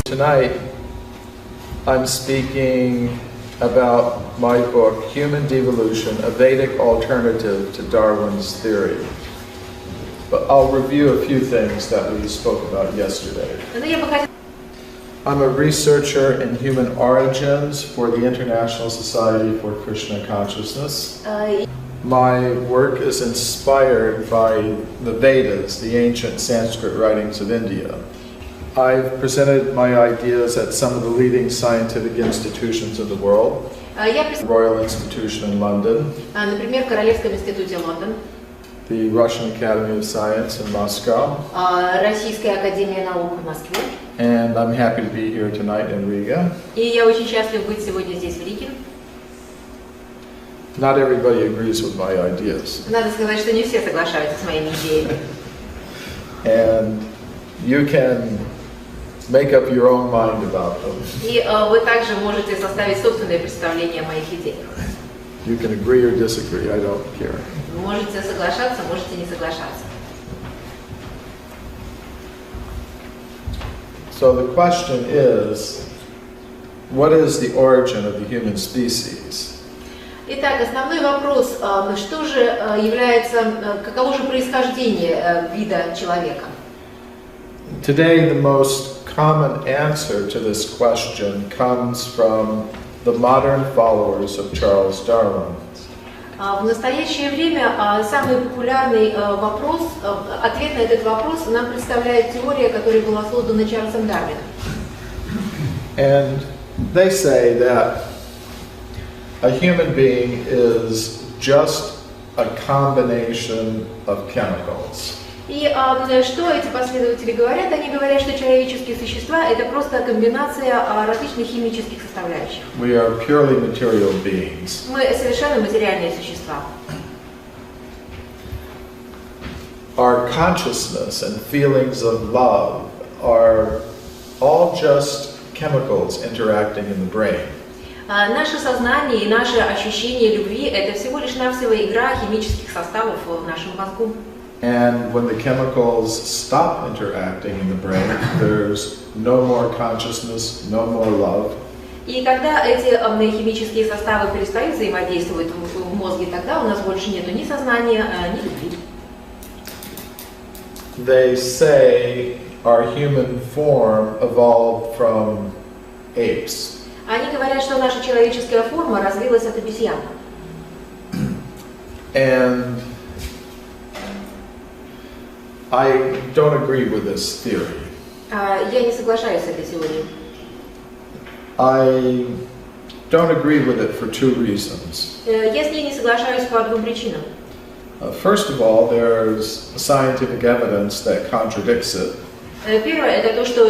Tonight, I'm speaking about my book, Human Devolution, a Vedic Alternative to Darwin's Theory. But I'll review a few things that we spoke about yesterday. I'm a researcher in human origins for the International Society for Krishna Consciousness. My work is inspired by the Vedas, the ancient Sanskrit writings of India. I've presented my ideas at some of the leading scientific institutions in the world. Royal Institution in London. Например, в Королевском институте Лондон. The Russian Academy of Science in Moscow. Российская академия наук в Москве. And I'm happy to be here tonight in Riga. И я очень счастлив быть сегодня здесь в Риге. Not everybody agrees with my ideas. Надо сказать, что не все соглашаются с моими идеями. And you can make up your own mind about them. И вы также можете составить собственное представление о моих идеях. You can agree or disagree, I don't care. Можете соглашаться, можете не соглашаться. So the question is, what is the origin of the human species? Итак, основной вопрос, что же является, каково же происхождение вида человека? Today, the most common answer to this question comes from the modern followers of Charles Darwin. В настоящее время самый популярный вопрос, ответ на этот вопрос нам представляет теория, которая была создана Чарльзом Дарвином. And they say that a human being is just a combination of chemicals. И что эти последователи говорят? Они говорят, что человеческие существа – это просто комбинация различных химических составляющих. We are purely material beings. Мы совершенно материальные существа. Our consciousness and feelings of love are all just chemicals interacting in the brain. Наше сознание и наше ощущение любви – это всего лишь навсего игра химических составов в нашем мозгу. And when the chemicals stop interacting in the brain, there's no more consciousness, no more love. И когда эти химические составы перестают взаимодействовать в мозге, тогда у нас больше нету ни сознания, ни любви. They say our human form evolved from apes. Они говорят, что наша человеческая форма развилась от обезьян. And I don't agree with this theory. Я не соглашаюсь с этой теорией. I don't agree with it for two reasons. Я с ней не соглашаюсь по двум причинам. First of all, there's scientific evidence that contradicts it. Первое – это то, что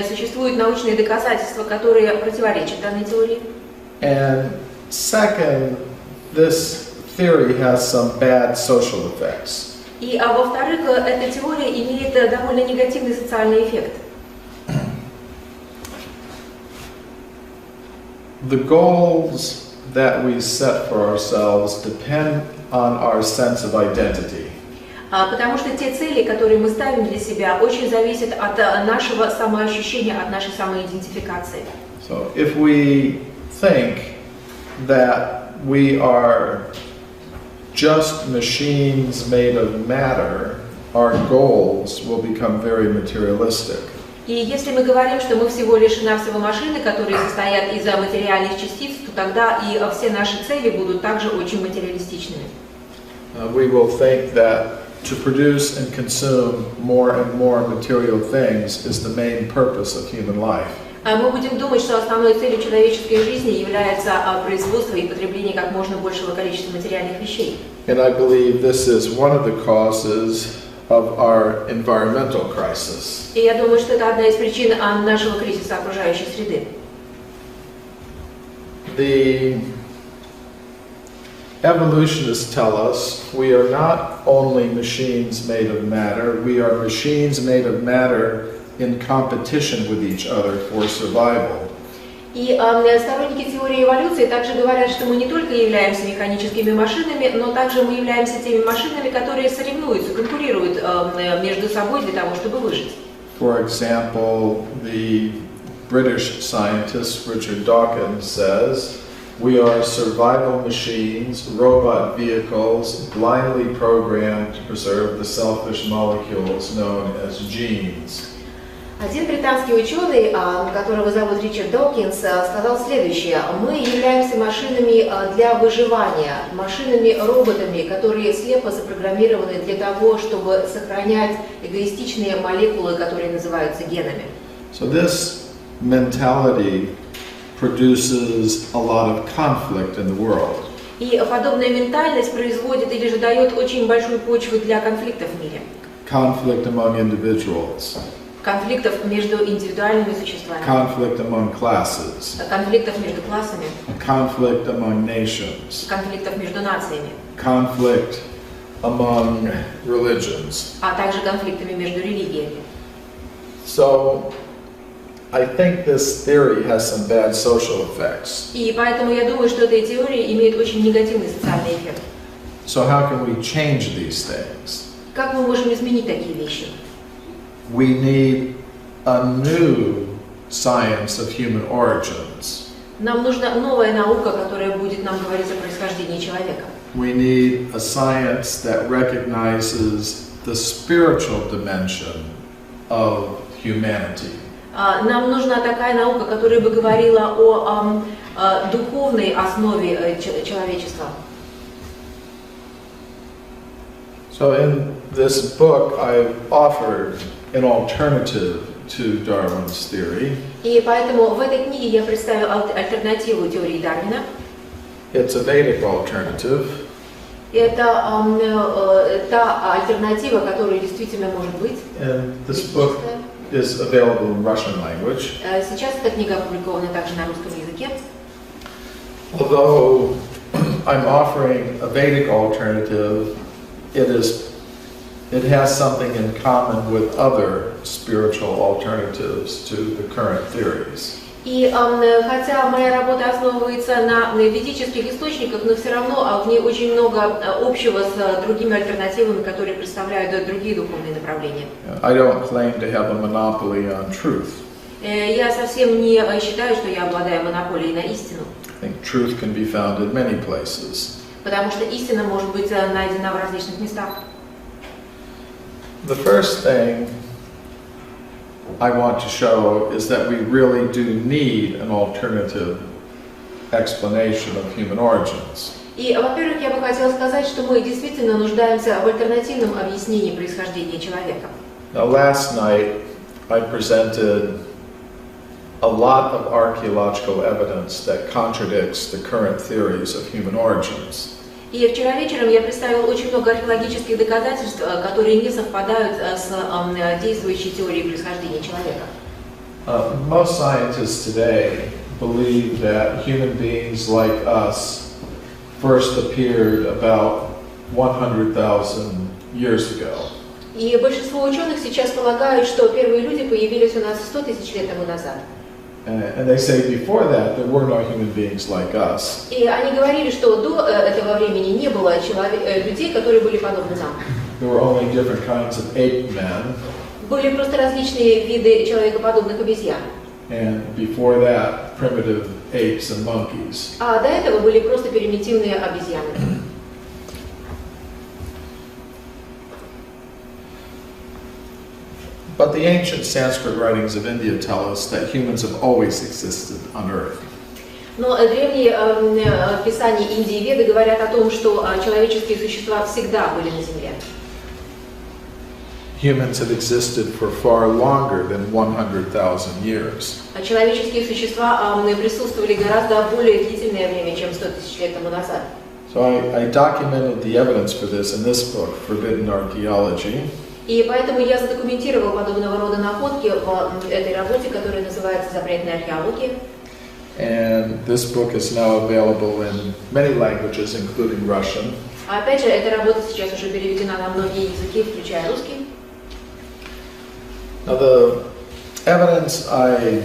существуют научные доказательства, которые противоречат данной теории. And second, this theory has some bad social effects. И во-вторых, эта теория имеет довольно негативный социальный эффект. The goals that we set for ourselves depend on our sense of identity. Потому что те цели, которые мы ставим для себя, очень зависят от нашего самоощущения, от нашей самоидентификации. So if we think that we are just machines made of matter, our goals will become very materialistic. И если мы говорим, что мы всего лишь навсего машины, которые состоят из материальных частиц, то тогда и все наши цели будут также очень материалистичными. We will think that to produce and consume more and more material things is the main purpose of human life. Мы будем думать, что основной целью человеческой жизни является производство и потребление как можно большего количества материальных вещей. And I believe this is one of the causes of our environmental crisis. И я думаю, что это одна из причин нашего кризиса окружающей среды. The evolutionists tell us we are not only machines made of matter, we are machines made of matter in competition with each other for survival. И сторонники теории эволюции также говорят, что мы не только являемся механическими машинами, но также мы являемся теми машинами, которые соревнуются, конкурируют между собой для того, чтобы выжить. For example, the British scientist Richard Dawkins says, "We are survival machines, robot vehicles, blindly programmed to preserve the selfish molecules known as genes." Один британский ученый, которого зовут Ричард Докинс, сказал следующее: мы являемся машинами для выживания, машинами-роботами, которые слепо запрограммированы для того, чтобы сохранять эгоистичные молекулы, которые называются генами. So this mentality produces a lot of conflict in the world. И подобная ментальность производит или же дает очень большую почву для конфликтов в мире. Conflict among individuals. Конфликтов между индивидуальными существами. Conflict among classes. Конфликтов между классами. Conflict among nations. Конфликтов между нациями. Conflict among religions. А также конфликтами между религиями. So, I think this theory has some bad social effects. И поэтому я думаю, что эта теория имеет очень негативный социальный эффект. So how can we change these things? Как мы можем изменить такие вещи? We need a new science of human origins. Нам нужна новая наука, которая будет нам говорить о происхождении человека. We need a science that recognizes the spiritual dimension of humanity. Нам нужна такая наука, которая бы говорила о духовной основе человечества. So in this book, I've offered an alternative to Darwin's theory. И поэтому в этой книге я представил альтернативу теории Дарвина. It's a Vedic alternative. Это та альтернатива, которая действительно может быть. And this book is available in Russian language. Сейчас эта книга опубликована также на русском языке. Although I'm offering a Vedic alternative, it has something in common with other spiritual alternatives to the current theories. И хотя моя работа основывается на ведических источниках, но все равно в ней очень много общего с другими альтернативами, которые представляют другие духовные направления. I don't claim to have a monopoly on truth. Я совсем не считаю, что я обладаю монополией на истину. I think truth can be found in many places. Потому что истина может быть найдена в различных местах. The first thing I want to show is that we really do need an alternative explanation of human origins. И, во-первых, я бы хотела сказать, что мы действительно нуждаемся в альтернативном объяснении происхождения человека. Now, last night I presented a lot of archaeological evidence that contradicts the current theories of human origins. И вчера вечером я представила очень много археологических доказательств, которые не совпадают с действующей теорией происхождения человека. Most scientists today believe that human beings like us first appeared about 100,000 years ago. И большинство ученых сейчас полагают, что первые люди появились у нас 100 тысяч лет тому назад. And they say before that there were no human beings like us. И они говорили, что до этого времени не было людей, которые были подобны нам. There were only different kinds of ape men. Были просто различные виды человекоподобных обезьян. And before that, primitive apes and monkeys. А до этого были просто примитивные обезьяны. But the ancient Sanskrit writings of India tell us that humans have always existed on Earth. Но древние писания Индии и Веды говорят о том, что человеческие существа всегда были на Земле. Humans have existed for far longer than 100,000 years. Человеческие существа присутствовали гораздо более длительное время, чем 100 тысяч лет тому назад. So I documented the evidence for this in this book, Forbidden Archaeology. И поэтому я задокументировал подобного рода находки в этой работе, которая называется «Запретная археология». And this book is now available in many languages, including Russian. Опять же, эта работа сейчас уже переведена на многие языки, включая русский. Now the evidence I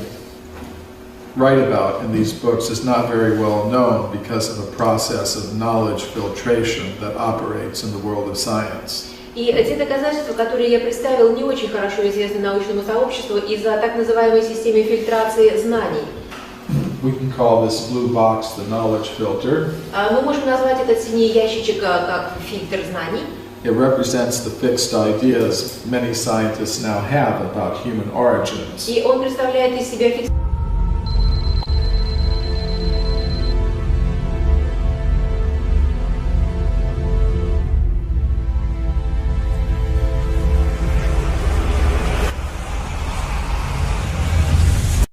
write about in these books is not very well known because of a process of knowledge filtration that operates in the world of science. И те доказательства, которые я представил, не очень хорошо известны научному сообществу из-за так называемой системы фильтрации знаний. We can call this blue box the knowledge filter. Мы можем назвать этот синий ящичек как фильтр знаний. It represents the fixed ideas many scientists now have about human origins. И он представляет из себя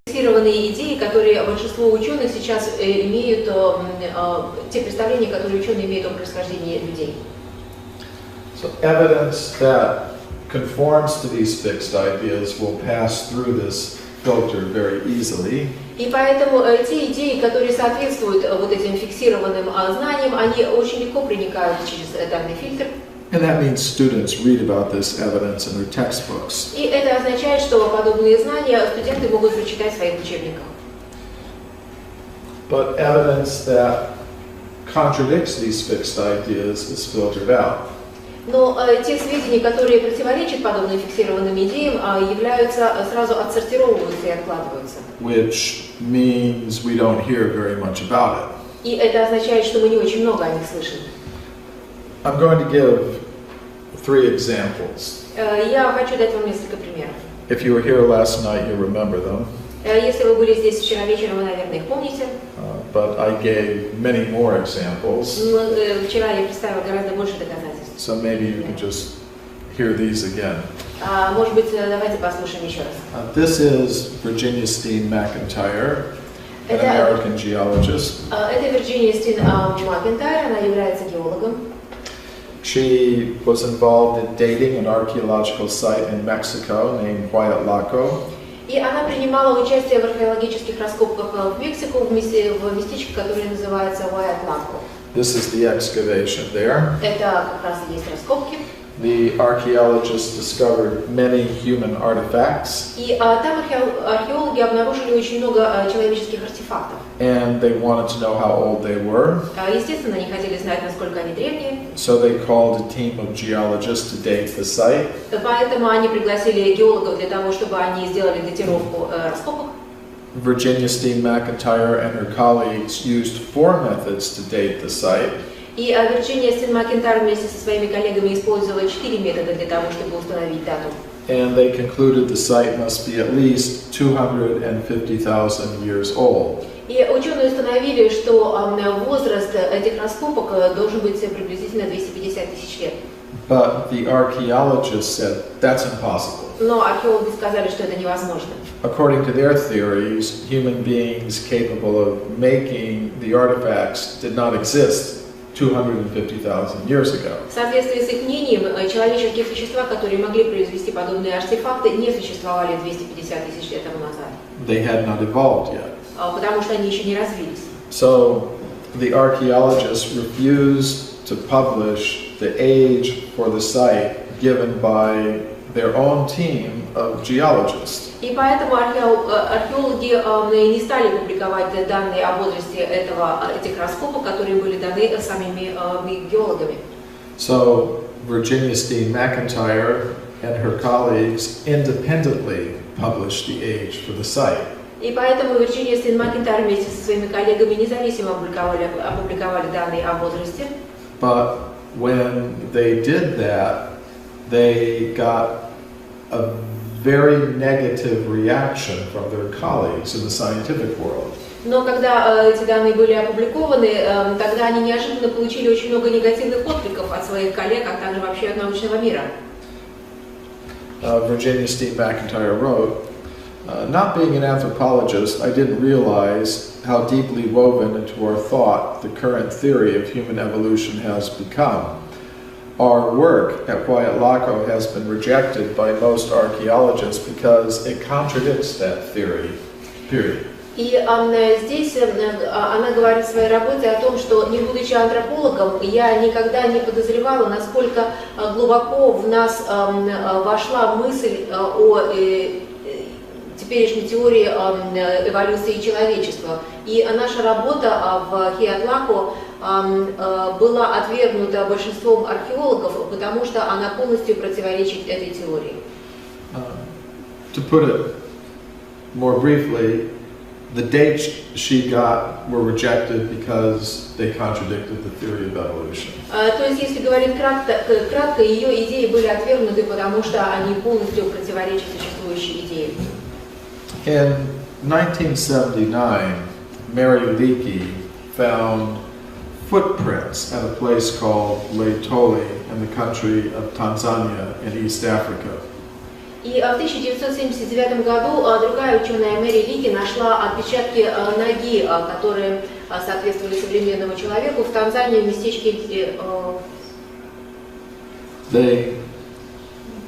фиксированные идеи, которые большинство ученых сейчас имеют, те представления, которые ученые имеют о происхождении людей. So evidence that conforms to these fixed ideas will pass through this filter very easily. И поэтому те идеи, которые соответствуют вот этим фиксированным знаниям, они очень легко проникают через данный фильтр. And that means students read about this evidence in their textbooks. И это означает, что подобные знания студенты могут прочитать в своих учебниках. But evidence that contradicts these fixed ideas is filtered out. Но те сведения, которые противоречат подобным фиксированным идеям, являются сразу отсортировываются и откладываются. Which means we don't hear very much about it. И это означает, что мы не очень много о них слышим. I'm going to give 3 examples. Я хочу дать вам несколько примеров. If you were here last night, you'll remember them. Если вы были здесь вчера вечером, вы, наверное, их помните. But I gave many more examples. Вчера я представила гораздо больше доказательств. So maybe you can just hear these again. Может быть, давайте послушаем еще раз. This is Virginia Steen McIntyre, an American geologist. Это Вирджиния Стин Макентайр, она является геологом. She was involved in dating an archaeological site in Mexico named Huayatlaco. И она принимала участие в археологических раскопках в Мексику, в местечке, которое называется Huayatlaco. This is the excavation there. Это как раз и есть раскопки. The archaeologists discovered many human artifacts. И там археологи обнаружили очень много человеческих артефактов. And they wanted to know how old they were. Естественно, они хотели знать, насколько они древние. So they called a team of geologists to date the site. Поэтому они пригласили геологов для того, чтобы они сделали датировку раскопок. Virginia Steen McIntyre and her colleagues used 4 methods to date the site. И Вирджиния Стин Макентайр вместе со своими коллегами использовала 4 метода для того, чтобы установить дату. And they concluded the site must be at least 250,000 years old. И ученые установили, что возраст этих раскопок должен быть приблизительно 250 тысяч лет. But the archaeologists said that's impossible. Но археологи сказали, что это невозможно. According to their theories, human beings capable of making the artifacts did not exist 250,000 years ago. В соответствии с их мнением, человеческие существа, которые могли произвести подобные артефакты, не существовали 250 тысяч лет тому назад. They had not evolved yet. Потому что они еще не развились. So the archaeologists refused to publish the age for the site given by their own team of geologists. И поэтому археологи не стали публиковать данные о возрасте этих раскопок, которые были даны самими геологами. So Virginia Steen McIntyre and her colleagues independently published the age for the site. И поэтому Вирджиния Стин Макентайр вместе со своими коллегами независимо опубликовали данные о возрасте. But when they did that, they got a very negative reaction from their colleagues in the scientific world. Но когда эти данные были опубликованы, тогда они неожиданно получили очень много негативных откликов от своих коллег, а также вообще от научного мира. Virginia Steen McIntyre wrote, not being an anthropologist, I didn't realize how deeply woven into our thought the current theory of human evolution has become. Our work at Huayatlaco has been rejected by most archaeologists because it contradicts that theory, period. И здесь она говорит в своей работе о том, что, не будучи антропологом, я никогда не подозревала, насколько глубоко в нас вошла мысль о теперешней теории эволюции человечества. И наша работа в Huayatlaco была отвергнута большинством археологов, потому что она полностью противоречит этой теории. To put it more briefly, the dates she got were rejected because they contradicted the theory of evolution. То есть, если говорить кратко, ее идеи были отвергнуты, потому что они полностью противоречат существующей идее. In 1979, Mary Leakey found footprints at a place called Laetoli in the country of Tanzania in East Africa. И в 1979 году другая ученая Мэри Лики нашла отпечатки ноги, которые соответствовали современному человеку в Танзании, в местечке. They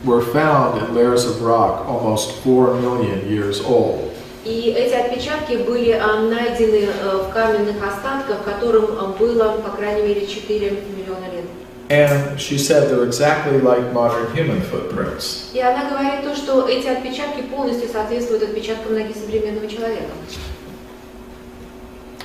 were found in layers of rock almost 4 million years old. И эти отпечатки были найдены в каменных остатках, которым было, по крайней мере, 4 миллиона лет. And she said they're exactly like modern human footprints. И она говорит то, что эти отпечатки полностью соответствуют отпечаткам ноги современного человека.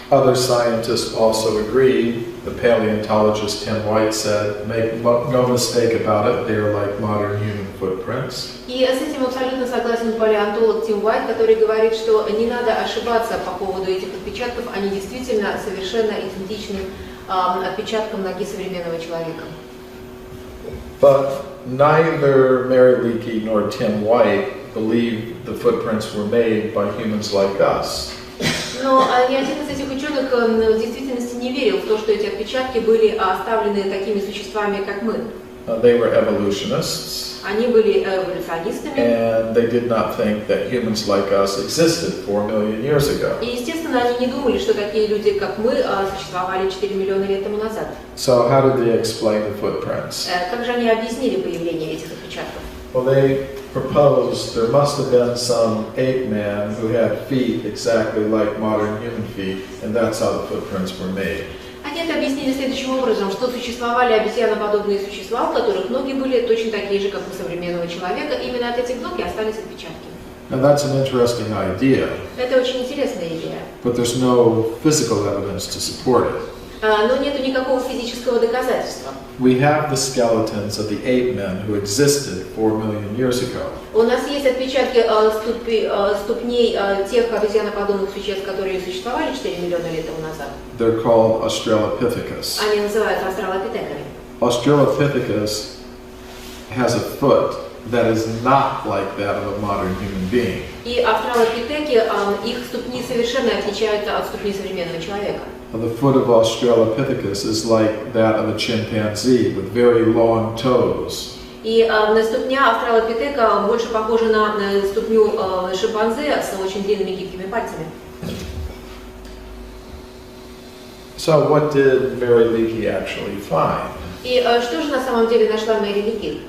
Other scientists also agreed. The paleontologist Tim White said, "Make no mistake about it, they are like modern human footprints." И с этим абсолютно согласен палеонтолог Тим Уайт, который говорит, что не надо ошибаться по поводу этих отпечатков, они действительно совершенно идентичны отпечаткам ноги современного человека. But neither Mary Leakey nor Tim White believed the footprints were made by humans like us. Но ни один из этих ученых в действительности не верил в то, что эти отпечатки были оставлены такими существами, как мы. They were evolutionists. Они были эволюционистами. And they did not think that humans like us existed 4 million years ago. И, естественно, они не думали, что такие люди, как мы, существовали 4 миллиона лет тому назад. So how did they explain the footprints? Как же они объяснили появление этих отпечатков? Well, they proposed there must have been some ape man who had feet exactly like modern human feet, and that's how the footprints were made. Они это объяснили следующим образом, что существовали обезьяноподобные существа, у которых ноги были точно такие же, как у современного человека. Именно от этих ног и остались отпечатки. And that's an interesting idea. Это очень интересная идея. But there's no physical evidence to support it. Но нет никакого физического доказательства. We have the skeletons of the ape men who existed 4 million years ago. У нас есть отпечатки ступней тех обезьяноподобных существ, которые существовали 4 миллиона лет тому назад. They're called Australopithecus. Они называются австралопитеками. Australopithecus has a foot that is not like that of a modern human being. И австралопитеки, их ступни совершенно отличаются от ступней современного человека. The foot of Australopithecus is like that of a chimpanzee with very long toes. И ступня австралопитека больше похожа на ступню шимпанзе с очень длинными гибкими пальцами. So what did Mary Leakey actually find? И что же на самом деле нашла Мэри Лики?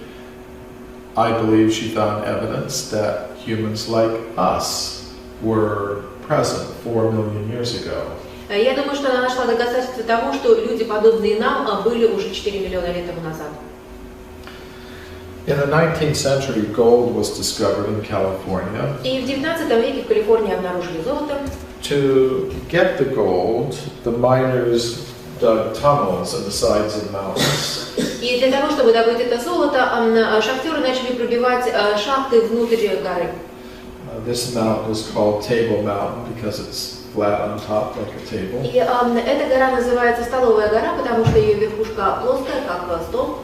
I believe she found evidence that humans like us were present 4 million years ago. Я думаю, что она нашла доказательства того, что люди, подобные нам, были уже 4 миллиона лет тому назад. In the 19th century, gold was discovered in California. И в 19 веке в Калифорнии обнаружили золото. To get the gold, the miners dug tunnels in the sides of mountains. И для того, чтобы добыть это золото, шахтеры начали пробивать шахты внутрь горы. This mountain is called Table Mountain because it's flat on top like a table. И эта гора называется Столовая гора, потому что ее верхушка плоская, как стол.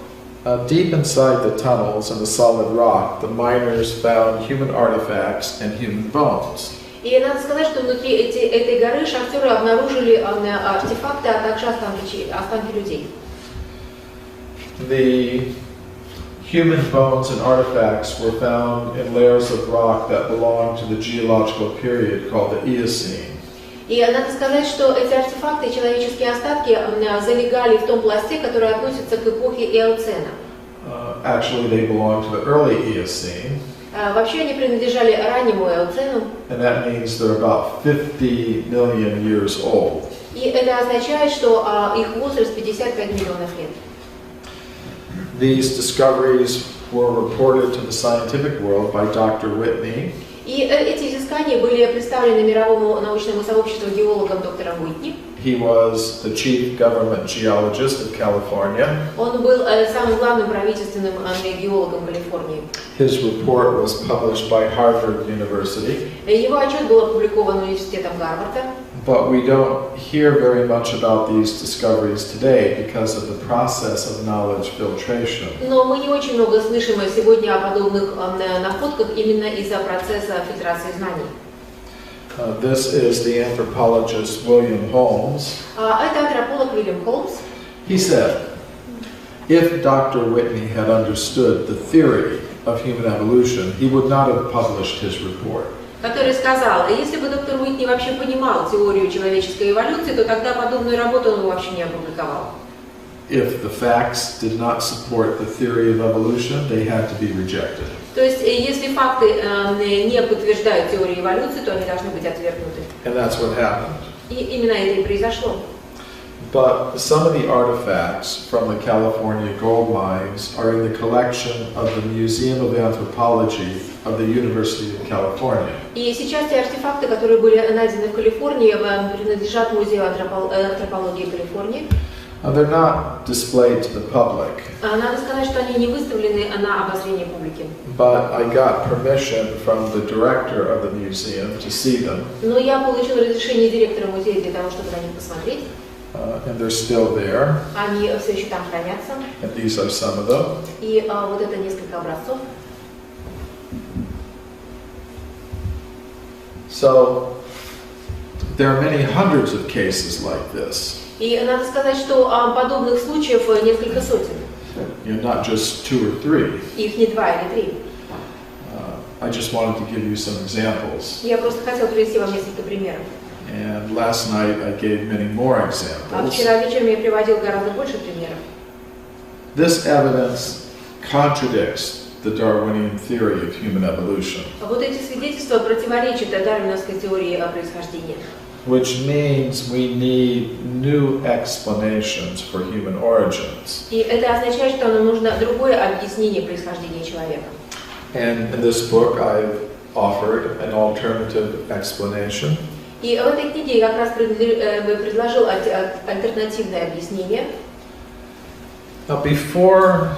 Deep inside the tunnels in the solid rock, the miners found human artifacts and human bones. И надо сказать, что внутри этой горы шахтеры обнаружили артефакты, а также останки людей. The human bones and artifacts were found in layers of rock that belonged to the geological period called the Eocene. И надо сказать, что эти артефакты, человеческие остатки, залегали в том пласте, который относится к эпохе Эоцена. Actually, they belong to the early Eocene. Вообще они принадлежали раннему Эоцену. And that means they're about 50 million years old. И это означает, что их возраст 55 миллионов лет. These discoveries were reported to the scientific world by Dr. Whitney. И эти изыскания были представлены мировому научному сообществу геологам доктором Уитни. He was the chief government geologist of California. Он был самым главным правительственным геологом Калифорнии. His report was published by Harvard University. Его отчет был опубликован университетом Гарварда. But we don't hear very much about these discoveries today because of the process of knowledge filtration. Но мы не очень много слышим сегодня о подобных находках именно из-за процесса фильтрации знаний. This is the anthropologist William Holmes. Это антрополог Уильям Холмс. He said, if Dr. Whitney had understood the theory of human evolution, he would not have published his report. Который сказал, если бы доктор Уитни вообще понимал теорию человеческой эволюции, то тогда подобную работу он вообще не опубликовал. If the facts did not support the theory of evolution, they had to be rejected. То есть, если факты не подтверждают теорию эволюции, то они должны быть отвергнуты. And that's what happened. И именно это и произошло. But some of the artifacts from the California gold mines are in the collection of the Museum of Anthropology of the University of California. И сейчас те артефакты, которые были найдены в Калифорнии, принадлежат Музею антропологии Калифорнии. They're not displayed to the public. Надо сказать, что они не выставлены на обозрение публики. But I got permission from the director of the museum to see them. Но я получил разрешение директора музея для того, чтобы на них посмотреть. And they're still there. Они все еще там хранятся. And these are some of them. И вот это несколько образцов. So there are many hundreds of cases like this. И надо сказать, что подобных случаев несколько сотен. Not just 2 or 3. Их не 2 или 3. I just wanted to give you some examples. Я просто хотел привести вам несколько примеров. And last night I gave many more А examples. вчера вечером я приводил гораздо больше примеров. This evidence contradicts the Darwinian theory of human evolution, Вот эти свидетельства противоречат дарвиновской теории о происхождении. which means we need new explanations for human origins. И это означает, что нам нужно другое объяснение происхождения человека. And in this book I've offered an alternative explanation. И в этой книге я как раз предложил альтернативное объяснение. Now, before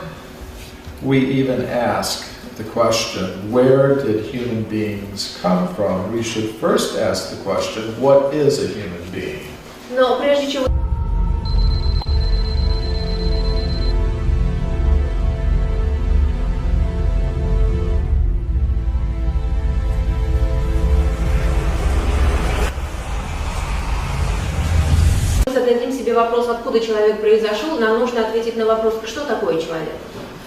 we even ask the question, where did human beings come from, we should first ask the question, what is a human being? Но прежде чем зададим себе вопрос, откуда человек произошел, нам нужно ответить на вопрос, что такое человек.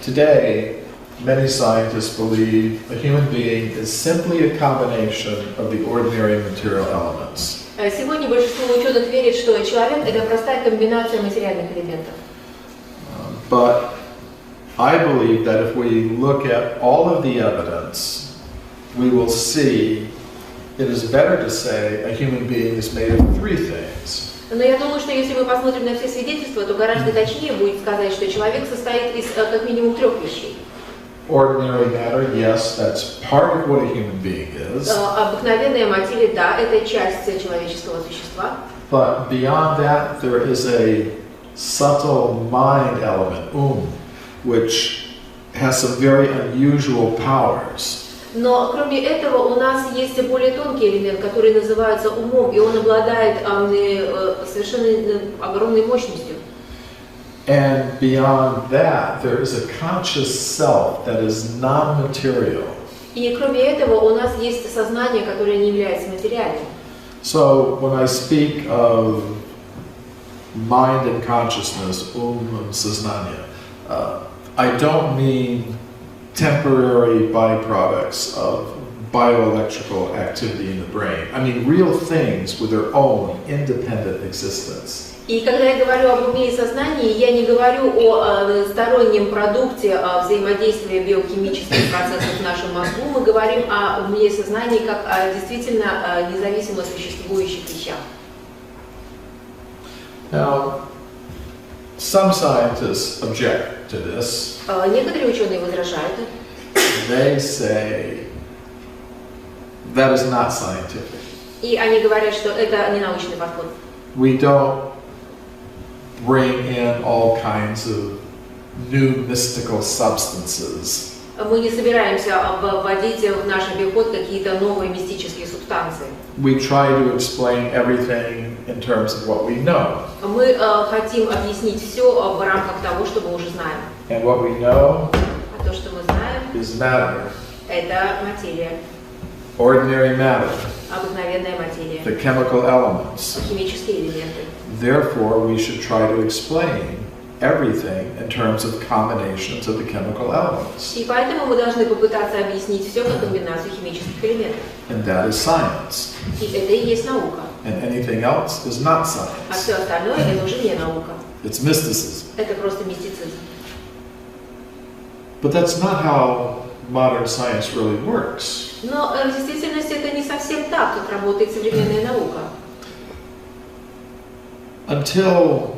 Today, many scientists believe a human being is simply a combination of the ordinary material elements. Сегодня большинство ученых верит, что человек – это простая комбинация материальных элементов. But I believe that if we look at all of the evidence, we will see it is better to say a human being is made of 3 things. Но я думаю, что если мы посмотрим на все свидетельства, то гораздо точнее будет сказать, что человек состоит из как минимум 3 вещей. Ordinary matter, yes, that's part of what a human being is. Обыкновенная материя, да, это часть человеческого существа. But beyond that, there is a subtle mind element, which has some very unusual powers. Но кроме этого у нас есть более тонкий элемент, который называется умом, и он обладает совершенно огромной мощностью. And beyond that, there is a conscious self that is non-material. И кроме этого у нас есть сознание, которое не является материальным. So when I speak of mind and consciousness, and сознание, I don't mean temporary byproducts of bioelectrical activity in the brain. I mean real things with their own independent existence. И когда я говорю об уме и сознании, я не говорю о стороннем продукте взаимодействия биохимических процессов в нашем мозгу, мы говорим о уме и сознании как о действительно независимо существующих вещах. Now, some scientists object to this. Некоторые ученые возражают. They say that is not scientific. И они говорят, что это не научный подход. We don't bring in all kinds of new mystical substances. Мы не собираемся вводить в наш обиход какие-то новые мистические субстанции. We try to explain everything in terms of what we know. Мы хотим объяснить все в рамках того, что мы уже знаем. And what we know А то, что мы знаем, is matter, это материя, ordinary matter, обыкновенная материя, the chemical elements. химические элементы. Therefore, we should try to explain everything in terms of combinations of the chemical elements. И поэтому мы должны попытаться объяснить все как комбинацию химических элементов. And that is science. И это и есть наука. And anything else is not А science. все остальное это уже не наука. It's mysticism. Это просто мистицизм. But that's not how modern science really works. Но в действительности это не совсем так, как работает современная наука. Until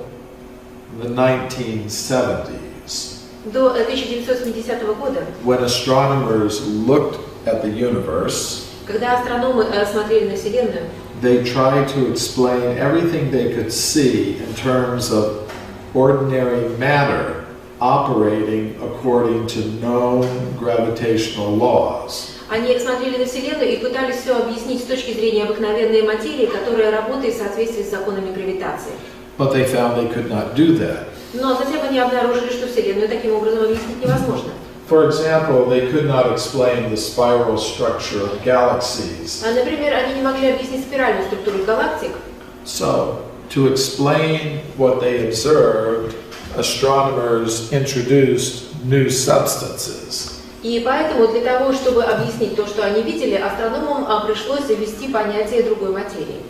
the 1970s, До 1970 года, when astronomers looked at the universe, когда астрономы смотрели на Вселенную, they tried to explain everything they could see in terms of ordinary matter operating according to known gravitational laws. они смотрели на Вселенную и пытались все объяснить с точки зрения обыкновенной материи, которая работает в соответствии с законами гравитации. But they found they could not do that. Но затем они обнаружили, что Вселенную таким образом объяснить невозможно. For example, they could not explain the spiral structure of galaxies. Например, они не могли объяснить спиральную структуру галактик. So, to explain what they observed, astronomers introduced new substances. И поэтому для того, чтобы объяснить то, что они видели, астрономам пришлось ввести понятие другой материи.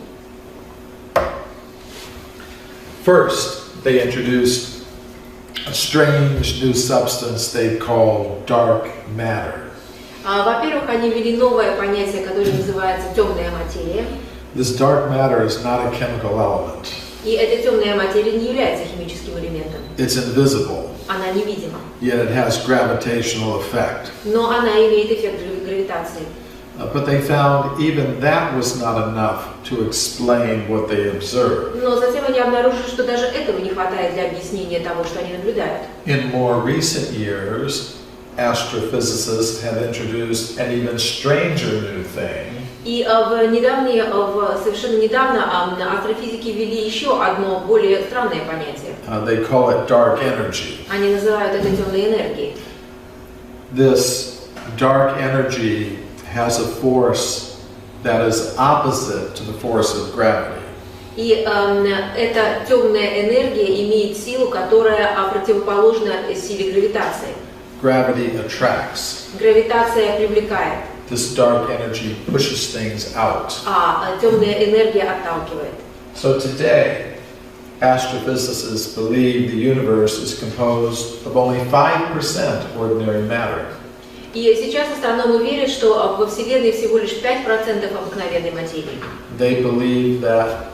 First, they introduced a strange new substance they call dark matter. Во-первых, они ввели новое понятие, которое называется темная материя. This dark matter is not a chemical element. И эта темная материя не является химическим элементом. It's invisible, Она невидима. yet it has gravitational effect. Но она имеет эффект гравитации. But they found even that was not enough to explain what they observed. Но затем они обнаружили, что даже этого не хватает для объяснения того, что они наблюдают. In more recent years, astrophysicists have introduced an even stranger new thing. И совершенно недавно астрофизики ввели еще одно более странное понятие. They call it dark energy. Они называют это темной энергией. This dark energy has a force that is opposite to the force of gravity. И эта темная энергия имеет силу, которая противоположна силе гравитации. Gravity attracts. Гравитация привлекает, This dark energy pushes things out. а темная энергия отталкивает. So today, astrophysicists believe the universe is composed of only 5% ordinary matter. И сейчас астрономы верят, что во Вселенной всего лишь 5% обыкновенной материи. They believe that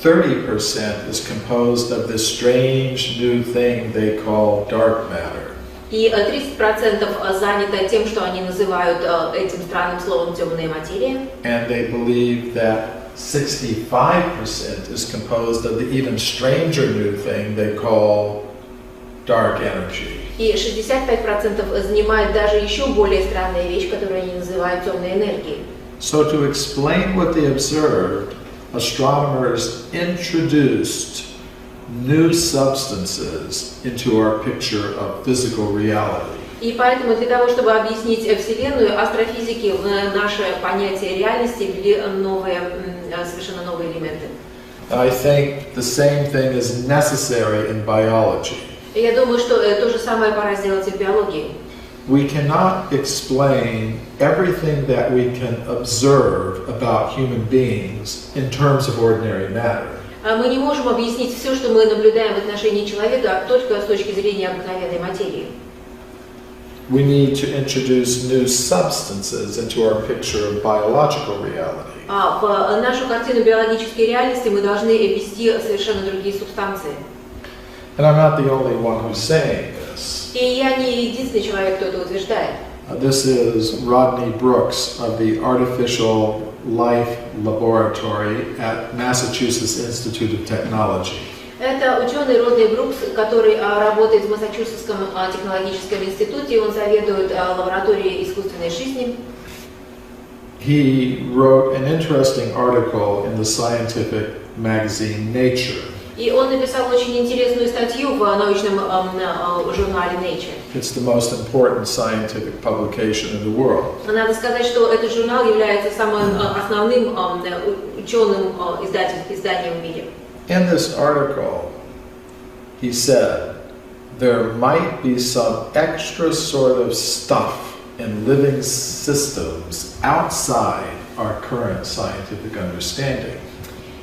30% is composed of this strange new thing they call dark matter. И 30% занято тем, что они называют этим странным словом темная материя. And they believe that 65% is composed of the even stranger new thing they call dark energy. И 65% занимает даже еще более странная вещь, которую они называют темной энергией. So to explain what they observed, astronomers introduced new substances into our picture of physical reality. И поэтому для того, чтобы объяснить Вселенную, астрофизики в наше понятие реальности ввели совершенно новые элементы. I think the same thing is necessary in biology. И я думаю, что то же самое пора сделать и в биологии. We cannot explain everything that we can observe about human beings in terms of ordinary matter. Мы не можем объяснить все, что мы наблюдаем в отношении человека, только с точки зрения обыкновенной материи. We need to introduce new substances into our picture of biological reality. В нашу картину биологической реальности мы должны ввести совершенно другие субстанции. And I'm not the only one who's saying this. И я не единственный человек, кто это утверждает. This is Rodney Brooks of the Artificial Life Laboratory at Massachusetts Institute of Technology. Это ученый Родни Брукс, который работает в Массачусетском технологическом институте, он заведует лабораторией искусственной жизни. He wrote an interesting article in the scientific magazine Nature. И он написал очень интересную статью в научном журнале Nature. It's the most important scientific publication in the world. Надо сказать, что этот журнал является самым основным ученым изданием в мире. In this article, he said, there might be some extra sort of stuff in living systems outside our current scientific understanding.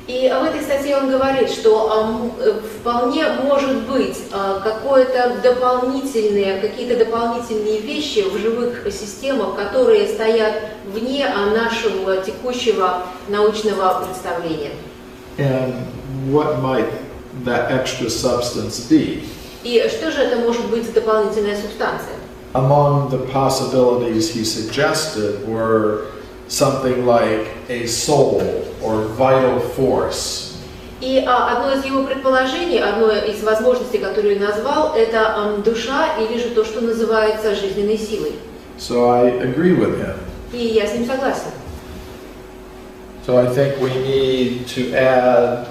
И в этой статье он говорит, что вполне может быть какие-то дополнительные вещи в живых системах, которые стоят вне нашего текущего научного представления. And what might that extra substance be? И что же это может быть за дополнительная субстанция? Among the possibilities he suggested were something like a soul or vital force. И одно из его предположений, одно из возможностей, которую он назвал, это душа или же то, что называется жизненной силой. So I agree with him. И я с ним согласен. So I think we need to add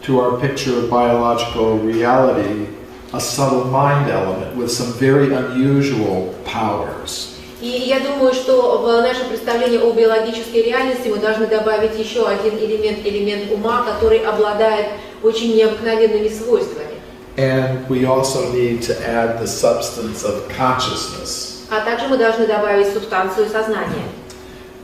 to our picture of biological reality a subtle mind element with some very unusual powers. И я думаю, что в наше представление о биологической реальности мы должны добавить еще один элемент ума, который обладает очень необыкновенными свойствами. And we also need to add the substance of consciousness. А также мы должны добавить субстанцию сознания.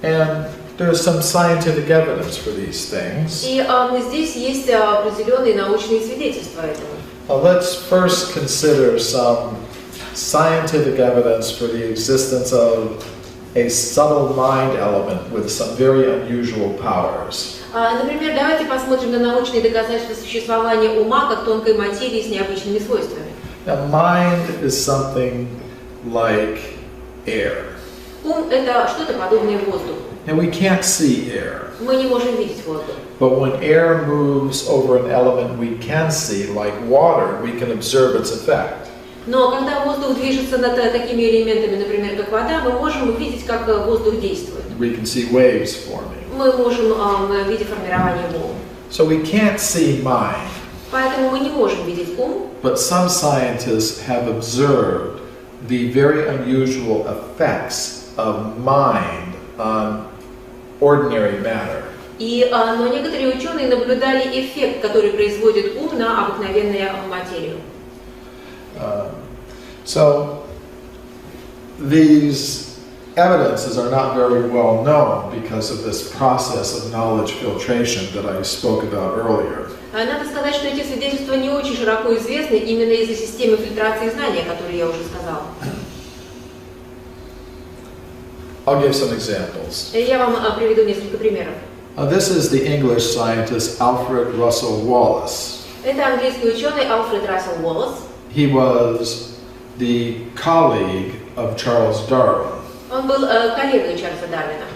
And there's some scientific evidence for these things. И здесь есть определенные научные свидетельства этому. Let's first consider some scientific evidence for the existence of a subtle mind element with some very unusual powers. Например, давайте посмотрим на научные доказательства существования ума как тонкой материи с необычными свойствами. Now, mind is something like air. Ум – это что-то подобное воздуху. And we can't see air. Мы не можем видеть воздух. But when air moves over an element we can see, like water, we can observe its effect. Но когда воздух движется над такими элементами, например, как вода, мы можем увидеть, как воздух действует. We can see waves forming. Мы можем видеть формирование волн. So we can't see mind. Поэтому мы не можем видеть ум. But some scientists have observed the very unusual effects of mind on ordinary matter. Но некоторые ученые наблюдали эффект, который производит ум на обыкновенную материю. So these evidences are not very well known because of this process of knowledge filtration that I spoke about earlier. Надо сказать, что эти свидетельства не очень широко известны именно из-за системы фильтрации знания, которую я уже сказала. I'll give some examples. Я вам приведу несколько примеров. This is the English scientist Alfred Russel Wallace. Это английский ученый Альфред Рассел Уоллес. He was the colleague of Charles Darwin. Он был коллегой Чарльза Дарвина.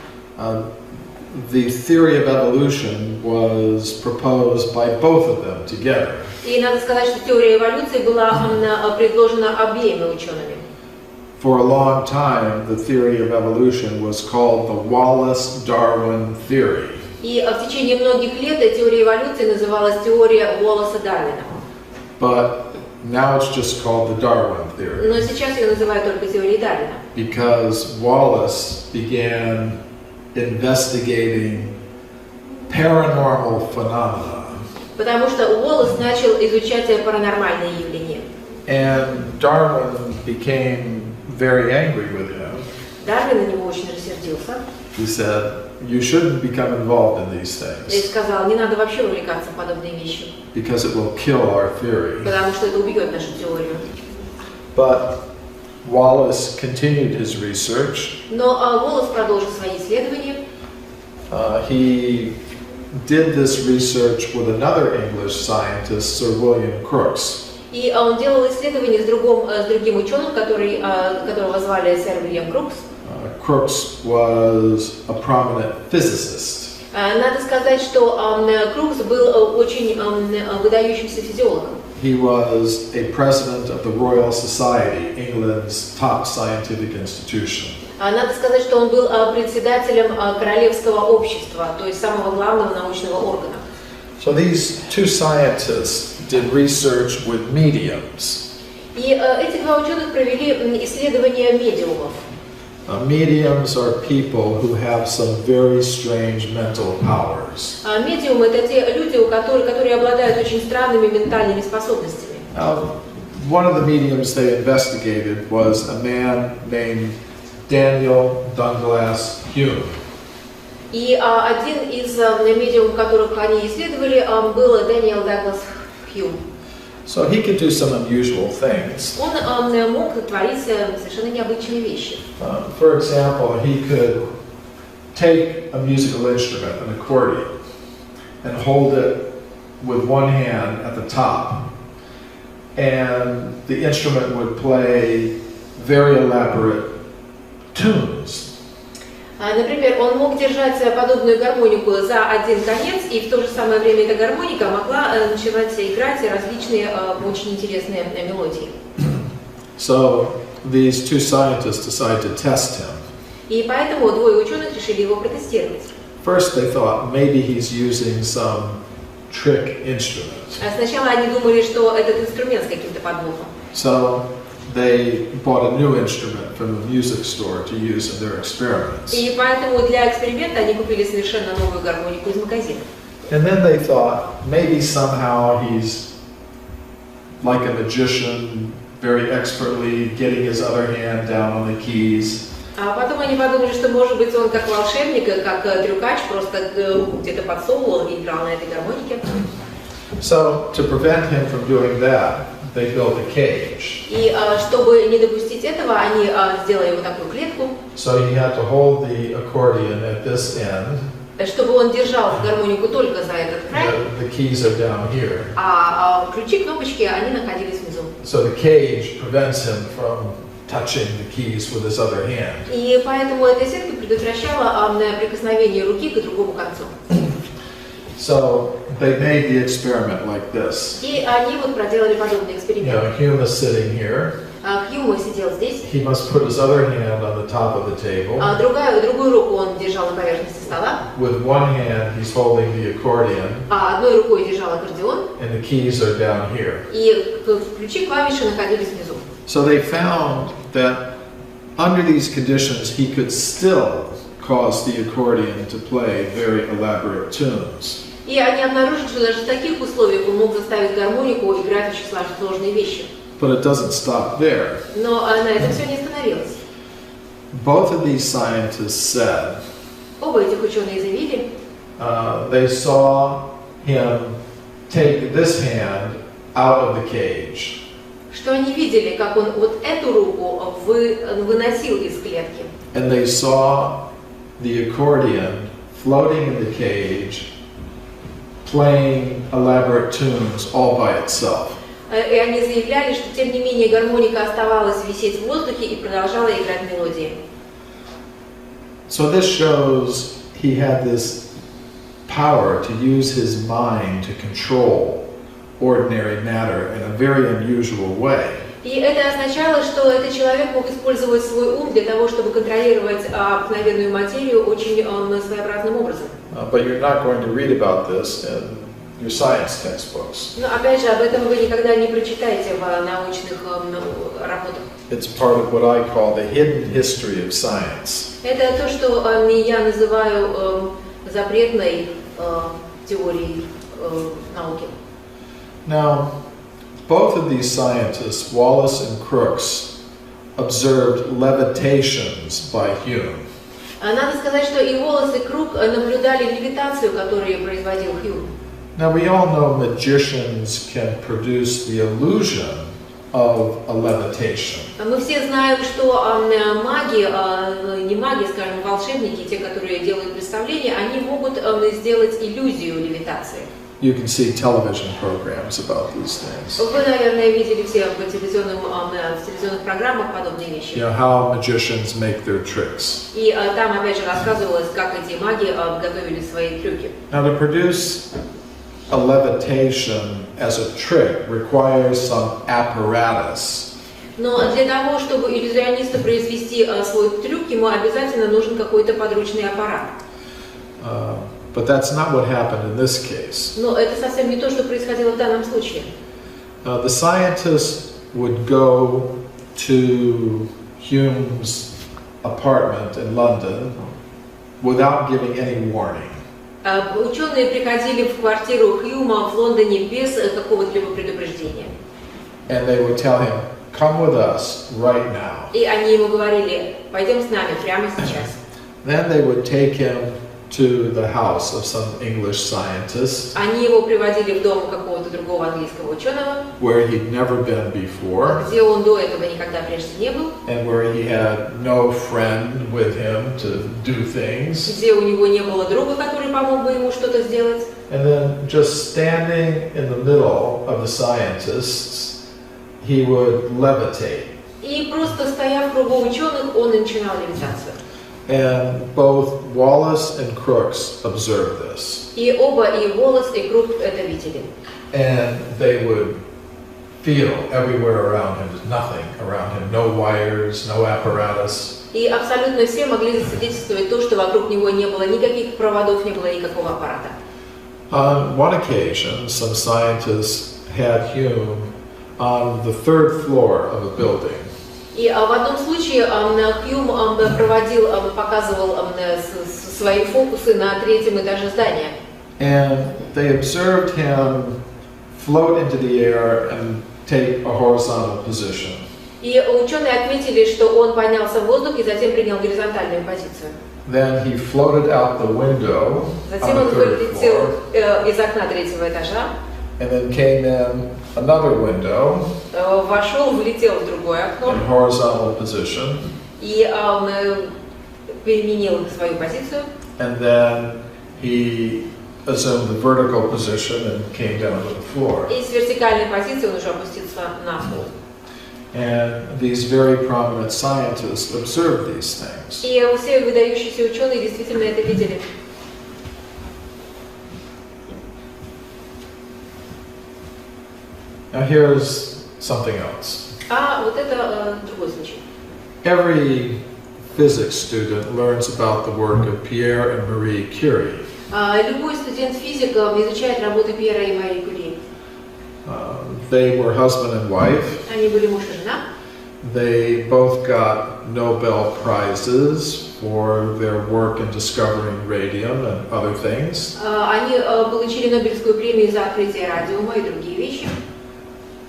The theory of evolution was proposed by both of them together. И надо сказать, что теория эволюции была предложена обеими учеными. For a long time, the theory of evolution was called the Wallace-Darwin theory. И в течение многих лет теория эволюции называлась теория Уоллеса-Дарвина. But now it's just called the Darwin theory. Но сейчас ее называют только теорией Дарвина. Because Wallace began investigating paranormal phenomena. Потому что Уоллес начал изучать паранормальные явления. And Darwin became very angry with him. Дарвин на него очень рассердился. He said, you shouldn't become involved in these И things сказал, не надо вообще увлекаться в подобные вещи, because it will kill our theory. потому что это убьет нашу теорию. But Wallace continued his research. Но Уоллес продолжил свои исследования. He did this research with another English scientist, Sir William Crookes. И он делал исследования с другим ученым, которого звали сэр Уильям Крукс. Crooks was a prominent physicist. Надо сказать, что Крукс был очень выдающимся физиологом. He was a president of the Royal Society, England's top scientific institution. Надо сказать, что он был председателем Королевского общества, то есть самого главного научного органа. So these two scientists did research with mediums. И эти два ученых провели исследования медиумов. Mediums are people who have some very strange mental powers. Медиумы — это те люди, которые обладают очень странными ментальными способностями. One of the mediums they investigated was a man named Daniel Douglas Hume. И один из медиумов, которых они исследовали, был Дэниел Даглас Хьюм. So he could do some unusual things. Он мог творить совершенно необычные вещи. For example, he could take a musical instrument, an accordion, and hold it with one hand at the top, and the instrument would play very elaborate tunes. Например, он мог держать подобную гармонику за один конец, и в то же самое время эта гармоника могла начинать играть различные очень интересные мелодии. So these two scientists decided to test him. И поэтому двое ученых решили его протестировать. First they thought maybe he's using some trick instrument. Сначала они думали, что этот инструмент с каким-то подвохом. So they bought a new instrument from the music store to use in their experiments. И поэтому для эксперимента они купили совершенно новую гармонику из магазина. And then they thought maybe somehow he's like a magician, very expertly getting his other hand down on the keys. А потом они подумали, что может быть он как волшебник, как трюкач, просто руку где-то подсовывал и играл на этой гармонике. So to prevent him from doing that, they built a cage. И чтобы не допустить этого, они сделали вот такую клетку. So he had to hold the accordion at this end. Чтобы он держал гармонику только за этот край. The keys are down here. А ключи, кнопочки, они находились внизу. So the cage prevents him from touching the keys with his other hand. И поэтому эта сетка предотвращала прикосновение руки к другому концу. So they made the experiment like this. И они вот проделали подобный эксперимент. Hume is sitting here. Хьюм сидел здесь. He must put his other hand on the top of the table. Другую руку он держал на поверхности стола. With one hand, he's holding the accordion. Одной рукой держал аккордеон. And the keys are down here. И ключи, клавиши находились внизу. So they found that under these conditions, he could still cause the accordion to play very elaborate tunes. И они обнаружили, что даже в таких условиях он мог заставить гармонику играть очень сложные вещи. But it doesn't stop there. Но на этом все не остановилось. Both of these scientists said Оба этих ученые заявили, they saw him take this hand out of the cage. Что они видели, как он вот эту руку выносил из клетки. And they saw the accordion floating in the cage, playing elaborate tunes all by itself. И они заявляли, что тем не менее гармоника оставалась висеть в воздухе и продолжала играть мелодии. So this shows he had this power to use his mind to control ordinary matter in a very unusual way. И это означало, что этот человек мог использовать свой ум для того, чтобы контролировать обыкновенную материю очень своеобразным образом. But you're not going to read about this in your science textbooks. Но опять же, об этом вы никогда не прочитаете в научных работах. It's part of what I call the hidden history of science. Это то, что я называю запретной теорией науки. Now, both of these scientists, Wallace and Crookes, observed levitations by Hume. Надо сказать, что и Уоллес, и Крук наблюдали левитацию, которую производил Хьюм. Now, we all know magicians can produce the illusion of a levitation. Мы все знаем, что маги, не маги, скажем, волшебники, те, которые делают представления, они могут сделать иллюзию левитации. you can see television programs about these things. Вы, наверное, видели все в телевизионных программах подобные вещи. You know, how magicians make their tricks. И там опять же рассказывалось, как эти маги готовили свои трюки. Now, to produce a levitation as a trick requires some apparatus. Но для того, чтобы иллюзионисту произвести свой трюк, ему обязательно нужен какой-то подручный аппарат. But that's not what happened in this case. Но это совсем не то, что происходило в данном случае. The scientist would go to Hume's apartment in London without giving any warning. Ученые приходили в квартиру Хьюма в Лондоне без какого-либо предупреждения. And they would tell him, "Come with us right now." И они ему говорили: пойдем с нами прямо сейчас. Then they would take him to the house of some English scientist, Они его приводили в дом какого-то другого английского ученого, where he'd never been before, где он до этого никогда прежде не был, and where he had no friend with him to do things. где у него не было друга, который помог бы ему что-то сделать. And then just standing in the middle of the scientists, he would levitate. И просто стоя в кругу ученых, он начинал левитацию. And both Wallace and Crookes observed this. И оба, и Уоллес, и Крук это видели. And they would feel everywhere around him, there's nothing around him, no wires, no apparatus. И абсолютно все могли засвидетельствовать то, что вокруг него не было никаких проводов, не было никакого аппарата. On one occasion, some scientists had Hume on the third floor of a building. И в одном случае Хьюм показывал свои фокусы на третьем этаже здания. And they observed him float into the air and take a horizontal position. И ученые отметили, что он поднялся в воздух и затем принял горизонтальную позицию. Then he floated out the window Затем on он the third вылетел floor, из окна третьего этажа, and then came in another window вошел, влетел в другое окно in horizontal position, и переменил свою позицию. and then he assumed the vertical position and came down to the floor. И с вертикальной позиции он уже опустился на пол. And these very prominent scientists observed these things. И все выдающиеся ученые действительно это видели. Now here's something else. А вот это другой случай. Every physics student learns about the work of Pierre and Marie Curie. Любой студент физика изучает работы Пьера и Мари Кюри. They were husband and wife. Они были муж и жена. They both got Nobel Prizes for their work in discovering radium and other things. Они получили Нобелевскую премию за открытие радиума и другие вещи.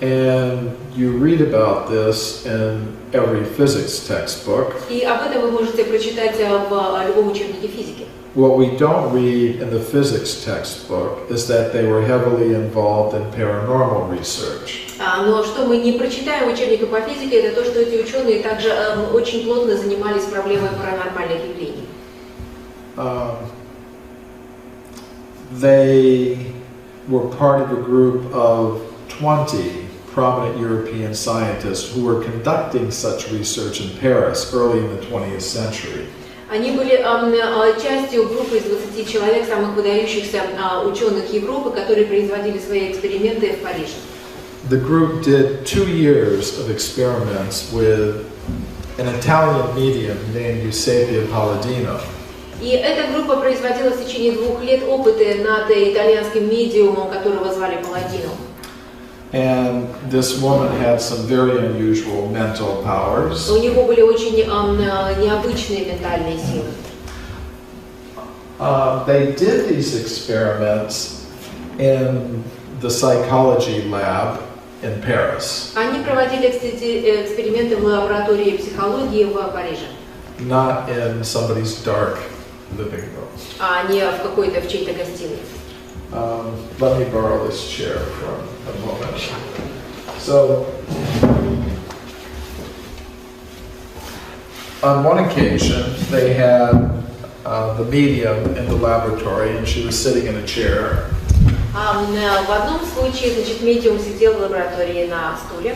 And you read about this in every physics textbook. И об этом вы можете прочитать в любом учебнике физики. What we don't read in the physics textbook is that they were heavily involved in paranormal research. Но что мы не прочитаем в учебнике по физике, это то, что эти ученые также очень плотно занимались проблемой паранормальных явлений. They were part of a group of 20 prominent European scientists who were conducting such research in Paris early in the 20th century. Они были частью группы из 20 человек, самых выдающихся ученых Европы, которые производили свои эксперименты в Париже. The group did 2 years of experiments with an Italian medium named Eusebio Palladino. И эта группа производила в течение 2 лет опыты над итальянским медиумом, которого звали Палладино. And this woman had some very unusual mental powers. У него были очень необычные ментальные силы. They did these experiments in the psychology lab in Paris. Они проводили эксперименты в лаборатории психологии в Париже. Not in somebody's dark living room. А не в какой-то в чьей-то гостиной. Let me borrow this chair for a moment. So, on one occasion, they had the medium in the laboratory, and she was sitting in a chair, В одном случае, значит, медиум сидел в лаборатории на стуле.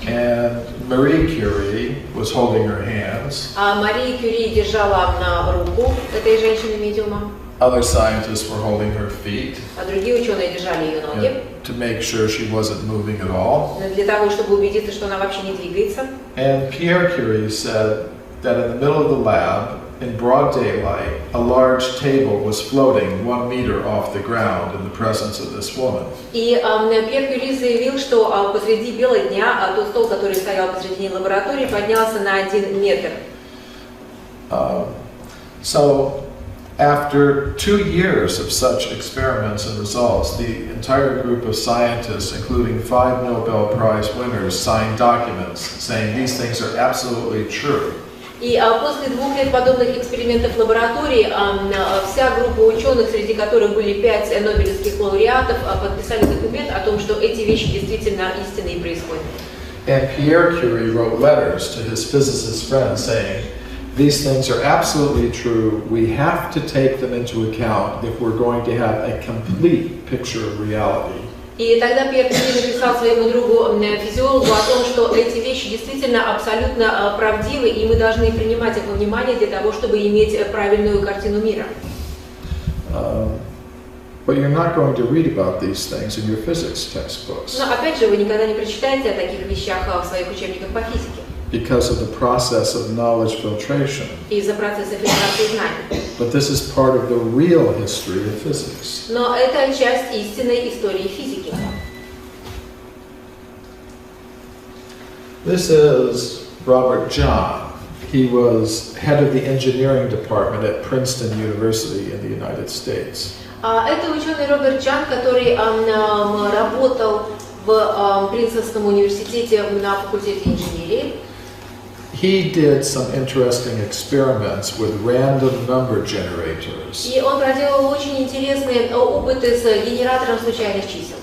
And Marie Curie was holding her hands. Мария Кюри держала руку этой женщины-медиума. Other scientists were holding her feet. Другие ученые держали ее ноги. To make sure she wasn't moving at all. Для того, чтобы убедиться, что она вообще не двигается. And Pierre Curie said that in the middle of the lab, in broad daylight, a large table was floating 1 meter off the ground in the presence of this woman. И Пьер Кюри заявил, что посреди бела дня тот стол, который стоял посреди лаборатории, поднялся на 1 метр. So, after 2 years of such experiments and results, the entire group of scientists, including 5 Nobel Prize winners, signed documents saying these things are absolutely true. И после 2 лет подобных экспериментов в лаборатории вся группа ученых, среди которых были 5 нобелевских лауреатов, подписали документ о том, что эти вещи действительно истинные происходят. And Pierre Curie wrote letters to his physicist friends saying, these things are absolutely true. We have to take them into account if we're going to have a complete picture of reality. И тогда Пьер Кюри написал своему другу физиологу о том, что эти вещи действительно абсолютно правдивы, и мы должны принимать их во внимание для того, чтобы иметь правильную картину мира. But you're not going to read about these things in your physics textbooks. Но опять же, вы никогда не прочитаете о таких вещах в своих учебниках по физике. Because of the process of knowledge filtration. Из-за процесса фильтрации знаний. But this is part of the real history of physics. Но это часть истинной истории физики. This is Robert John. He was head of the engineering department at Princeton University in the United States. Это ученый Роберт Джан, который работал в Принстонском университете на факультете инженерии. He did some interesting experiments with random number generators. И он проделал очень интересные опыты с генератором случайных чисел.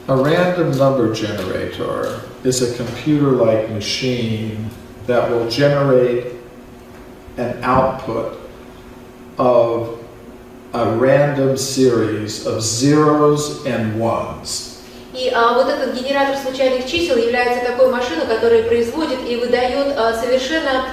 A random number generator is a computer-like machine that will generate an output of a random series of zeros and ones. И вот этот генератор случайных чисел является такой машиной, которая производит и выдает совершенно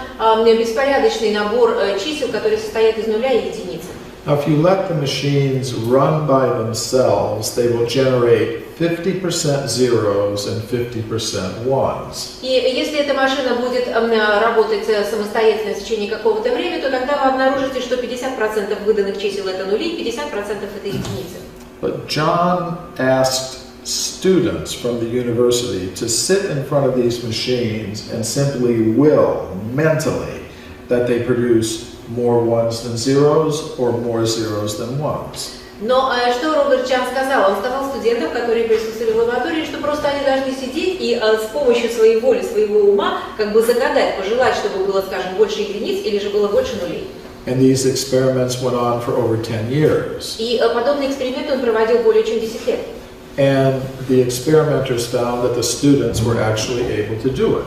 беспорядочный набор чисел, которые состоят из нуля и единицы. Now, if you let the machines run by themselves, they will generate 50% zeros and 50% ones. И если эта машина будет работать самостоятельно в течение какого-то времени, то тогда вы обнаружите, что 50% выданных чисел это нули, 50% это единицы. But John asked students from the university to sit in front of these machines and simply will mentally that they produce more ones than zeros or more zeros than ones. Но что Роберт Чан сказал? Он сказал студентам, которые присутствовали в лаборатории, что просто они должны сидеть и с помощью своей воли, своего ума, как бы загадать, пожелать, чтобы было, скажем, больше единиц или же было больше нулей. And these experiments went on for over 10 years. И подобные эксперименты он проводил более чем 10 лет. And the experimenters found that the students were actually able to do it.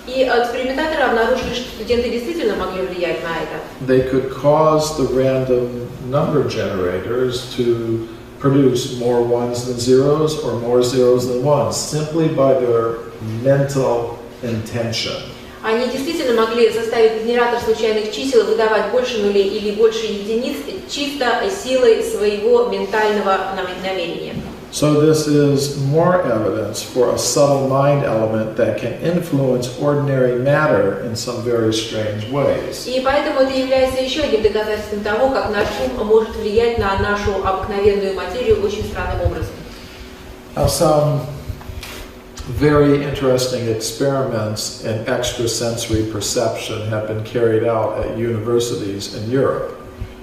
И экспериментаторы обнаружили, что студенты действительно могли влиять на это. They could cause the random number generators to produce more ones than zeros or more zeros than ones simply by their mental intention. Они действительно могли заставить генератор случайных чисел выдавать больше нулей или больше единиц чисто силой своего ментального намерения. So this is more evidence for a subtle mind element that can influence ordinary matter in some very strange ways. И поэтому это является еще одним доказательством того, как наш ум может влиять на нашу обыкновенную материю очень странным образом. Now, some very interesting experiments in extrasensory perception have been carried out at universities in Europe.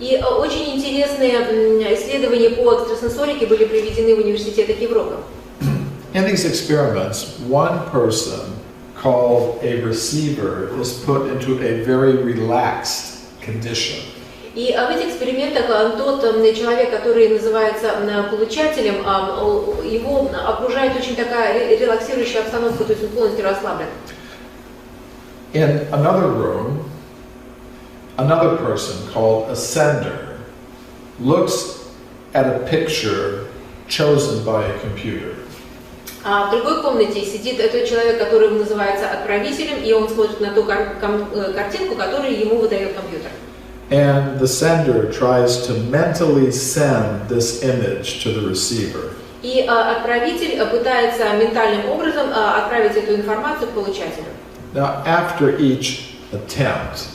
И очень интересные исследования по экстрасенсорике были проведены в университетах Европы. In these experiments, one person called a receiver is put into a very relaxed condition. И в этих экспериментах тот человек, который называется получателем, его окружает очень такая релаксирующая обстановка, то есть он полностью расслаблен. In another room, another person called a sender looks at a picture chosen by a computer. А в другой комнате сидит тот человек, который называется отправителем, и он смотрит на ту картинку, которую ему выдает компьютер. And the sender tries to mentally send this image to the receiver. И отправитель пытается ментальным образом отправить эту информацию к получателю. Now, after each attempt,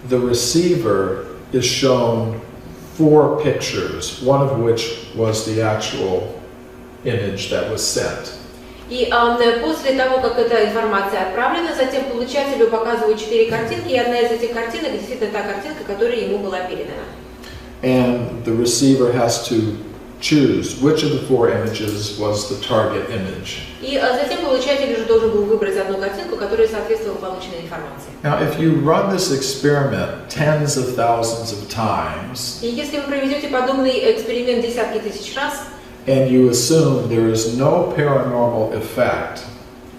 the receiver is shown 4 pictures, one of which was the actual image that was sent. И после того, как эта информация отправлена, затем получателю показывают 4 картинки, и одна из этих картинок действительно та картинка, которая ему была передана. And the receiver has to choose which of the 4 images was the target image. И затем получатель уже должен был выбрать одну картинку, которая соответствовала полученной информации. Now, if you run this experiment tens of thousands of times, И если вы проведете подобный эксперимент десятки тысяч раз, and you assume there is no paranormal effect,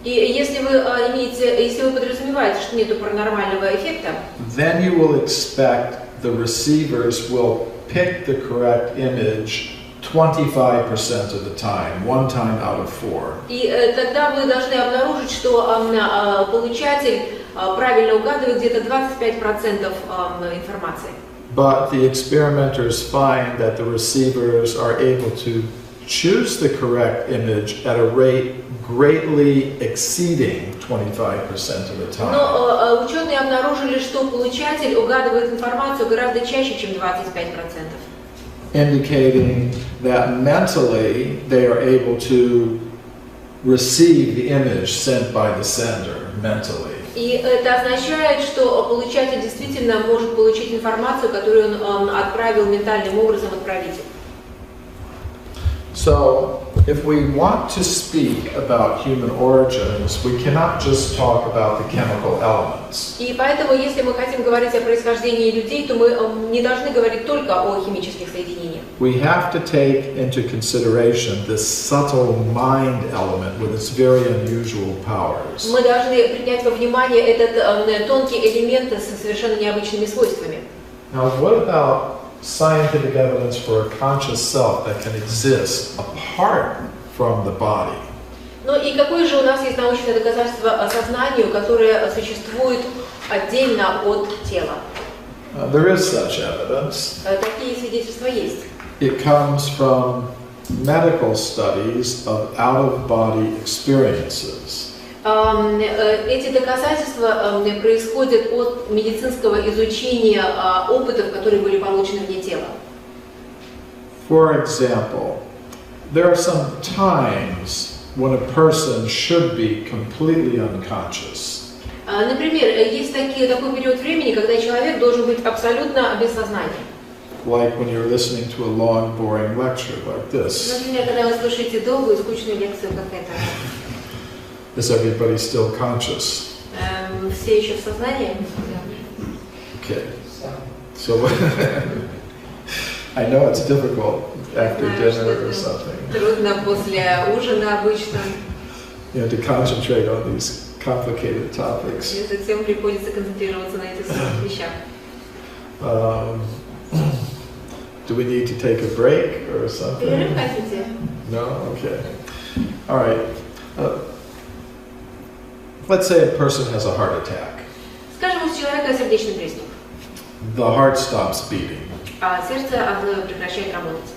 и если вы подразумеваете, что нету паранормального эффекта, then you will expect the receivers will pick the correct image 25% of the time, 1 time out of 4. и тогда вы должны обнаружить, что получатель правильно угадывает где-то 25% информации. But the experimenters find that the receivers are able to choose the correct image at a rate greatly exceeding 25% of the time. Но ученые обнаружили, что получатель угадывает информацию гораздо чаще, чем 25%. Indicating that mentally they are able to receive the image sent by the sender mentally. И это означает, что получатель действительно может получить информацию, которую он отправил ментальным образом отправителю. So, if we want to speak about human origins, we cannot just talk about the chemical elements. И поэтому, если мы хотим говорить о происхождении людей, то мы не должны говорить только о химических соединениях. We have to take into consideration this subtle mind element with its very unusual powers. Мы должны принять во внимание этот тонкий элемент с совершенно необычными свойствами. Now, what about scientific evidence for a conscious self that can exist apart from the body? Ну и какое же у нас есть научное доказательство сознанию, которое существует отдельно от тела? There is such evidence. Такие свидетельства есть. It comes from medical studies of out-of-body experiences. Эти доказательства происходят от медицинского изучения опытов, которые были получены вне тела. For example, there are some times when a person should be completely unconscious. Например, есть такой период времени, когда человек должен быть абсолютно без сознания. Like when you're listening to a long, boring lecture like this. Например, когда вы слушаете долгую и скучную лекцию, как эта. Is everybody still conscious? Все еще в сознании? Okay. So I know it's difficult after dinner or something. Трудно после ужина обычно. You know, to concentrate on these complicated topics. И затем приходится концентрироваться на этих сложных вещах. Do we need to take a break or something? Перерыв хотите? No? Okay. All right. Let's say a person has a heart attack. Скажем, у человека сердечный приступ. The heart stops beating. А сердце прекращает работать.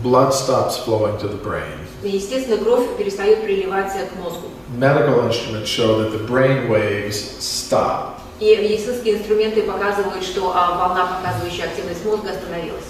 Blood stops flowing to the brain. И, естественно, кровь перестает приливать к мозгу. Medical instruments show that the brain waves stop. И медицинские инструменты показывают, что волна, показывающая активность мозга, остановилась.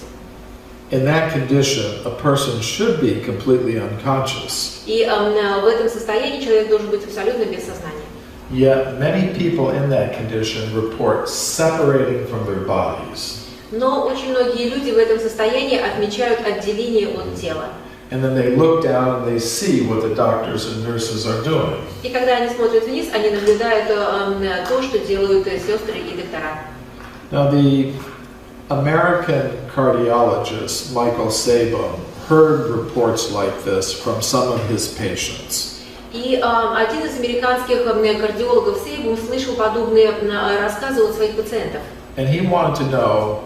In that condition, a person should be completely unconscious. И в этом состоянии человек должен быть абсолютно без сознания. Yet many people in that condition report separating from their bodies. Но очень многие люди в этом состоянии отмечают отделение от тела. And then they look down and they see what the doctors and nurses are doing. И когда они смотрят вниз, они наблюдают то, что делают сестры и доктора. Now the American cardiologist Michael Sabum heard reports like this from some of his patients. И один из американских кардиологов Сейбум слышал подобные рассказы от своих пациентов. And he wanted to know,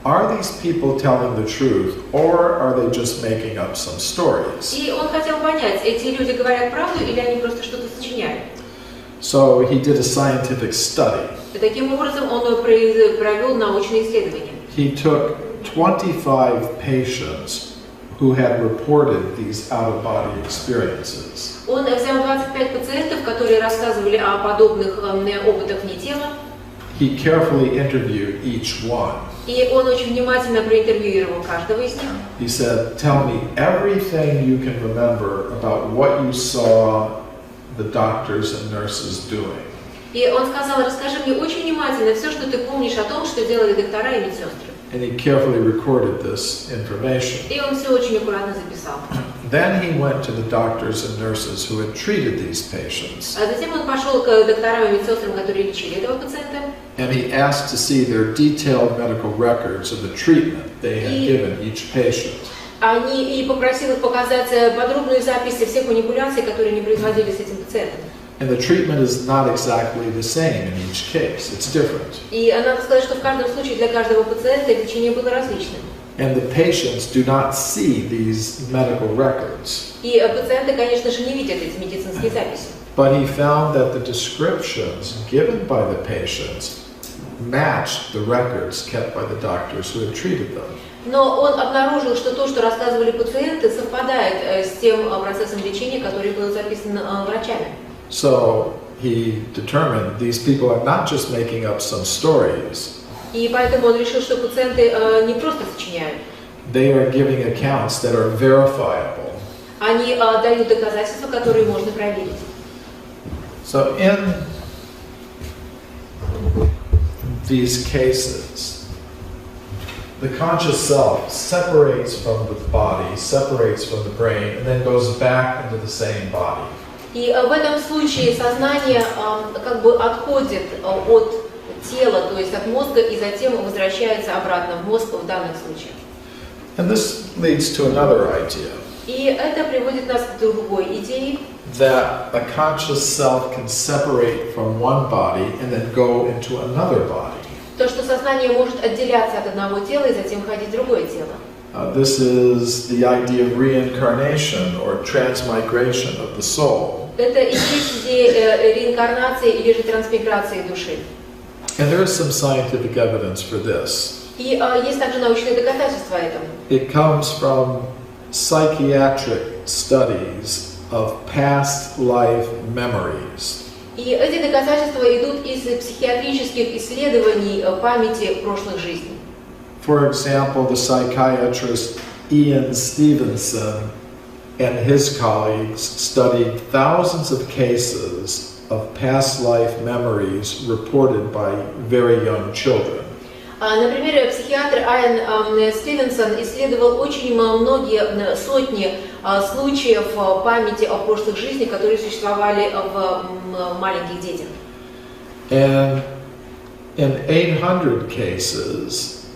are these people telling the truth, or are they just making up some stories? И он хотел понять, эти люди говорят правду или они просто что-то сочиняют. So he did a scientific study. И таким образом он провел научные исследования. He took 25 patients who had reported these out-of-body experiences. Он взял 25 пациентов, которые рассказывали о подобных опытах вне тела. He carefully interviewed each one. И он очень внимательно проинтервьюировал каждого из них. He said, "Tell me everything you can remember about what you saw the doctors and nurses doing." И он сказал, расскажи мне очень внимательно все, что ты помнишь о том, что делали доктора и медсестры. And he carefully recorded this information. И он все очень аккуратно записал. Then he went to the doctors and nurses who had treated these patients. А затем он пошел к докторам и медсестрам, которые лечили этого пациента. And he asked to see their detailed medical records of the treatment they had given each patient. И попросил их показать подробную запись всех манипуляций, которые они производили с этим пациентом. And the treatment is not exactly the same in each case. It's different. И надо сказать, что в каждом случае для каждого пациента лечение было различным. And the patients do not see these medical records. И пациенты, конечно же, не видят эти медицинские записи. But he found that the descriptions given by the patients matched the records kept by the doctors who had treated them. Но он обнаружил, что то, что рассказывали пациенты, совпадает с тем процессом лечения, который был записан врачами. So he determined these people are not just making up some stories. И поэтому он решил, что пациенты не просто сочиняют. They are giving accounts that are verifiable. Они дают доказательства, которые можно проверить. So in these cases, the conscious self separates from the body, separates from the brain, and then goes back into the same body. И в этом случае сознание как бы отходит от тела, то есть от мозга, и затем возвращается обратно в мозг в данных случаях. And this leads to another idea. И это приводит нас к другой идее. That a conscious self can separate from one body and then go into another body. То, что сознание может отделяться от одного тела и затем ходить в другое тело. This is the idea of reincarnation or transmigration of the soul. Это и есть идея реинкарнации или же трансмиграции души. And there is some scientific evidence for this. И есть также научные доказательства этому. It comes from psychiatric studies of past life memories. И эти доказательства идут из психиатрических исследований памяти прошлых жизней. For example, the psychiatrist Ian Stevenson and his colleagues studied thousands of cases of past life memories reported by very young children. Например, психиатр Иэн Стивенсон исследовал очень многие, сотни случаев памяти о прошлых жизнях, которые существовали в маленьких детях. And in 800 cases,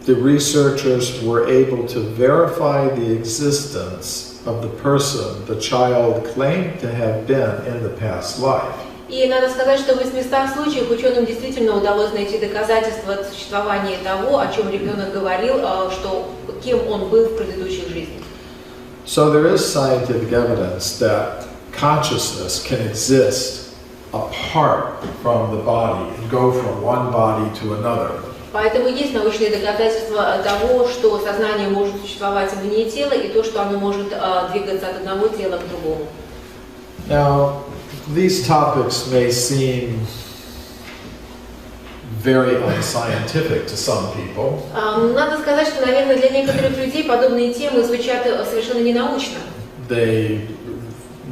the researchers were able to verify the existence of the person the child claimed to have been in the past life. И надо сказать, что в 800 случаях ученым действительно удалось найти доказательства существования того, о чем ребенок говорил, что кем он был в предыдущих жизнях. So there is scientific evidence that consciousness can exist apart from the body and go from one body to another. Поэтому есть научные доказательства того, что сознание может существовать вне тела, и то, что оно может двигаться от одного тела к другому. Now, these topics may seem very unscientific to some people. Надо сказать, что, наверное, для некоторых людей подобные темы звучат совершенно ненаучно. They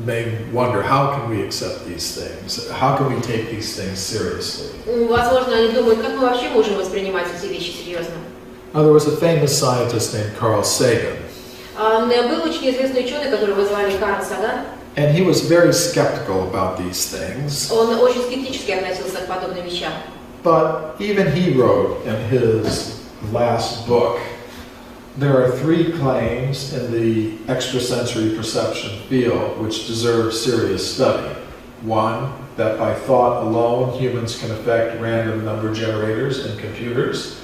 may wonder, how can we accept these things? How can we take these things seriously? Возможно, они думают, как мы вообще можем воспринимать эти вещи серьезно. Now, there was a famous scientist named Carl Sagan. Был очень известный ученый, которого звали Карл Саган. And he was very skeptical about these things. Он очень скептически относился к подобным вещам. But even he wrote in his last book, there are 3 claims in the extrasensory perception field which deserve serious study. 1, that by thought alone humans can affect random number generators in computers.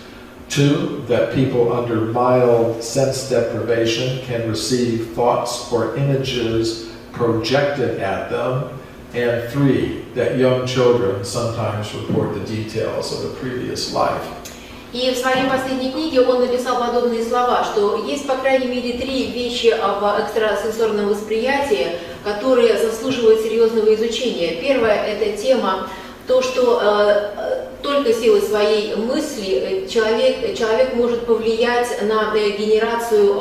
2, that people under mild sense deprivation can receive thoughts or images projected at them. And 3, that young children sometimes report the details of a previous life. И в своей последней книге он написал подобные слова, что есть по крайней мере 3 вещи об экстрасенсорном восприятии, которые заслуживают серьезного изучения. Первое – это тема, то, что только силой своей мысли человек может повлиять на генерацию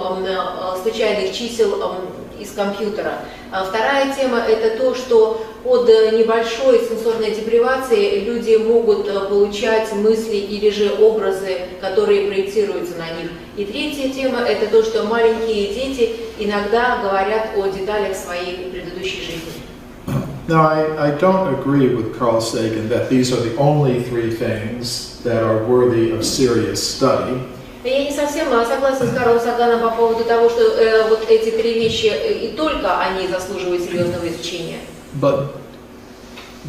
случайных чисел из компьютера. Вторая тема – это то, что под небольшой сенсорной депривацией люди могут получать мысли или же образы, которые проецируются на них. И третья тема – это то, что маленькие дети иногда говорят о деталях своей предыдущей жизни. Now, I don't agree with Carl Sagan that these are the only 3 things that are worthy of serious study. Я не совсем согласна с Карлом Саганом по поводу того, что вот эти 3 вещи и только они заслуживают серьезного изучения. But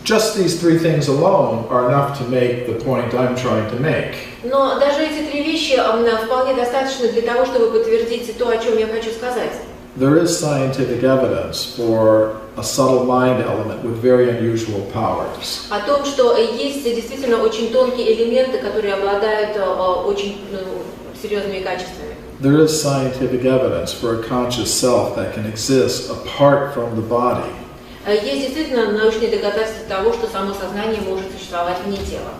just these 3 things alone are enough to make the point I'm trying to make. Но даже эти 3 вещи вполне достаточно для того, чтобы подтвердить то, о чем я хочу сказать. There is scientific evidence for a subtle mind element with very unusual powers. О том, что есть действительно очень тонкие элементы, которые обладают очень серьезными качествами. There is scientific evidence for a conscious self that can exist apart from the body. Есть действительно научные доказательства того, что само сознание может существовать вне тела.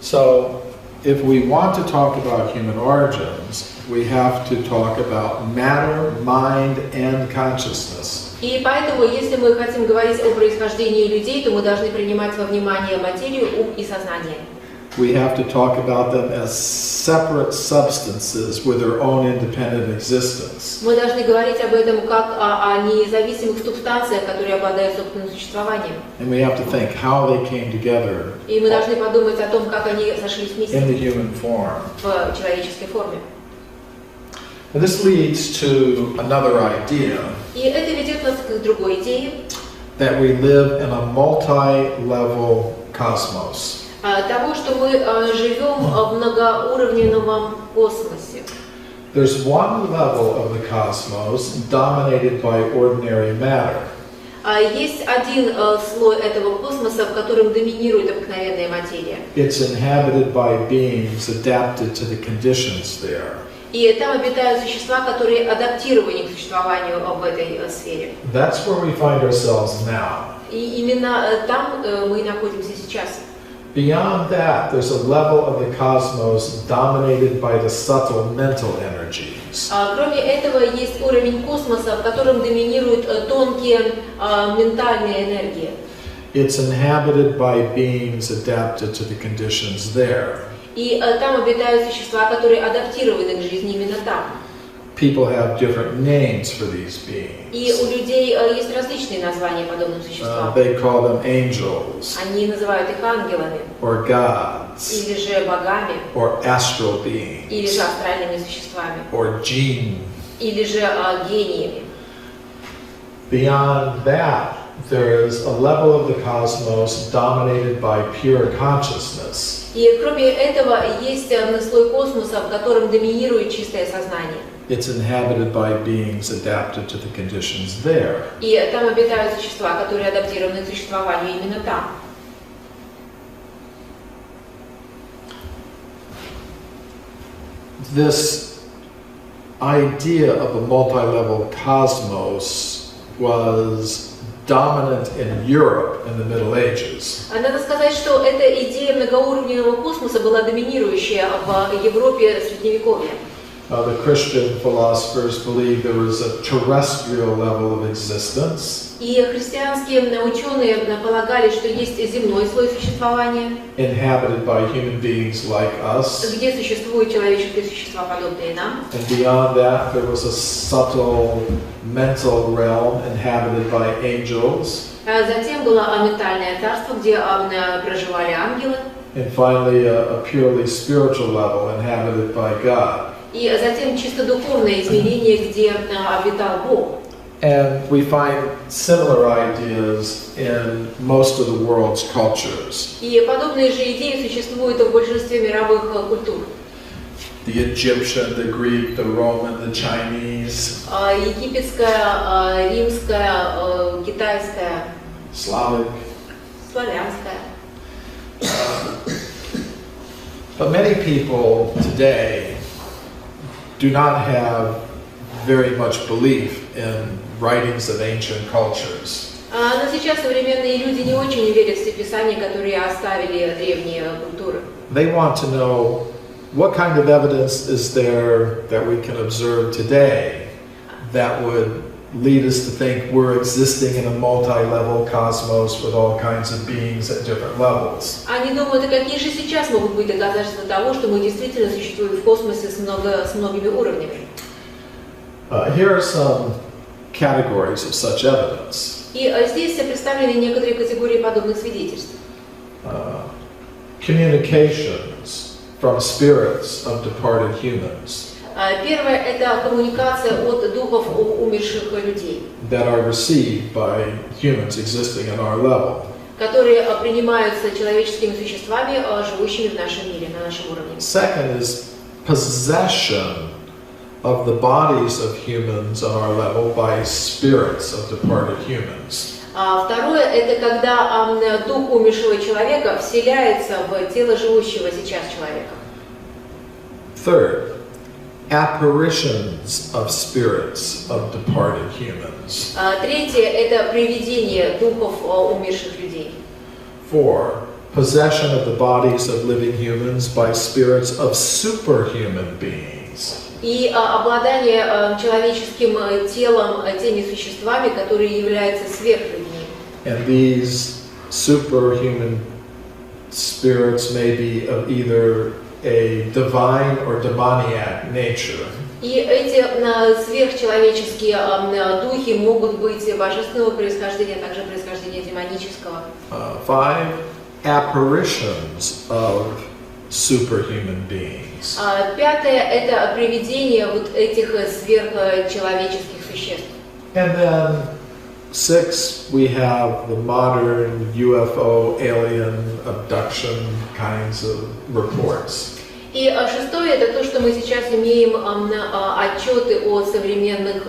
So, if we want to talk about human origins, we have to talk about matter, mind, and consciousness. И поэтому, если мы хотим говорить о происхождении людей, то мы должны принимать во внимание материю, ум и сознание. We have to talk about them as separate substances with their own independent existence. Мы должны говорить об этом как о независимых субстанциях, которые обладают собственным существованием. And we have to think how they came together И мы должны подумать о том, как они сошлись вместе in the human form. в человеческой форме. And this leads to another idea И это ведет нас к другой идее, that we live in a multi-level cosmos. того, что мы живем в многоуровневом космосе. There's one level of the cosmos dominated by ordinary matter. Есть один слой этого космоса, в котором доминирует обыкновенная материя. It's inhabited by beings adapted to the conditions there. И там обитают существа, которые адаптированы к существованию в этой сфере. That's where we find ourselves now. И именно там мы находимся сейчас. Beyond that, there's a level of the cosmos dominated by the subtle mental energies. Кроме этого, есть уровень космоса, в котором доминируют тонкие ментальные энергии. It's inhabited by beings adapted to the conditions there. И там обитают существа, которые адаптированы к жизни именно там. People have different names for these beings. И у людей есть различные названия подобным существам. They call them angels, Они называют их ангелами, or gods, или же богами, or astral beings, или же астральными существами, or jinn. или же гениями. Beyond that, there is a level of the cosmos dominated by pure consciousness. И кроме этого есть слой космоса, в котором доминирует чистое сознание. It's inhabited by beings adapted to the conditions there. И там обитают существа, которые адаптированы к существованию именно там. This idea of a multi-level cosmos was dominant in Europe in the Middle Ages. Надо сказать, что эта идея многоуровневого космоса была доминирующая в Европе Средневековья. The Christian philosophers believed there was a terrestrial level of existence. И христианские ученые полагали, что есть земной слой существования, inhabited by human beings like us. где существуют человеческие существа, подобные нам. And beyond that, there was a subtle mental realm inhabited by angels. Затем было ментальное царство, где проживали ангелы. And finally, a purely spiritual level inhabited by God. И затем чисто духовное измерение, где обитал Бог. And we find similar ideas in most of the world's cultures. И подобные же идеи существуют в большинстве мировых культур. The Egyptian, the Greek, the Roman, the Chinese. Египетская, римская, китайская, Slavic. славянская. But many people today do not have very much belief in writings of ancient cultures. Но сейчас современные люди не очень верят в те писания, которые оставили древние культуры. They want to know what kind of evidence is there that we can observe today that would lead us to think we're existing in a multi-level cosmos with all kinds of beings at different levels. Они думают, а какие же сейчас могут быть доказательства того, что мы действительно существуем в космосе с многими уровнями. Here are some categories of such evidence. И здесь представлены некоторые категории подобных свидетельств. Communications from spirits of departed humans Первое – это коммуникация от духов умерших людей, that are received by humans existing on our level. которые принимаются человеческими существами, живущими в нашем мире, на нашем уровне. Second is possession of the bodies of humans on our level by spirits of departed humans. Второе – это когда дух умершего человека вселяется в тело живущего сейчас человека. Third, apparitions of spirits of departed humans. Третье – это привидение духов умерших людей. Four, possession of the bodies of living humans by spirits of superhuman beings. И обладание человеческим телом теми существами, которые являются сверхлюдьми. And these superhuman spirits may be of either a divine or demoniac nature. И эти сверхчеловеческие духи могут быть божественного происхождения, а также происхождения демонического. Five, apparitions of superhuman beings. Пятое – это привидение вот этих сверхчеловеческих существ. And then six, we have the modern UFO alien abduction kinds of reports. И шестое – это то, что мы сейчас имеем отчеты о современных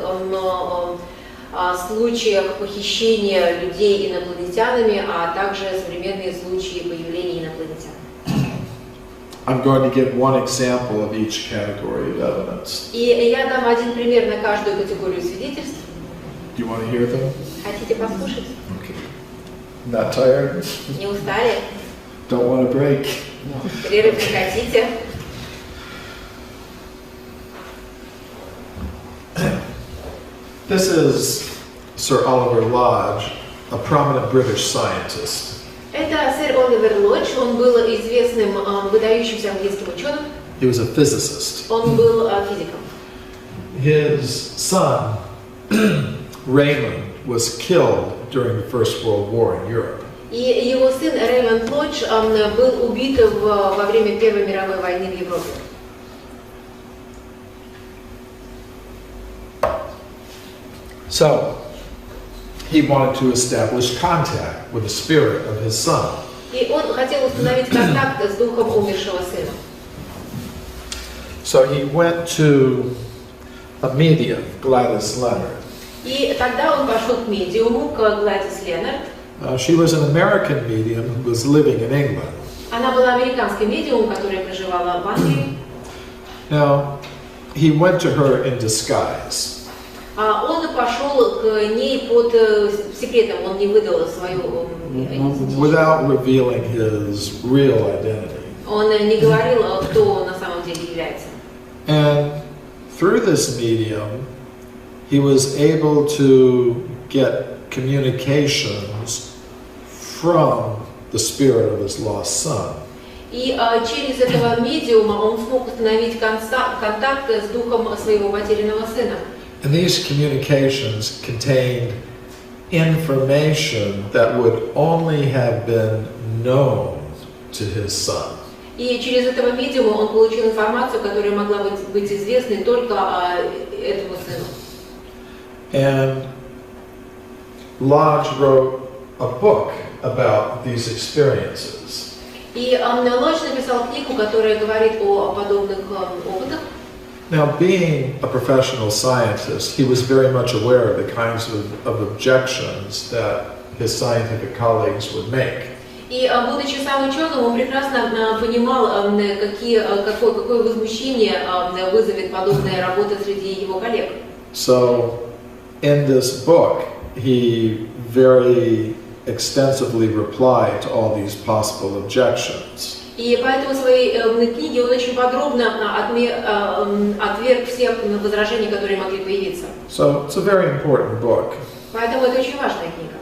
случаях похищения людей инопланетянами, а также современные случаи появления инопланетян. I'm going to give one example of each category of evidence. И я дам один пример на каждую категорию свидетельств. Do you want to hear them? Хотите послушать? Okay. Not tired? Не устали? Don't want to break? Перерыв не хотите? This is Sir Oliver Lodge, a prominent British scientist. Это сэр Оливер Лодж, он был известным, выдающимся английским ученым. He was a physicist. Он был физиком. His son, Raymond, was killed during the First World War in Europe. И его сын Реймонд Лодж был убит во время Первой мировой войны в Европе. So, he wanted to establish contact with the spirit of his son. И он хотел установить контакт с духом умершего сына. So he went to a medium, Gladys Leonard. И тогда он пошел к медиуму, к Гладис Ленард. She was an American medium who was living in England. Она была американской медиумом, которая проживала в Англии. Now, he went to her in disguise. Он пошел к ней под секретом, он не выдал свою идентичность. Without revealing his real identity. Он не говорил, кто он на самом деле является. And through this medium, he was able to get communications from the spirit of his lost son. И через этого медиума он смог установить контакт с духом своего потерянного сына. And these communications contained information that would only have been known to his son. И через этого медиума он получил информацию, которая могла быть известной только этому сыну. And Lodge wrote a book about these experiences. И Лодж написал книгу, которая говорит о подобных опытах. Now, being a professional scientist, he was very much aware of the kinds of objections that his scientific colleagues would make. И будучи сам ученым, он прекрасно понимал, какое возмущение вызовет подобная работа среди его коллег. So, in this book, he very extensively replied to all these possible objections. И поэтому в своей книге он очень подробно отверг все возражения, которые могли появиться. So, it's a very important book. Поэтому это очень важная книга.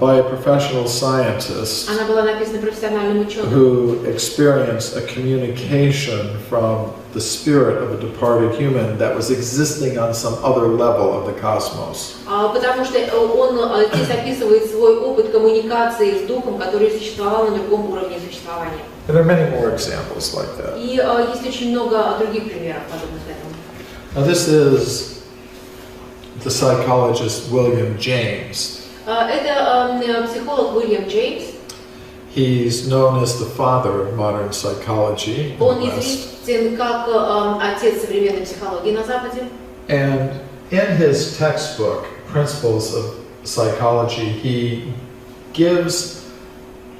By a professional scientist Она была написана профессиональным ученым, who experienced a communication from the spirit of a departed human that was existing on some other level of the cosmos. потому что он здесь описывает свой опыт коммуникации с духом, который существовал на другом уровне существования. And there are many more examples like that. И есть очень много других примеров подобных этому. Now, this is the psychologist William James. Это психолог Уильям Джеймс. He's known as the father of modern psychology in the Он West. известен как отец современной психологии на Западе. And in his textbook, Principles of Psychology, he gives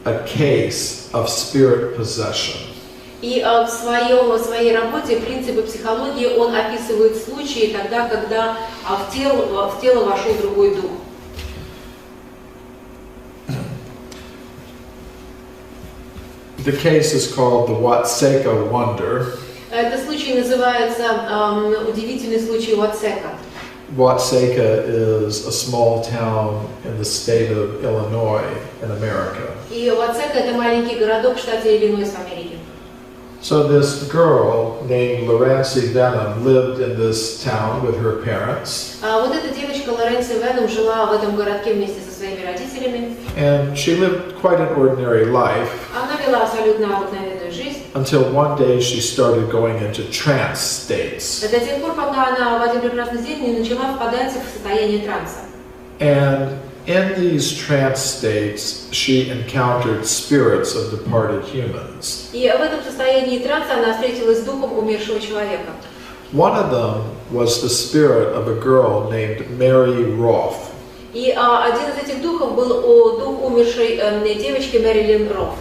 a case of spirit possession. И в своей работе «Принципы психологии» он описывает случаи тогда, когда в тело вошел другой дух. The case is called the Watseka Wonder. Этот случай называется удивительный случай Уатсека. Watseka is a small town in the state of Illinois in America. И Уатсека — это маленький городок в штате Иллинойс в Америке. So this girl named Lorenzi Venom lived in this town with her parents. Вот эта девочка Лоренци Веном жила в этом городке вместе со своими родителями. And she lived quite an ordinary life Она вела абсолютно обыкновенную жизнь. until one day she started going into trance states. До тех пор, пока она в один прекрасный день не начала впадать в состояние транса. And in these trance states, she encountered spirits of departed humans. И в этом состоянии транса она встретилась с духом умершего человека. One of them was the spirit of a girl named Mary Roth. И один из этих духов был дух умершей девочки Мэрилин Рофф.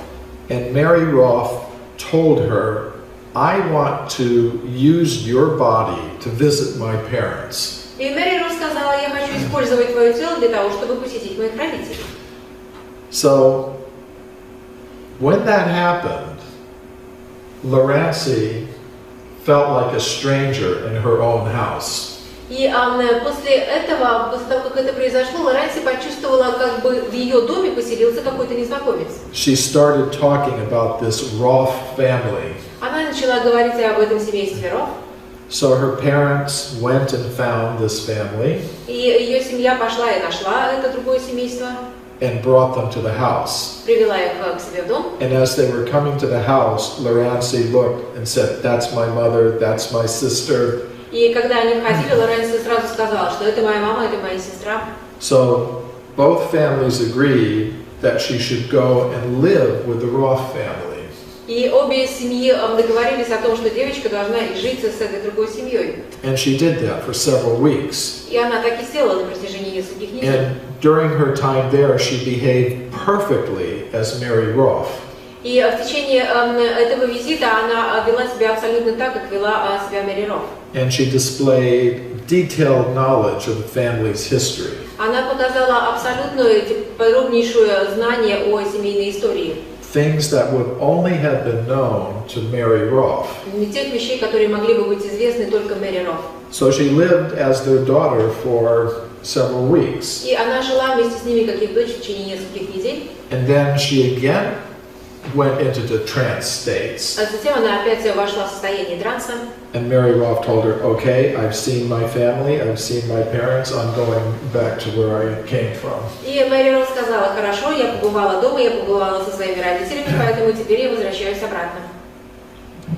And Mary Roth told her, I want to use your body to visit my parents. И Мэри Рофф сказала: я хочу использовать твое тело для того, чтобы посетить моих родителей. So, when that happened, Lorenzi felt like a stranger in her own house. И после этого, после того, как это произошло, Лоренци почувствовала, как бы в ее доме поселился какой-то незнакомец. She started talking about this Roth family. Она начала говорить об этом семействе Рофф. So her parents went and found this family И ее семья пошла и нашла это другое семейство, and brought them to the house. привела их к себе в дом. And as they were coming to the house, Lorenzi looked and said, that's my mother, that's my sister. И когда они входили, Лоренци сразу сказала, что это моя мама, это моя сестра. So both families agreed that she should go and live with the Roth family. И обе семьи договорились о том, что девочка должна жить с этой другой семьей. And she did that for several weeks. И она так и сделала на протяжении нескольких недель. And during her time there, she behaved perfectly as Mary Roth. И в течение этого визита она вела себя абсолютно так, как вела себя Мэри Рофф. And she displayed detailed knowledge of the family's history. Она показала абсолютное подробнейшее знание о семейной истории. Things that would only have been known to Mary Roth. Тех вещей, которые могли бы быть известны только Мэри Рофф. So she lived as their daughter for several weeks. И она жила вместе с ними, как их дочь, в течение нескольких недель. And then she again went into the trance states. А затем она опять вошла в состояние транса. And Mary Roth told her, okay, I've seen my family, I've seen my parents, I'm going back to where I came from. И Мэри Рофф сказала: хорошо, я побывала дома, я побывала со своими родителями, поэтому теперь я возвращаюсь обратно.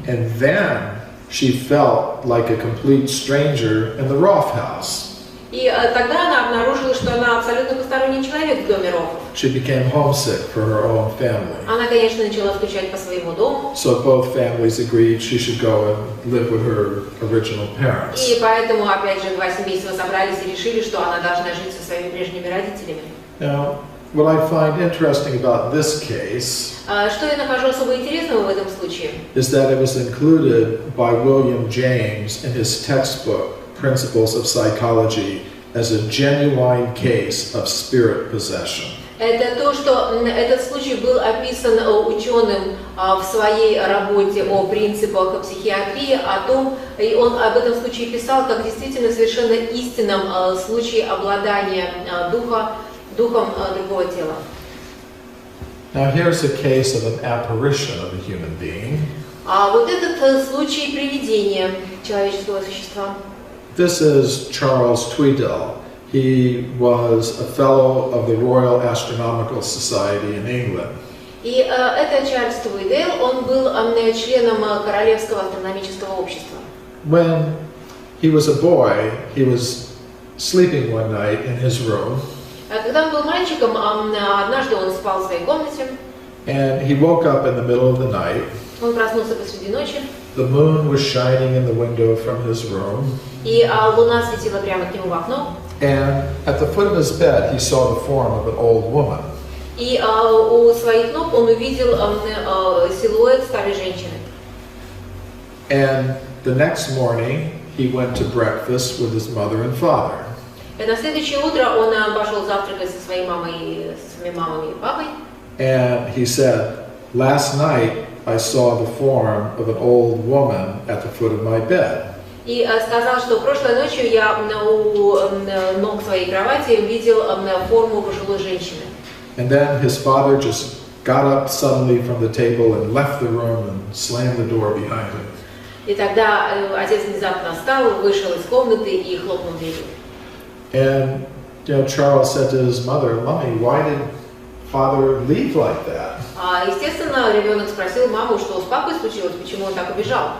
And then she felt like a complete stranger in the Roth house. И тогда она обнаружила, что она абсолютно посторонний человек в доме Рофов. She became homesick for her own family. Она, конечно, начала скучать по своему дому. So both families agreed she should go and live with her original parents. И поэтому, опять же, два семейства собрались и решили, что она должна жить со своими прежними родителями. Now, what I find interesting about this case Что я нахожу особо интересного в этом случае? is that it was included by William James in his textbook, Principles of Psychology, as a genuine case of spirit possession. Это то, что этот случай был описан ученым в своей работе о принципах психиатрии, и он об этом случае писал как действительно совершенно истинном случае обладания духом другого тела. Now here's a case of an apparition of a human being. А вот этот случай привидения человеческого существа. This is Charles Tweedale. He was a fellow of the Royal Astronomical Society in England. И это Чарльз Твидейл, он был членом Королевского астрономического общества. When he was a boy, he was sleeping one night in his room. Когда он был мальчиком, однажды он спал в своей комнате. And he woke up in the middle of the night. Он проснулся посреди ночи. The moon was shining in the window from his room. И луна светила прямо к нему в окно. And at the foot of his bed, he saw the form of an old woman. И у своих ног он увидел силуэт старой женщины. And the next morning, he went to breakfast with his mother and father. И на следующее утро он пошел завтракать со своей мамой, со своими мамой и папой. And he said, "Last night I saw the form of an old woman at the foot of my bed." И сказал, что прошлой ночью я у ног своей кровати увидел форму пожилой женщины. And then his father just got up suddenly from the table and left the room and slammed the door behind him. И тогда отец внезапно встал, вышел из комнаты и хлопнул дверью. And Charles said to his mother, "Mommy, why did father leave like that?" Естественно, ребенок спросил маму, что с папой случилось, почему он так убежал.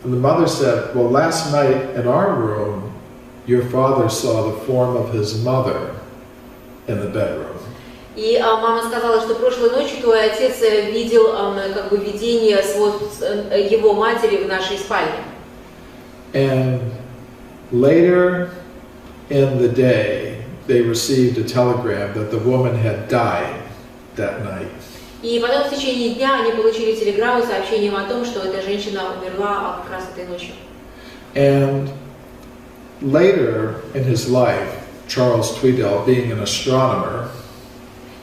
And the mother said, "Well, last night in our room, your father saw the form of his mother in the bedroom." И мама сказала, что прошлой ночью твой отец видел как бы видение его матери в нашей спальне. And later in the day, they received a telegram that the woman had died that night. И потом в течение дня они получили телеграмму с сообщением о том, что эта женщина умерла как раз этой ночью. And later in his life, Charles Tweedale, being an astronomer,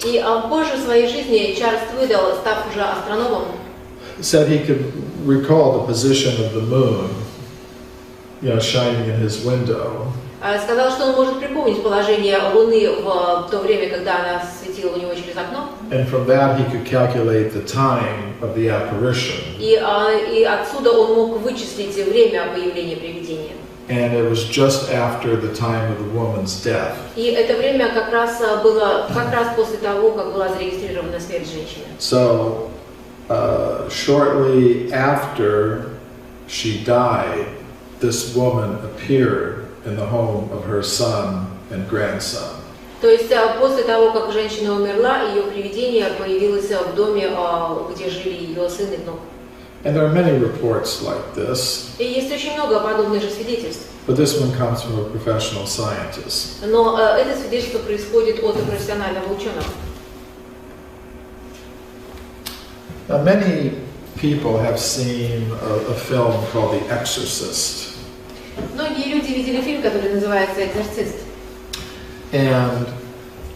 И позже в своей жизни Чарльз Твидейл, став уже астрономом, said he could recall the position of the moon, shining in his window. Сказал, что он может припомнить положение Луны в то время, когда она светила у него через окно. And from that he could calculate the time of the apparition. И отсюда он мог вычислить время появления привидения. And it was just after the time of the woman's death. И это время как раз было после того, как была зарегистрирована смерть женщины. So shortly after she died, this woman appeared in the home of her son and grandson. То есть после того, как женщина умерла, ее привидение появилось в доме, где жили ее сын и внук. And there are many reports like this. И есть очень много подобных же свидетельств. But this one comes from a professional scientist. Но это свидетельство происходит от профессионального ученого. Now, many people have seen a film called The Exorcist. Многие люди видели фильм, который называется «Экзорцист». And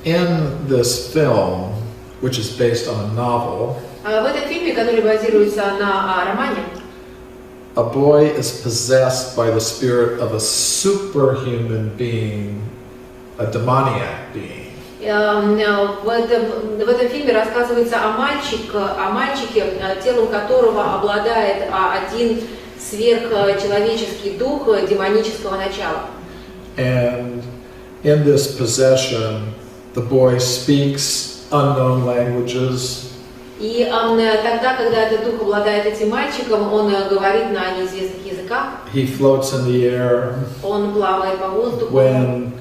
in this film, which is based on a novel, В этом фильме, который базируется на романе, a boy is possessed by the spirit of a superhuman being, a demoniac being. в этом фильме рассказывается о мальчике, телом которого обладает один сверхчеловеческий дух демонического начала. And in this possession, the boy speaks unknown languages. И тогда, когда этот дух обладает этим мальчиком, он говорит на неизвестных языках. He floats in the air. Он плавает по воздуху. When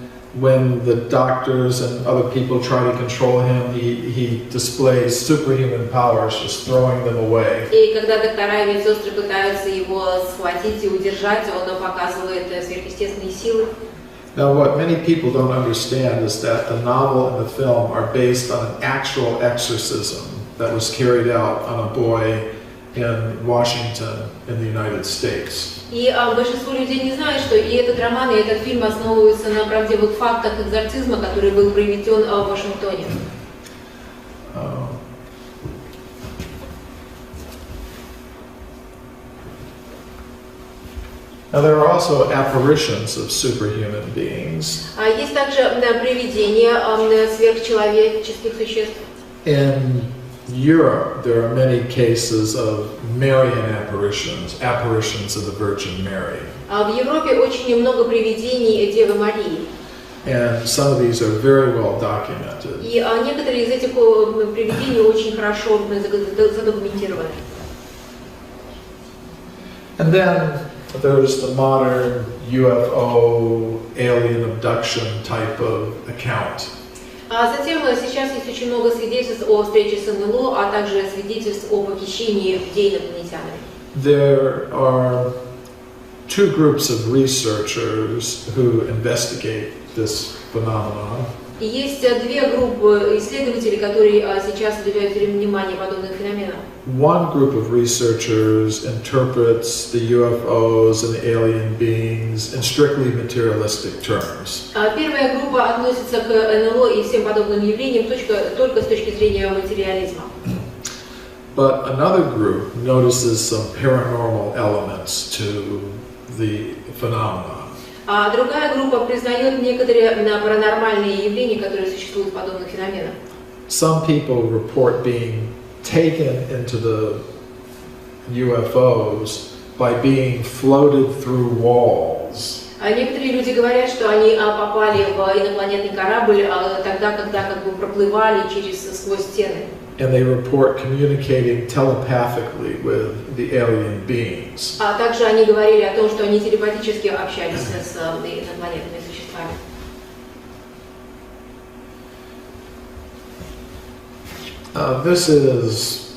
when the doctors and other people try to control him, he displays superhuman powers, just throwing them away. И когда доктора и медсестры пытаются его схватить и удержать, он показывает сверхъестественные силы. Now, what many people don't understand is that the novel and the film are based on an actual exorcism that was carried out on a boy in Washington in the United States. И большинство людей не знают, что и этот роман, и этот фильм основываются на правдивых фактах экзорцизма, который был проведен в Вашингтоне. Now, there are also apparitions of superhuman beings. Есть также привидения сверхчеловеческих существ. In Europe, there are many cases of Marian apparitions, apparitions of the Virgin Mary. В Европе очень много привидений Девы Марии. And some of these are very well documented. И некоторые из этих привидений очень хорошо задокументированы. And then there's the modern UFO alien abduction type of account. Затем сейчас есть очень много свидетельств о встрече с НЛО, а также свидетельств о похищении людей инопланетянами. There are two groups of researchers who investigate this phenomenon. И есть две группы исследователей, которые сейчас уделяют внимание подобным феноменам. One group of researchers interprets the UFOs and the alien beings in strictly materialistic terms. Первая группа относится к НЛО и всем подобным явлениям только с точки зрения материализма. But another group notices some paranormal elements to the phenomenon. А другая группа признает некоторые паранормальные явления, которые существуют в подобных феноменах. Some people report being taken into the UFOs by being floated through walls. Некоторые люди говорят, что они попали в инопланетный корабль тогда, когда проплывали сквозь стены. And they report communicating telepathically with the alien beings. А также они говорили о том, что они телепатически общались с инопланетными существами. This is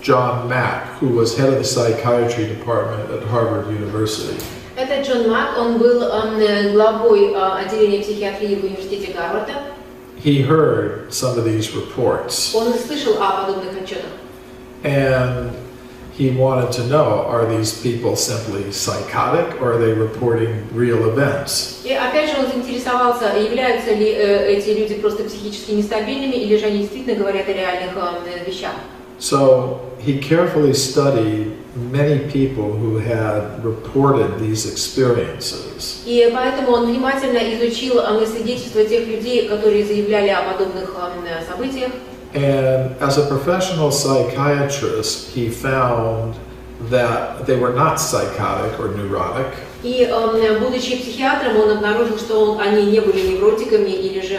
John Mack, who was head of the psychiatry department at Harvard University. Это Джон Мак, он был главой отделения психиатрии в университете Гарварда. He heard some of these reports. Он слышал о подобных отчетах. And he wanted to know, are these people simply psychotic or are they reporting real events? И опять же он заинтересовался, являются ли эти люди просто психически нестабильными или же они действительно говорят о реальных вещах. So he carefully studied many people who had reported these experiences. И поэтому он внимательно изучил свидетельства тех людей, которые заявляли о подобных событиях. And as a professional psychiatrist, he found that they were not psychotic or neurotic. И будучи психиатром, он обнаружил, что они не были невротиками или же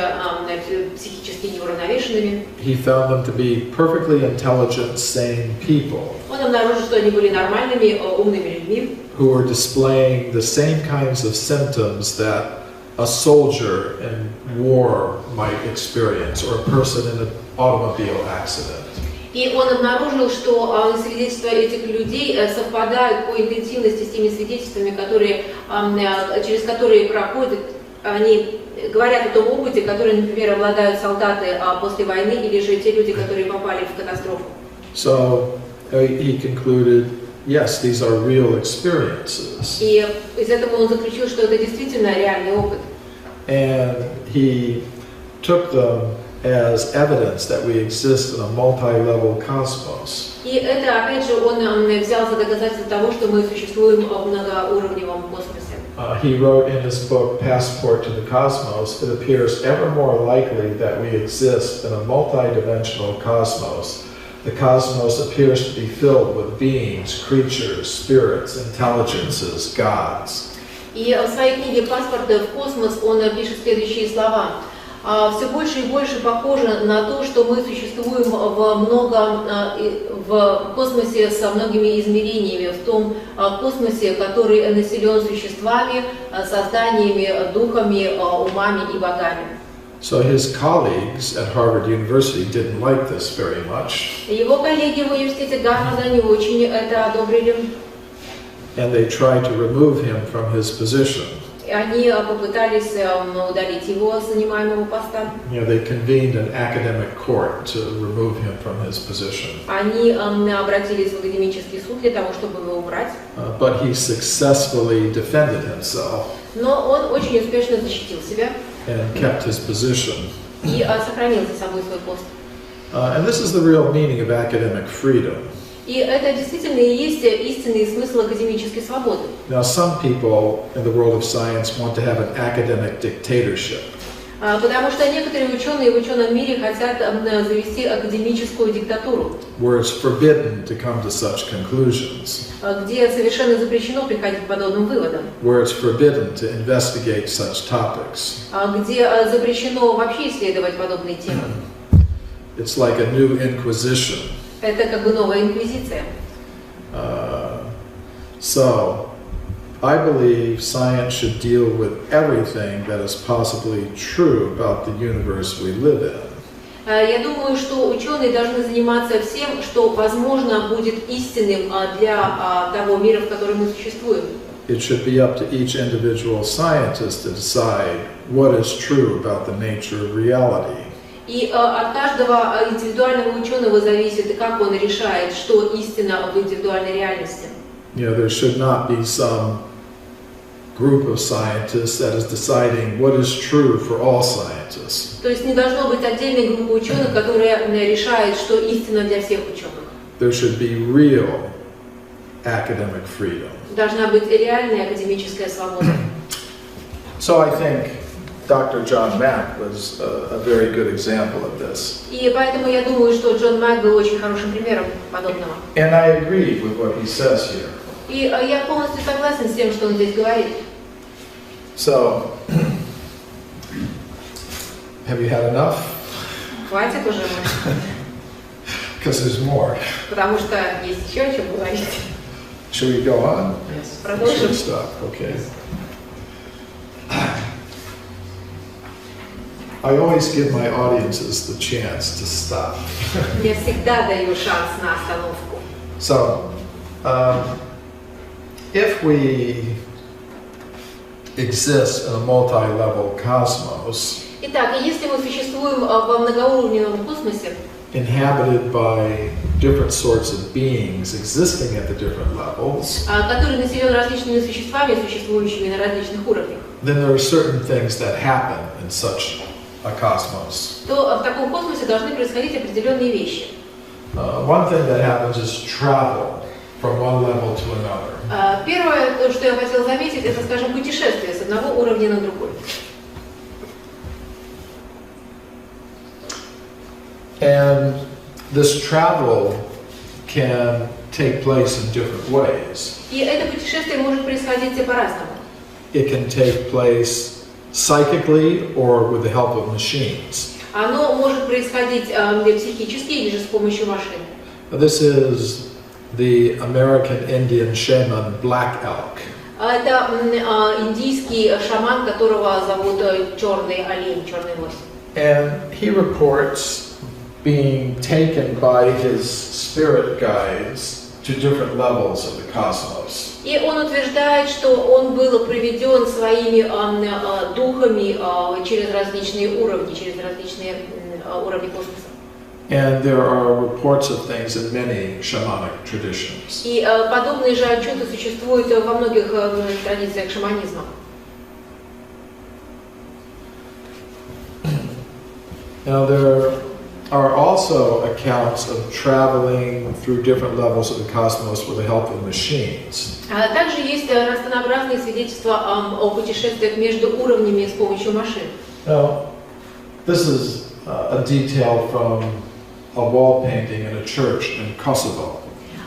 психически неуравновешенными. He found them to be perfectly intelligent, sane people. Он обнаружил, что они были нормальными, умными людьми. Who were displaying the same kinds of symptoms that a soldier in war might experience, or a person in an automobile accident. И он обнаружил, что свидетельства этих людей совпадают по интенсивности с теми свидетельствами, через которые проходят, они говорят о том опыте, который, например, обладают солдаты после войны или же те люди, которые попали в катастрофу. So he concluded, yes, these are real experiences. И из этого он заключил, что это действительно реальный опыт. And he took them as evidence that we exist in a multi-level cosmos. И это, опять же, он взял за доказательство того, что мы существуем в многоуровневом космосе. He wrote in his book, Passport to the Cosmos, it appears ever more likely that we exist in a multi-dimensional cosmos. The cosmos appears to be filled with beings, creatures, spirits, intelligences, gods. И в своей книге «Паспорт в космос» он пишет следующие слова. все больше и больше похоже на то, что мы существуем в космосе со многими измерениями, в том космосе, который населен существами, созданиями, духами, умами и богами. So his colleagues at Harvard University didn't like this very much. Его коллеги в университете Гарварда не очень это одобрили. And they tried to remove him from his position. Они попытались удалить его с занимаемого поста. You know, they convened an academic court to remove him from his position. Они обратились в академический суд для того, чтобы его убрать. But he successfully defended himself. Но он очень успешно защитил себя. And kept his position. И сохранил за собой свой пост. And this is the real meaning of academic freedom. И это действительно и есть истинный смысл академической свободы. Now, some people in the world of science want to have an academic dictatorship. Потому что некоторые ученые в ученом мире хотят завести академическую диктатуру, Where it's forbidden to come to such conclusions. Где совершенно запрещено приходить к подобным выводам. Where it's forbidden to investigate such topics. Где запрещено вообще исследовать подобные темы. It's like a new inquisition. Это как бы новая инквизиция. So, I believe science should deal with everything that is possibly true about the universe we live in. Я думаю, что ученые должны заниматься всем, что, возможно, будет истинным для того мира, в котором мы существуем. It should be up to each individual scientist to decide what is true about the nature of reality. И от каждого индивидуального ученого зависит, как он решает, что истина в индивидуальной реальности. You know, there should not be some group of scientists that is deciding what is true for all scientists. То есть не должно быть отдельной группы ученых, которая решает, что истина для всех ученых. There should be real academic freedom. Должна быть реальная академическая свобода. So I think Dr. John Mack was a very good example of this. И поэтому я думаю, что Джон Мак был очень хорошим примером подобного. And I agree with what he says here. И я полностью согласен с тем, что он здесь говорит. So, have you had enough? Хватит уже, Because there's more. потому что есть еще о чем говорить. Should we go on? Продолжим. Should stop. Okay. I always give my audiences the chance to stop. Я всегда даю шанс на остановку. So, if we exist in a multi-level cosmos, Итак, если мы существуем во многоуровневом космосе, inhabited by different sorts of beings existing at the different levels, который населен различными существами, существующими на различных уровнях, then there are certain things that happen in such a cosmos. то в таком космосе должны происходить определенные вещи. One thing that happens is travel from one level to another. Первое, то, что я хотела заметить, это, скажем, путешествие с одного уровня на другой. And this travel can take place in different ways. И это путешествие может происходить по-разному. It can take place psychically or with the help of machines. Оно может происходить психически или же с помощью машин. This is the American Indian shaman Black Elk. Это индийский шаман, которого зовут Черный олень, Черный лось. And he reports being taken by his spirit guides to different levels of the cosmos. И он утверждает, что он был приведен своими духами через различные уровни уровни космоса. And there are reports of things in many shamanic traditions. И подобные же отчеты существуют во многих традициях шаманизма. Now there are also accounts of traveling through different levels of the cosmos with the help of machines. Также есть разнообразные свидетельства о путешествиях между уровнями с помощью машин. Now, this is a detail from a wall painting in a church in Kosovo.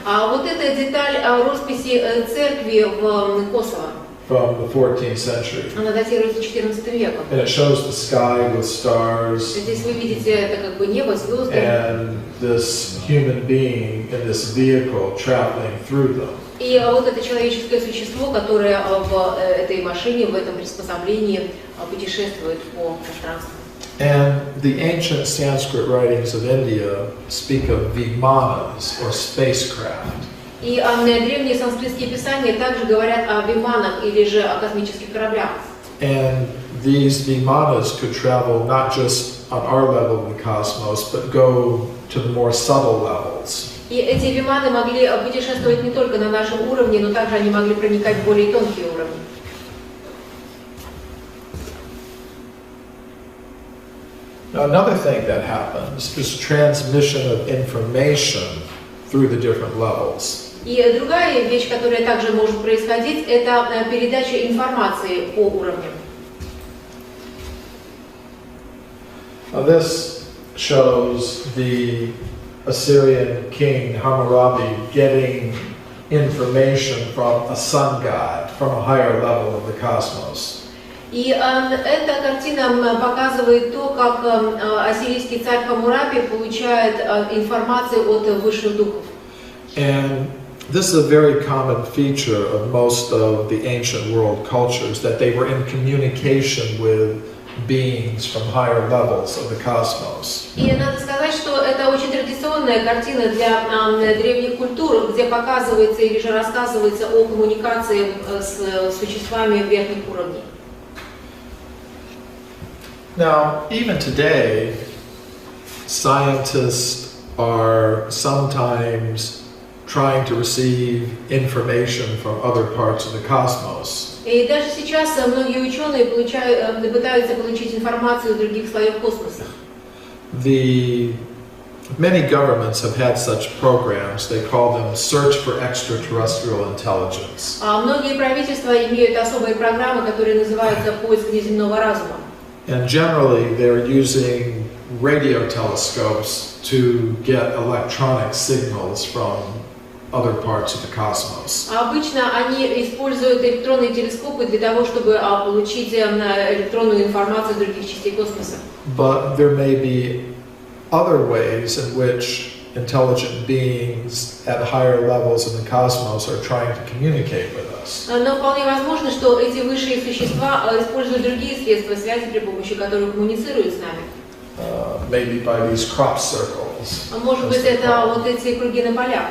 А вот эта деталь росписи церкви в Косово. from the 14th century. Она датируется XIV веком. And it shows the sky with stars Здесь вы видите это как бы небо, звезды. and this human being in this vehicle traveling through them. И вот это человеческое существо, которое в этой машине, в этом приспособлении путешествует по пространству. And the ancient Sanskrit writings of India speak of vimanas or spacecraft. И древние санскритские писания также говорят о виманах или же о космических кораблях. And these vimanas could travel not just on our level of the cosmos, but go to the more subtle levels. И эти виманы могли путешествовать не только на нашем уровне, но также они могли проникать в более тонкие уровни. Now, another thing that happens is transmission of information through the different levels. И другая вещь, которая также может происходить, это передача информации по уровням. Now, this shows the Assyrian king Hammurabi getting information from a sun god, from a higher level of the cosmos. И эта картина показывает то, как ассирийский царь Хаммурапи получает информацию от высших духов. And this is a very common feature of most of the ancient world cultures, that they were in communication with beings from higher levels of the cosmos. И надо сказать, что это очень традиционная картина для древних культур, где показывается или же рассказывается о коммуникации с существами верхних уровней. Now, even today, scientists are sometimes trying to receive information from other parts of the cosmos. И даже сейчас многие ученые пытаются получить информацию из других слоев космоса. Many governments have had such programs. They call them Search for Extraterrestrial Intelligence. Многие правительства имеют особые программы, которые называются «Поиск внеземного разума». And generally, they're using radio telescopes to get electronic signals from other parts of the cosmos. Обычно они используют электронные телескопы для того, чтобы получить электронную информацию из других частей космоса. But there may be other ways in which intelligent beings at higher levels in the cosmos are trying to communicate with us. Но вполне возможно, что эти высшие существа используют другие средства связи, при помощи которых коммуницируют с нами. Maybe by these crop circles. Может быть, это вот эти круги на полях.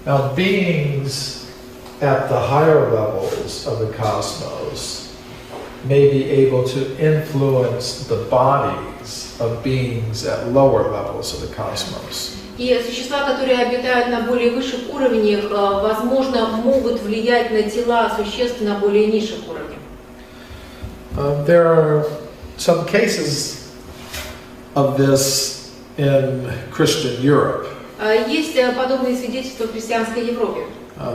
Now, beings at the higher levels of the cosmos may be able to influence the bodies of beings at lower levels of the cosmos. И существа, которые обитают на более высших уровнях, возможно, могут влиять на тела существ на более низших уровнях. There are some cases of this in Christian Europe. Есть подобные свидетельства в христианской Европе.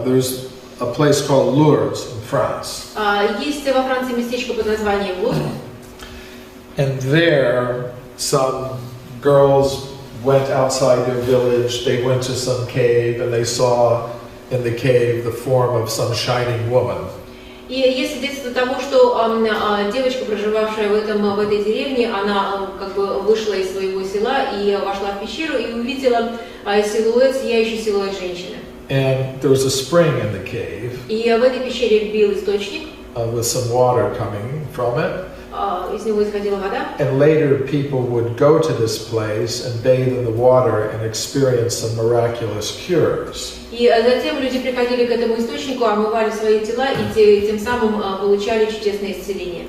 There's a place called Lourdes in France. Есть во Франции местечко под названием Лурд. And there, some girls went outside their village, they went to some cave, and they saw in the cave the form of some shining woman. И есть свидетельство того, что девочка, проживавшая в этой деревне, она как бы вышла из своего села и вошла в пещеру и увидела силуэт, сияющий силуэт женщины. And there was a spring in the cave. И в этой пещере бил источник. With some water coming from it. Из него исходила вода. And later people would go to this place and bathe in the water and experience some miraculous cures. И затем люди приходили к этому источнику, омывали свои тела и тем самым получали чудесное исцеление.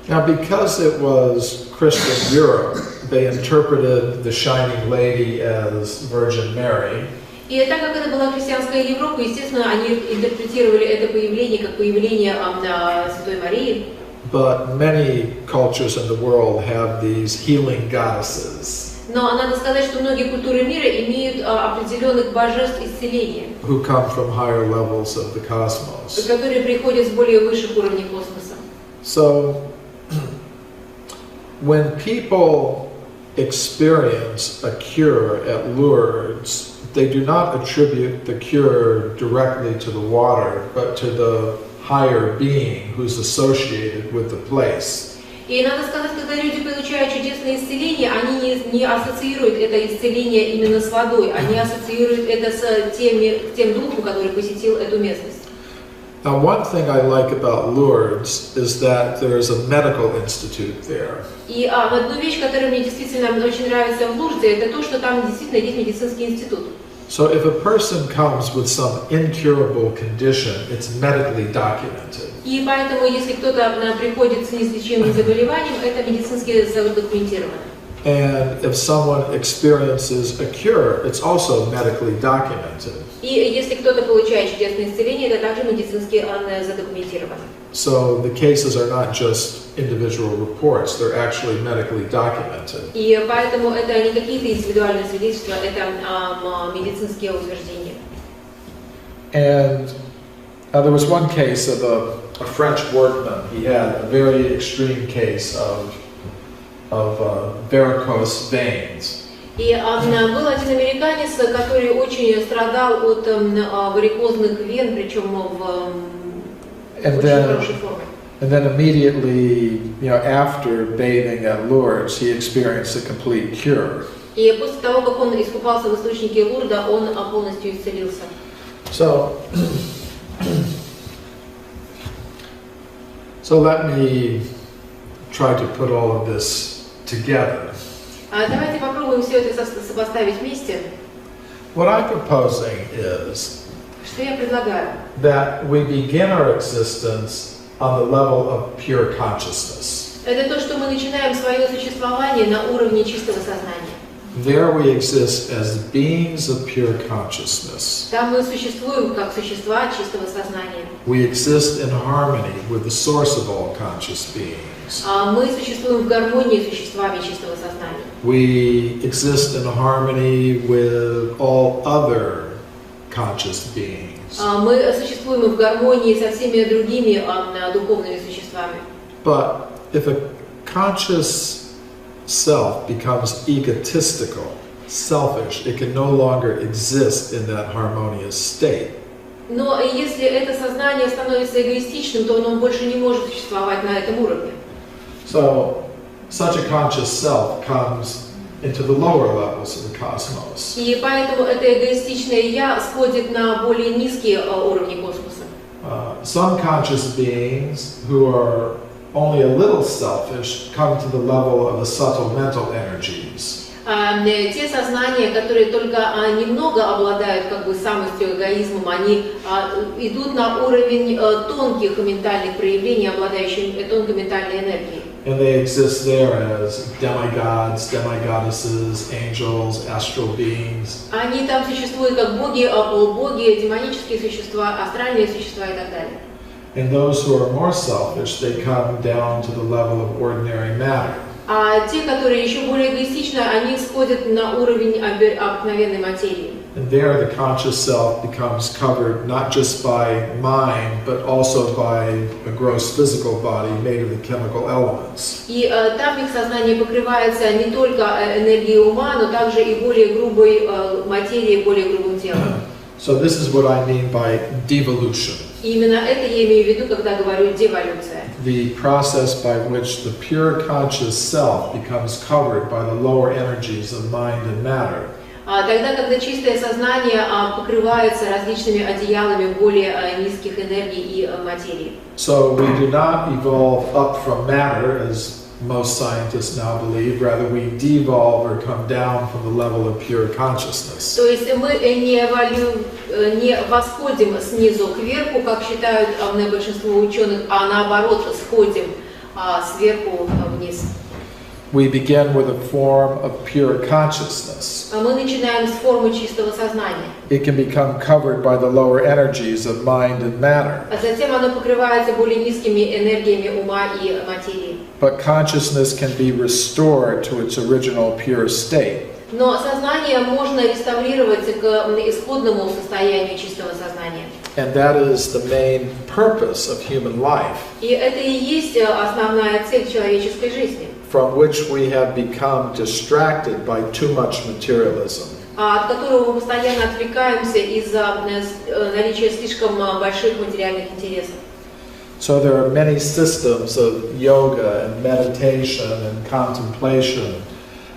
Now, because it was Christian Europe, they interpreted the shining lady as Virgin Mary. И так как это была христианская Европа, естественно, они интерпретировали это появление как появление Святой Марии. But many cultures in the world have these healing goddesses. Но надо сказать, что многие культуры мира имеют определенных божеств исцеления, who come from higher levels of the cosmos. которые приходят с более высших уровней космоса. So, when people experience a cure at Lourdes, they do not attribute the cure directly to the water, but to the higher being who's associated with the place. И надо сказать, когда люди получают чудесное исцеление, они не ассоциируют это исцеление именно с водой, они ассоциируют это с тем духом, который посетил эту местность. Now, one thing I like about Lourdes is that there's a medical institute there. И одну вещь, которая мне действительно очень нравится в Лурде, это то, что там действительно есть медицинский институт. So if a person comes with some incurable condition, it's medically documented. И поэтому, если кто-то приходит с неизлечимым заболеванием, это медицински задокументировано. And if someone experiences a cure, it's also medically documented. И если кто-то получает чудесное исцеление, это также медицински задокументировано. So the cases are not just individual reports, they're actually medically documented. И поэтому это не какие-то индивидуальные свидетельства, это медицинские утверждения. And there was one case of a French workman. He had a very extreme case of varicose veins. И был один американец, который очень страдал от варикозных вен, причем в очень хорошей форме. And then immediately, after bathing at Lourdes, he experienced a complete cure. И после того, как он искупался в источнике Лурда, он полностью исцелился. So let me try to put all of this together. Давайте попробуем все это сопоставить вместе. What I'm proposing is Что я предлагаю? that we begin our existence on the level of pure consciousness. Это то, что мы начинаем свое существование на уровне чистого сознания. There we exist as beings of pure consciousness. Там мы существуем как существа чистого сознания. We exist in harmony with the source of all conscious beings. Мы существуем в гармонии с существами чистого сознания. We exist in harmony with all other conscious beings. Мы существуем в гармонии со всеми другими духовными существами. But if a conscious self becomes egotistical, selfish, it can no longer exist in that harmonious state. Но если это сознание становится эгоистичным, то оно больше не может существовать на этом уровне. So, such a conscious self comes into the lower levels of the cosmos. И поэтому это эгоистичное «я» сходит на более низкие уровни космоса. Some conscious beings who are only a little selfish come to the level of the subtle mental energies. Те сознания, которые только немного обладают самостью, эгоизмом, они идут на уровень тонких ментальных проявлений, обладающих тонкой ментальной энергией. And they exist there as demigods, demigoddesses, angels, astral beings. Они там существуют как боги, полубоги, демонические существа, астральные существа и так далее. And those who are more selfish, they come down to the level of ordinary matter. А те, которые еще более эгоистичны, они сходят на уровень обыкновенной материи. And there the conscious self becomes covered not just by mind, but also by a gross physical body made of the chemical elements. И там их сознание покрывается не только энергией ума, но также и более грубой материей, более грубым телом. So this is what I mean by devolution. И именно это я имею в виду, когда говорю деволюция. The process by which the pure conscious self becomes covered by the lower energies of mind and matter. Тогда, когда чистое сознание покрывается различными одеялами более низких энергий и материи. So we do not evolve up from matter, as most scientists now believe. Rather, we devolve or come down from the level of pure consciousness. То есть мы не восходим снизу кверху, как считают большинство ученых, а наоборот сходим сверху вниз. We begin with a form of pure consciousness. Мы начинаем с формы чистого сознания. It can become covered by the lower energies of mind and matter. А затем оно покрывается более низкими энергиями ума и материи. But consciousness can be restored to its original pure state. Но сознание можно реставрировать к исходному состоянию чистого сознания. And that is the main purpose of human life. И это и есть основная цель человеческой жизни. From which we have become distracted by too much materialism. от которого мы постоянно отвлекаемся из-за наличия слишком больших материальных интересов. So there are many systems of yoga and meditation and contemplation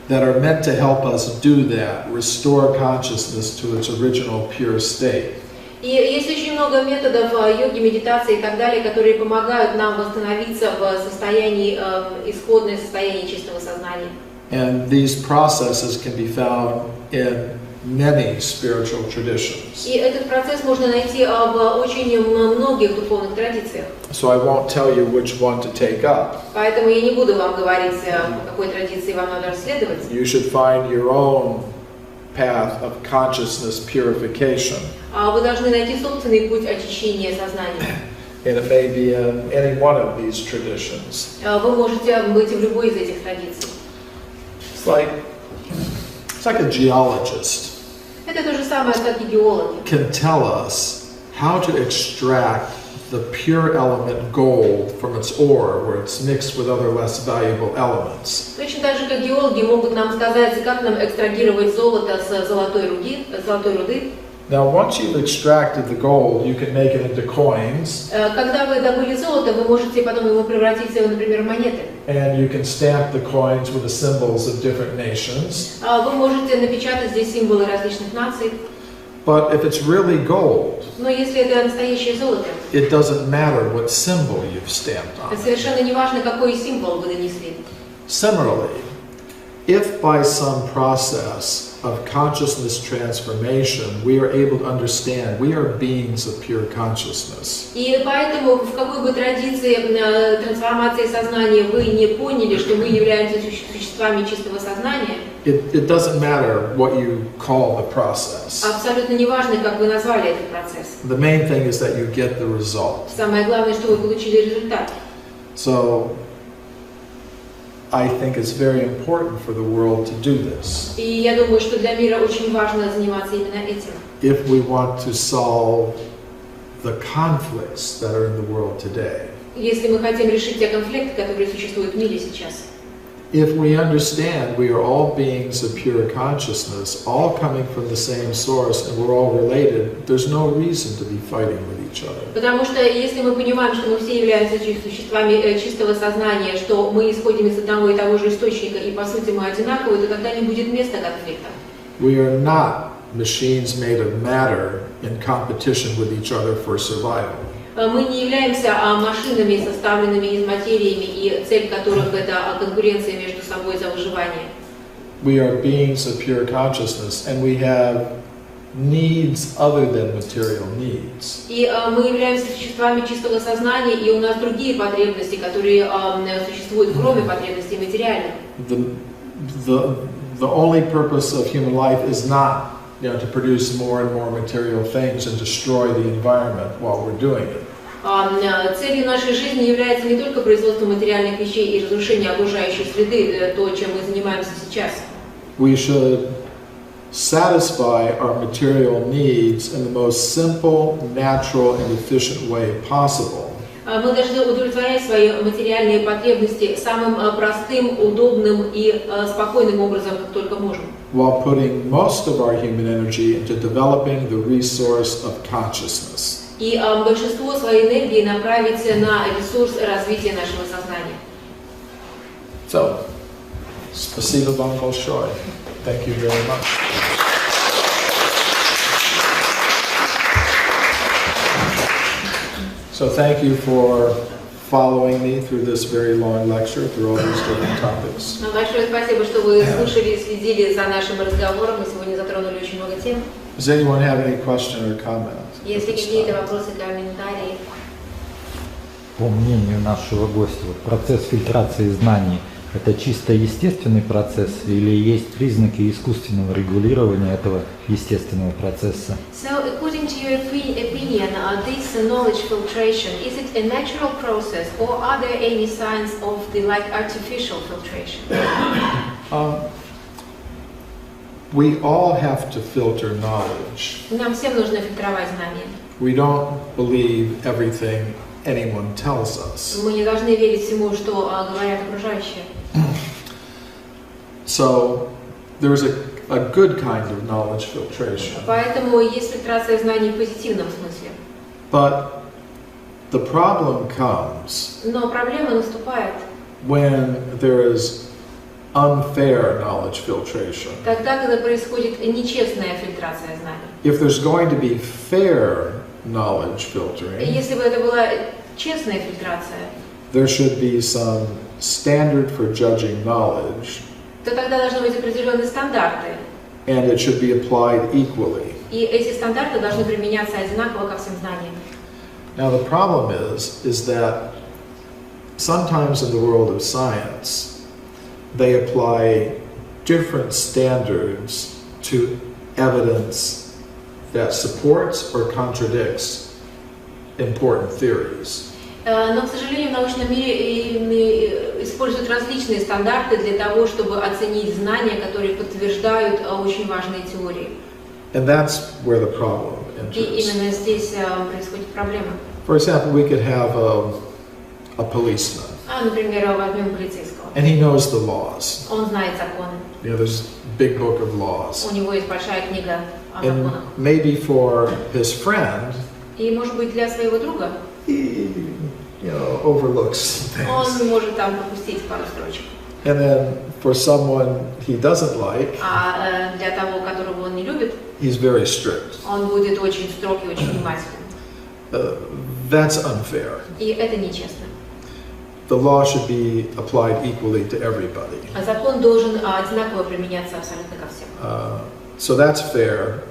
that are meant to help us do that, restore consciousness to its original pure state. И есть очень много методов йоги, медитации и так далее, которые помогают нам восстановиться в состоянии, исходное состояние чистого сознания. And these processes can be found in many spiritual traditions. И этот процесс можно найти в очень многих духовных традициях. So I won't tell you which one to take up. Поэтому я не буду вам говорить, по какой традиции вам надо расследовать. You should find your own path of consciousness purification. Вы должны найти собственный путь очищения сознания. And it may be in any one of these traditions. Вы можете быть в любой из этих традиций. It's like a geologist Это то же самое, как и геологи. can tell us how to extract the pure element gold from its ore where it's mixed with other less valuable elements. Точно так же, как геологи могут нам сказать, как нам экстрагировать золото с золотой руды. Now, once you've extracted the gold, you can make it into coins, Когда вы добыли золото, вы можете потом его превратить, например, в монеты. and you can stamp the coins with the symbols of different nations. Вы можете напечатать здесь символы различных наций. But if it's really gold, Но если это настоящее золото, it doesn't matter what symbol you've stamped on it. совершенно не важно, какой символ вы нанесли. Similarly, if by some process of consciousness transformation we are able to understand we are beings of pure consciousness, И поэтому, в какой бы традиции трансформации сознания вы не поняли, что мы являемся существами чистого сознания, it doesn't matter what you call the process. абсолютно не важно, как вы назвали этот процесс. The main thing is that you get the result. Самое главное, что вы получили результат. So I think it's very important for the world to do this. И я думаю, что для мира очень важно заниматься именно этим. If we want to solve the conflicts that are in the world today. Если мы хотим решить те конфликты, которые существуют в мире сейчас. If we understand we are all beings of pure consciousness, all coming from the same source, and we're all related, there's no reason to be fighting with each other. Потому что если мы понимаем, что мы все являемся существами чистого сознания, что мы исходим из одного и того же источника, и по сути мы одинаковы, то тогда не будет места конфликта. We are not machines made of matter in competition with each other for survival. Мы не являемся машинами, составленными из материями, и цель которых это конкуренция между собой за выживание. We are beings of pure consciousness, and we have needs other than material needs. И мы являемся существами чистого сознания, и у нас другие потребности, которые существуют кроме потребностей материальных. The only purpose of human life is not to produce more and more material things and destroy the environment while we're doing it. Целью нашей жизни является не только производство материальных вещей и разрушение окружающей среды, то, чем мы занимаемся сейчас. We should satisfy our material needs in the most simple, natural, and efficient way possible. Мы должны удовлетворять свои материальные потребности самым простым, удобным и спокойным образом, как только можем. While putting most of our human energy into developing the resource of consciousness. И большинство своей энергии направить на ресурс развития нашего сознания. So, спасибо вам большое. Thank you very much. So thank you for following me through this very long lecture, through all these different topics. Большое спасибо, что вы слушали и следили за нашим разговором. Мы сегодня затронули очень много тем. Does anyone have any question or comment? Если какие-то вопросы, комментарии. По мнению нашего гостя, процесс фильтрации знаний – это чисто естественный процесс или есть признаки искусственного регулирования этого естественного процесса? So, according to your opinion, this knowledge filtration, is it a natural process or are there any signs of the artificial filtration? We all have to filter knowledge. Нам всем нужно фильтровать знания. We don't believe everything anyone tells us. Мы не должны верить всему, что говорят окружающие. So there's a good kind of knowledge filtration. Поэтому есть фильтрация знаний в позитивном смысле. But the problem comes Но проблема наступает when there is unfair knowledge filtration. тогда, когда происходит нечестная фильтрация знаний. If there's going to be fair knowledge filtering, Если бы это была честная фильтрация, there should be some standard for judging knowledge, то тогда должны быть определенные стандарты. and it should be applied equally. И эти стандарты должны применяться одинаково ко всем знаниям. Now the problem is that sometimes in the world of science, they apply different standards to evidence that supports or contradicts important theories. Но, к сожалению, в научном мире используют различные стандарты для того, чтобы оценить знания, которые подтверждают очень важные теории. And that's where the problem И enters. именно здесь происходит проблема. For example, we could have a policeman, Например, возьмем полицейского. and he knows the laws. Он знает законы. You know, there's a big book of laws. У него есть большая книга о And законах. maybe for his friend, И, может быть, для своего друга he, overlooks он things. может там пропустить пару строчек. And then for someone he doesn't like, А для того, которого он не любит, he's very strict. он будет очень строг и очень внимательным. That's unfair. И это нечестно. The law should be applied equally to everybody. А закон должен одинаково применяться абсолютно ко всем. So that's fair.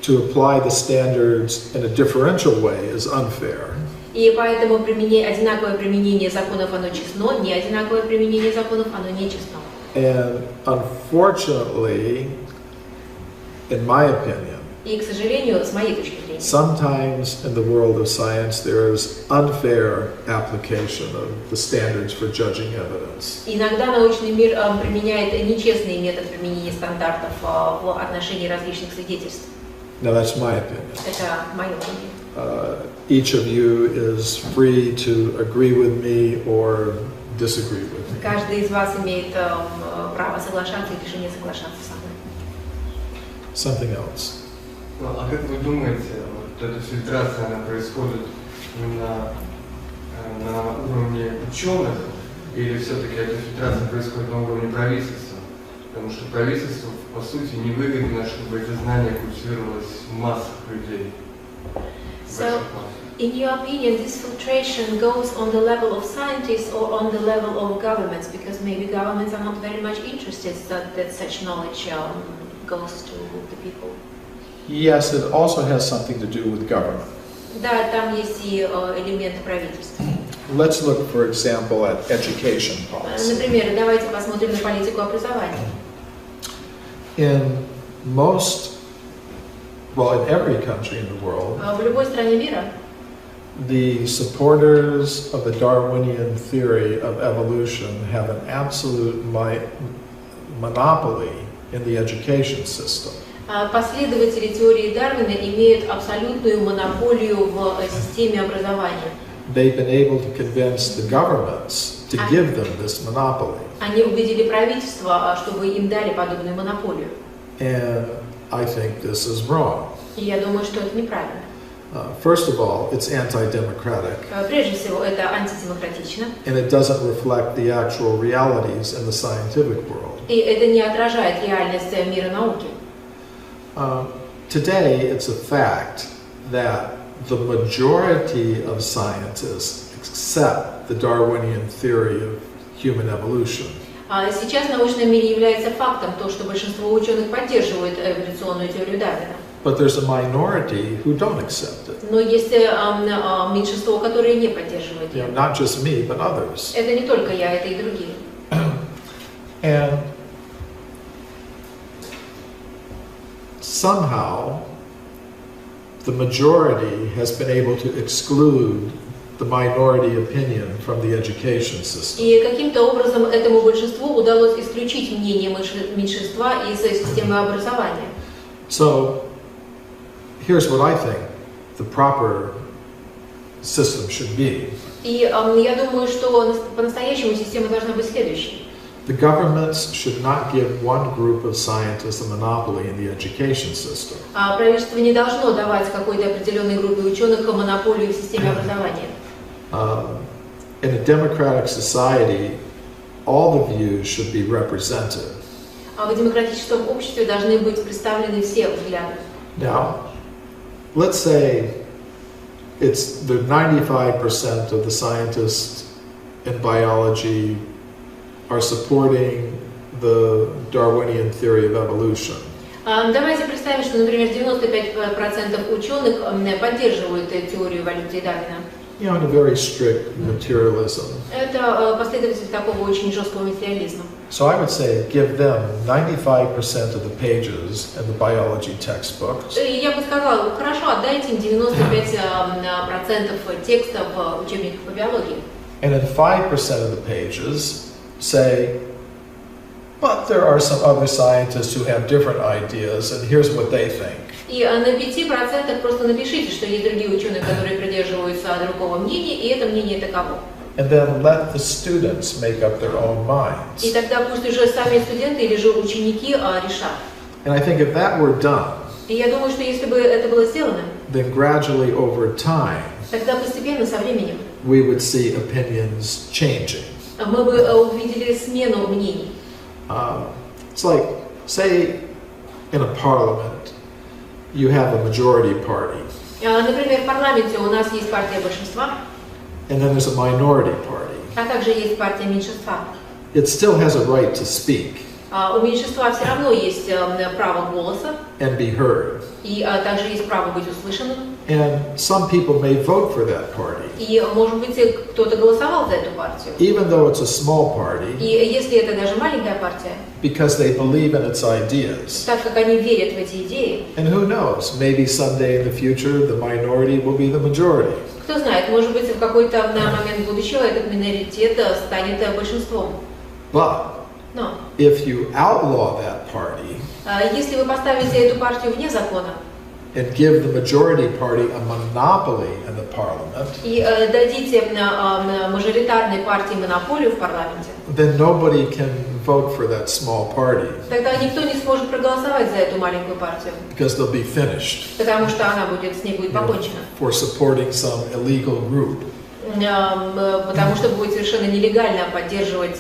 To apply the standards in a differential way is unfair. И поэтому одинаковое применение законов, оно честно, не одинаковое применение законов, оно нечестно. And unfortunately, in my opinion, И, к сожалению, с моей точки зрения, sometimes in the world of science there is unfair application of the standards for judging evidence. иногда научный мир применяет нечестный метод применения стандартов в отношении различных свидетельств. Now that's my opinion. Это мое мнение. Each of you is free to agree with me or disagree with me. Каждый из вас имеет право соглашаться или же не соглашаться со мной. Something else. А как вы думаете, вот эта фильтрация, она происходит именно на уровне ученых, или все-таки эта фильтрация происходит на уровне правительства? Потому что правительству, по сути, невыгодно, чтобы эти знания культивировалось в массах людей. So, in your opinion, this filtration goes on the level of scientists or on the level of governments? Because maybe governments are not very much interested that such knowledge goes to the people. Yes, it also has something to do with government. Да, там есть и элементы правительства. Let's look, for example, at education policy. Например, давайте посмотрим на политику образования. In every country in the world, В любой стране мира the supporters of the Darwinian theory of evolution have an absolute monopoly in the education system. последователи теории Дарвина имеют абсолютную монополию в системе образования. They've been able to convince the governments to give them this monopoly. Они убедили правительство, чтобы им дали подобную монополию. And I think this is wrong. И я думаю, что это неправильно. First of all, it's anti-democratic, Прежде всего, это антидемократично, and it doesn't reflect the actual realities in the scientific world. и это не отражает реальность мира науки. Today, it's a fact that the majority of scientists accept the Darwinian theory of human evolution. Сейчас в научном мире является фактом то, что большинство ученых поддерживают эволюционную теорию Дарвина. But there's a minority who don't accept it. Но есть меньшинство, которое не поддерживает ее. Not just me, but others. Это не только я, это и другие. And somehow, the majority has been able to exclude the minority opinion from the education system. И каким-то образом этому большинству удалось исключить мнение меньшинства из системы образования. So, here's what I think the proper system should be. И я думаю, что по-настоящему система должна быть следующей. The governments should not give one group of scientists a monopoly in the education system. Правительство не должно давать какой-то определенной группе ученых монополию в системе образования. In a democratic society, all the views should be represented. В демократическом обществе должны быть представлены все взгляды. Now, let's say it's the 95% of the scientists in biology are supporting the Darwinian theory of evolution. Давайте представим, что, например, 95% ученых поддерживают теорию эволюции Дарвина. You know, in a very strict materialism. Это последователь такого очень жесткого материализма. So I would say give them 95% of the pages in the biology textbooks. Я бы сказала, хорошо, отдайте им 95% текста в учебниках по биологии. And in 5% of the pages, say, but there are some other scientists who have different ideas, and here's what they think. И на 5% просто напишите, что есть другие ученые, которые придерживаются другого мнения, и это мнение таково. And then let the students make up their own minds. И тогда пусть уже сами студенты или же ученики решат. And I think if that were done, И я думаю, что если бы это было сделано, then gradually over time, тогда постепенно, со временем, we would see opinions changing. мы бы увидели смену мнений. It's like, say, in a parliament, you have a majority party, Например, в парламенте у нас есть партия большинства, and then there's a minority party. а также есть партия меньшинства. It still has a right to speak У меньшинства все равно есть право голоса, and be heard. и также есть право быть услышанным. And some people may vote for that party, И, может быть, кто-то голосовал за эту партию. even though it's a small party, И если это даже маленькая партия, because they believe in its ideas. так как они верят в эти идеи, And who knows, maybe someday in the future the minority will be the majority. кто знает, может быть, в какой-то момент будущего этот миноритет станет большинством. But Но if you outlaw that party если вы поставите эту партию вне закона and give the majority party a monopoly in the parliament, и дадите мажоритарной партии монополию в парламенте, then nobody can vote for that small party тогда никто не сможет проголосовать за эту маленькую партию, because they'll be finished потому что она будет, с ней будет покончено. for supporting some illegal group. Потому что будет совершенно нелегально поддерживать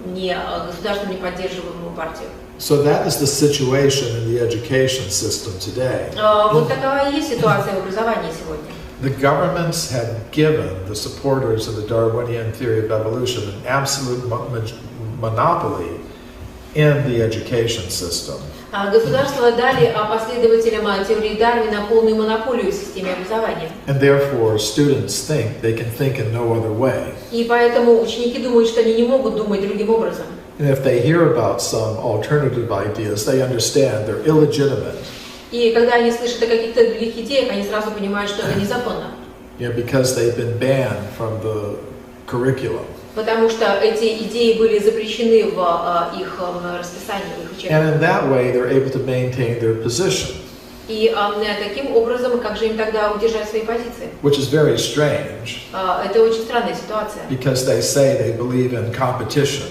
не государством не поддерживаемую партию. So that is the situation in the education system today. Вот такова и есть ситуация в образовании сегодня. The governments have given the supporters of the Darwinian theory of evolution an absolute monopoly in the education system. Государства дали последователям теории Дарвина полную монополию в системе образования. And therefore, students think they can think in no other way. И поэтому ученики думают, что они не могут думать другим образом. And if they hear about some alternative ideas, they understand they're illegitimate. И когда они слышат о каких-то других идеях, они сразу понимают, что это незаконно. Because they've been banned from the curriculum. Потому что эти идеи были запрещены в их расписании, в их учебниках. And in that way, they're able to maintain their position. И таким образом, как же им тогда удержать свои позиции? Which is very strange. Это очень странная ситуация. Because they say they believe in competition.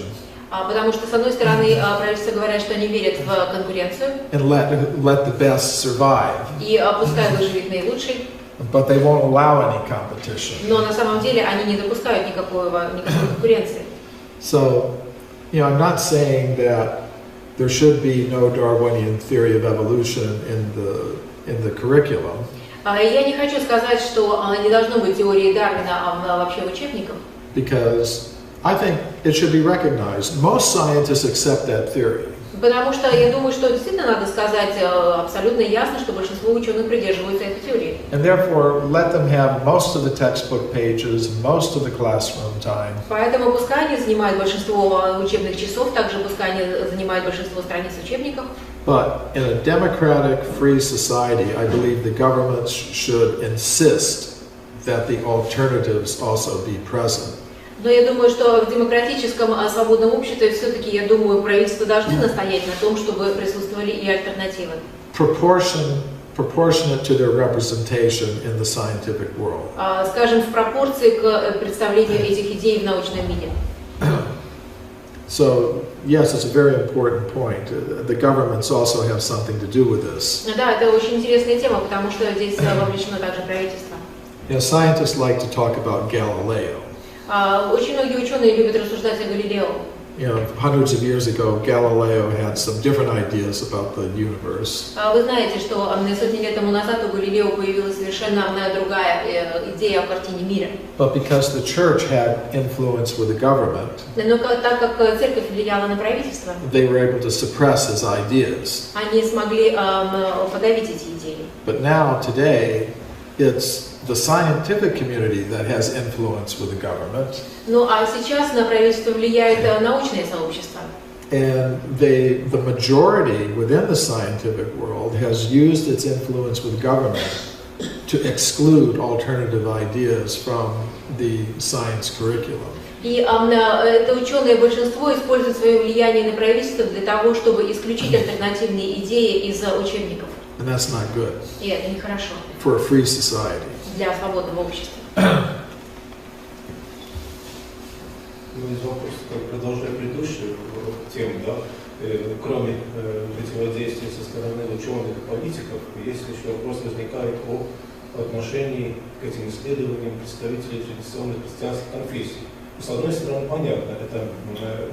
Потому что, с одной стороны, правительство говорят, что они верят в конкуренцию. And let the best survive. И пускай выживет наилучший. But they won't allow any competition. Но на самом деле они не допускают никакой конкуренции. So, I'm not saying that there should be no Darwinian theory of evolution in the curriculum. Я не хочу сказать, что не должно быть теории Дарвина вообще в учебниках. Because I think it should be recognized. Most scientists accept that theory. Потому что я думаю, что действительно надо сказать абсолютно ясно, что большинство ученых придерживаются этой теории. And therefore, let them have most of the textbook pages, most of the classroom time. Поэтому пускай они занимают большинство учебных часов, также пускай они занимают большинство страниц учебников. But in a democratic, free society, I believe the governments should insist that the alternatives also be present. Но я думаю, что в демократическом свободном обществе все-таки, я думаю, правительства должны настоять на том, чтобы присутствовали и альтернативы. Proportionate to their representation in the scientific world. Скажем, в пропорции к представлению этих идей в научном мире. So, yes, it's a very important point. The governments also have something to do with this. Да, это очень интересная тема, потому что здесь вовлечено также правительство. You know, scientists like to talk about Galileo. Очень многие ученые любят рассуждать о Галилео. You know, hundreds of years ago, Galileo had some different ideas about the universe. Вы знаете, что сотни лет тому назад у Галилео появилась совершенно другая идея о картине мира. But because the church had influence with the government, Но так как церковь влияла на правительство, they were able to suppress his ideas. они смогли подавить эти идеи. But now, today, it's the scientific community that has influence with the government. Ну а сейчас на правительство влияет научное сообщество. And the majority within the scientific world has used its influence with government to exclude alternative ideas from the science curriculum. И это ученое большинство использует свое влияние на правительство для того, чтобы исключить альтернативные идеи из учебников. And that's not good И это нехорошо for a free society. для свободного общества. Из вопроса, продолжая предыдущую тему, да, кроме противодействия со стороны ученых и политиков, есть еще вопрос возникает о отношении к этим исследованиям представителей традиционных христианских конфессий. С одной стороны, понятно, это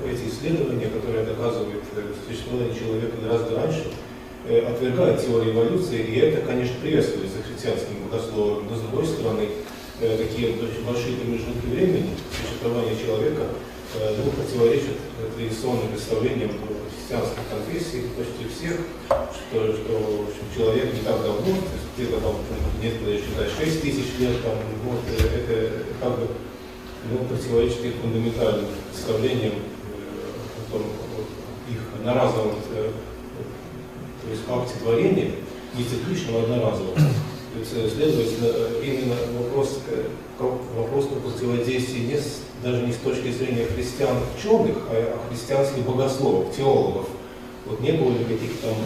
эти исследования, которые доказывают существование человека гораздо раньше, отвергают теорию эволюции, и это, конечно, приветствуется христианским богословием, но с другой стороны, такие большие промежутки времени существования человека противоречат традиционным представлениям христианских конфессий почти всех, что человек не так давно, где-то там, некоторые считают 6 тысяч лет, там, вот, это как бы противоречит их фундаментальным представлениям, их одноразовым, то есть акте творения, не цикличного, одноразового. Следовательно, именно вопрос о противодействии даже не с точки зрения христиан-ученых, а христианских богословов, теологов. Вот не было ли каких-то там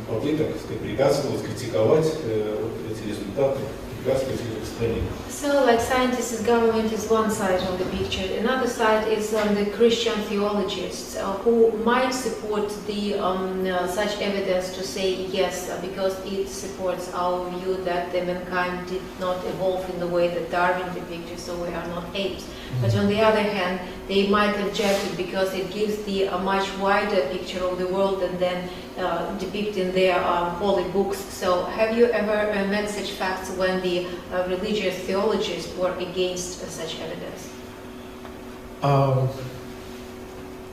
попыток, так сказать, препятствовать, критиковать эти результаты, препятствовать их распространению? So, like scientists, government is one side of the picture. Another side is the Christian theologists who might support the such evidence to say yes, because it supports our view that the mankind did not evolve in the way that Darwin depicted, so we are not apes. But on the other hand, they might object it because it gives the much wider picture of the world and then depict in their holy books. So, have you ever met such facts when the religious theologists were against such evidence?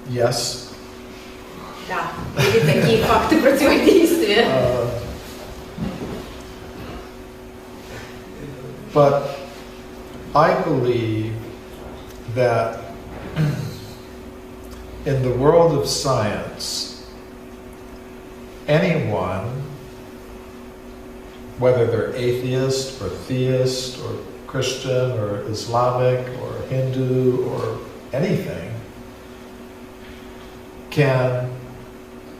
Yes. Да, были такие факты противодействия. But I believe that in the world of science, anyone, whether they're atheist or theist or Christian or Islamic or Hindu or anything, can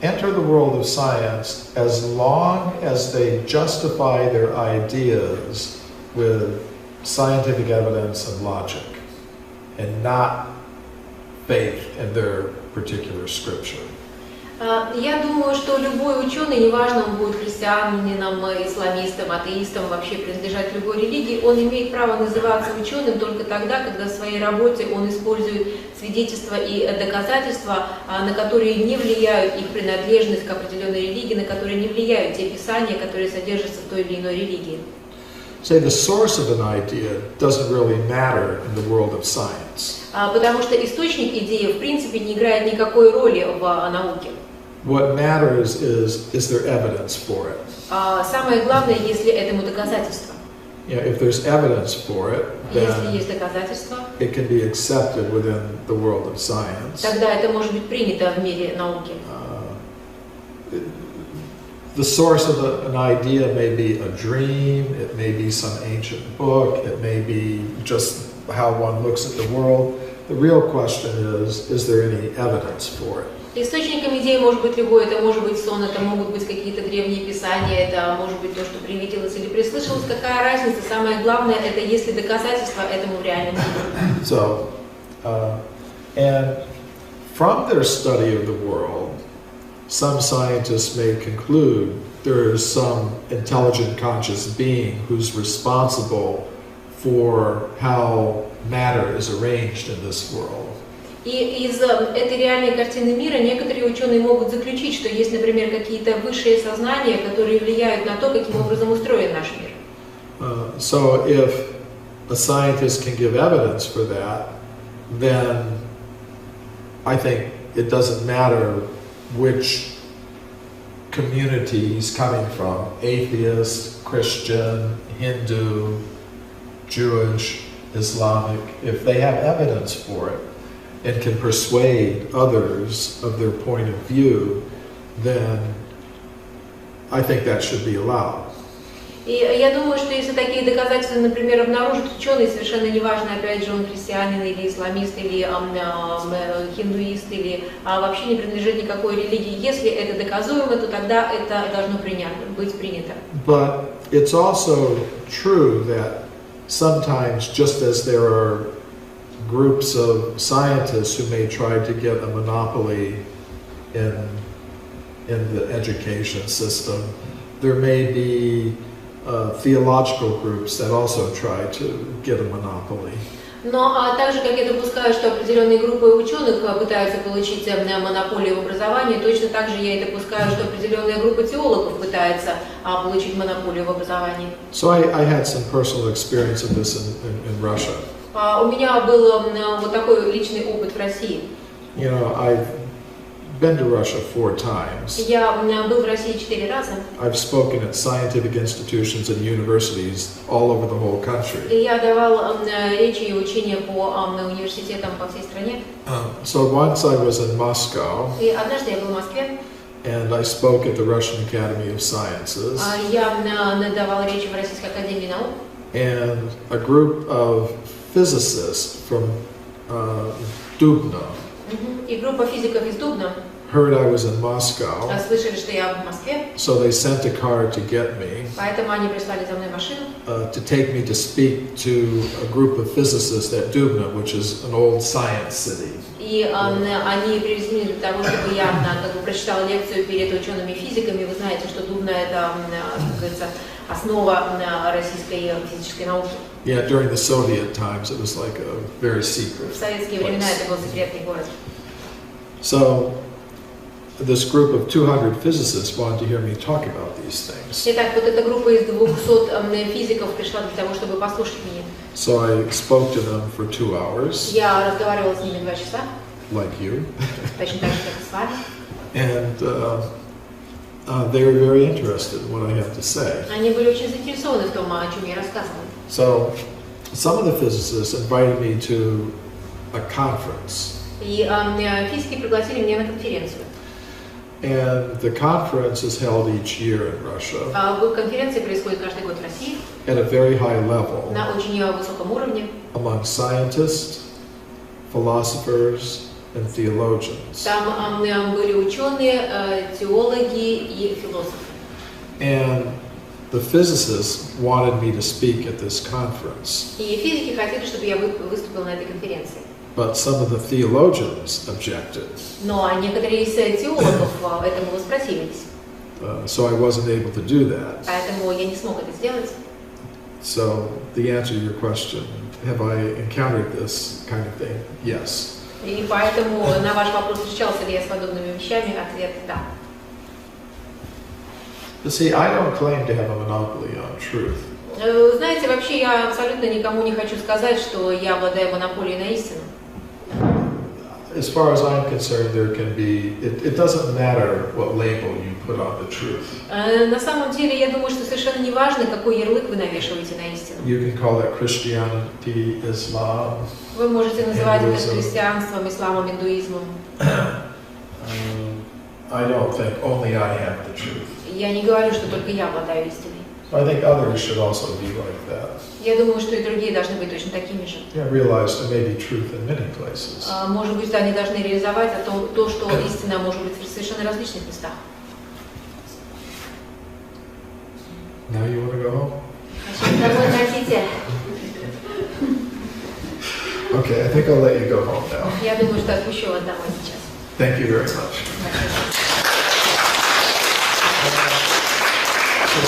enter the world of science as long as they justify their ideas with scientific evidence and logic, and not faith in their particular scripture. Я думаю, что любой ученый, неважно, он будет христианином, исламистом, атеистом, вообще принадлежать любой религии, он имеет право называться ученым только тогда, когда в своей работе он использует свидетельства и доказательства, на которые не влияют их принадлежность к определенной религии, на которые не влияют те писания, которые содержатся в той или иной религии. Say the source of an idea doesn't really matter in the world of science. Потому что источник идеи, в принципе, не играет никакой роли в науке. What matters is there evidence for it? Самое главное, если этому доказательства. You know, if there's evidence for it, Если then есть доказательства, it can be accepted within the world of science. тогда это может быть принято в мире науки. The source of an idea may be a dream, it may be some ancient book, it may be just how one looks at the world. The real question is there any evidence for it? Источником идеи может быть любой, это может быть сон, это могут быть какие-то древние писания, это может быть то, что привиделось или прислышалось. Какая разница? Самое главное, это есть ли доказательства этому в реальном мире. So, and from their study of the world, some scientists may conclude there is some intelligent conscious being who's responsible for how matter is arranged in this world. И из этой реальной картины мира некоторые ученые могут заключить, что есть, например, какие-то высшие сознания, которые влияют на то, каким образом устроен наш мир. So if a scientist can give evidence for that, then I think it doesn't matter which community he's coming from, atheist, Christian, Hindu, Jewish, Islamic. If they have evidence for it and can persuade others of their point of view, then I think that should be allowed. И я думаю, что если такие доказательства, например, обнаружит ученый, совершенно неважно, опять же, он христианин или исламист, или хиндуист, или вообще не принадлежит никакой религии, если это доказуемо, то тогда это должно быть принято. But it's also true that sometimes, just as there are groups of scientists who may try to get a monopoly in the education system, there may be theological groups that also try to get a monopoly. Но также, как я допускаю, что определенные группы ученых пытаются получить монополию в образовании, точно так же я и допускаю, что определенная группа теологов пытается получить монополию в образовании. So I had some personal experience of this in Russia. У меня был вот такой личный опыт в России. You know, I've been to Russia 4 times. Я был в России 4 раза. I've spoken at scientific institutions and universities all over the whole country. И я давал речи и учения по университетам по всей стране. So once I was in Moscow. И однажды я был в Москве. And I spoke at the Russian Academy of Sciences. Я давал речи в Российской академии наук. And a group of physicists from Dubna. И группа физиков из Дубна heard I was in Moscow. Слышали, что я в Москве. So they sent a car to get me. Поэтому они прислали за мной машину. To take me to speak to a group of physicists at Dubna, which is an old science city. И они привезли меня для того, чтобы я прочитала лекцию перед учеными-физиками. Вы знаете, что Дубна это, как говорится, основа российской физической науки. Yeah, during the Soviet times, it was like a very secret. В советские времена это был секретный город. So this group of 200 physicists wanted to hear me talk about these things. Итак, вот эта группа из 200 физиков пришла для того, чтобы послушать меня. So I spoke to them for 2 hours. Я разговаривала с ними 2 часа. Like you. Точно так же, как и с вами. And they were very interested in what I had to say. Они были очень заинтересованы в том, о чем я рассказывала. So some of the physicists invited me to a conference. И физики пригласили меня на конференцию. And the conference is held each year in Russia. Конференция происходит каждый год в России. At a very high level. На очень высоком уровне. Among scientists, philosophers, and theologians. Там были ученые, теологи и философы. And the physicists wanted me to speak at this conference. И физики хотели, чтобы я выступил на этой конференции. But some of the theologians objected. Но некоторые из теологов этому воспротивились. So I wasn't able to do that. Поэтому я не смог это сделать. So the answer to your question, have I encountered this kind of thing? Yes. И поэтому на ваш вопрос, встречался ли я с подобными вещами, ответ – да. But see, I don't claim to have a monopoly on truth. Знаете, вообще я абсолютно никому не хочу сказать, что я обладаю монополией на истину. As far as I'm concerned, there can be, it doesn't matter what label you put on the truth. На самом деле, я думаю, что совершенно не важно, какой ярлык вы навешиваете на истину. You can call it Christianity, Islam. Вы можете называть это христианством, исламом, индуизмом. I don't think only I have the truth. Я не говорю, что только я обладаю истиной. I think others should also be like that. Я думаю, что и другие должны быть точно такими же. Yeah, realize there may be truth in many places. Может быть, они должны реализовать то, что истина может быть в совершенно различных местах. Now you want to go home? Домой хотите? Okay, I think I'll let you go home now. Я думаю, что отпущу вас домой сейчас. Thank you very much.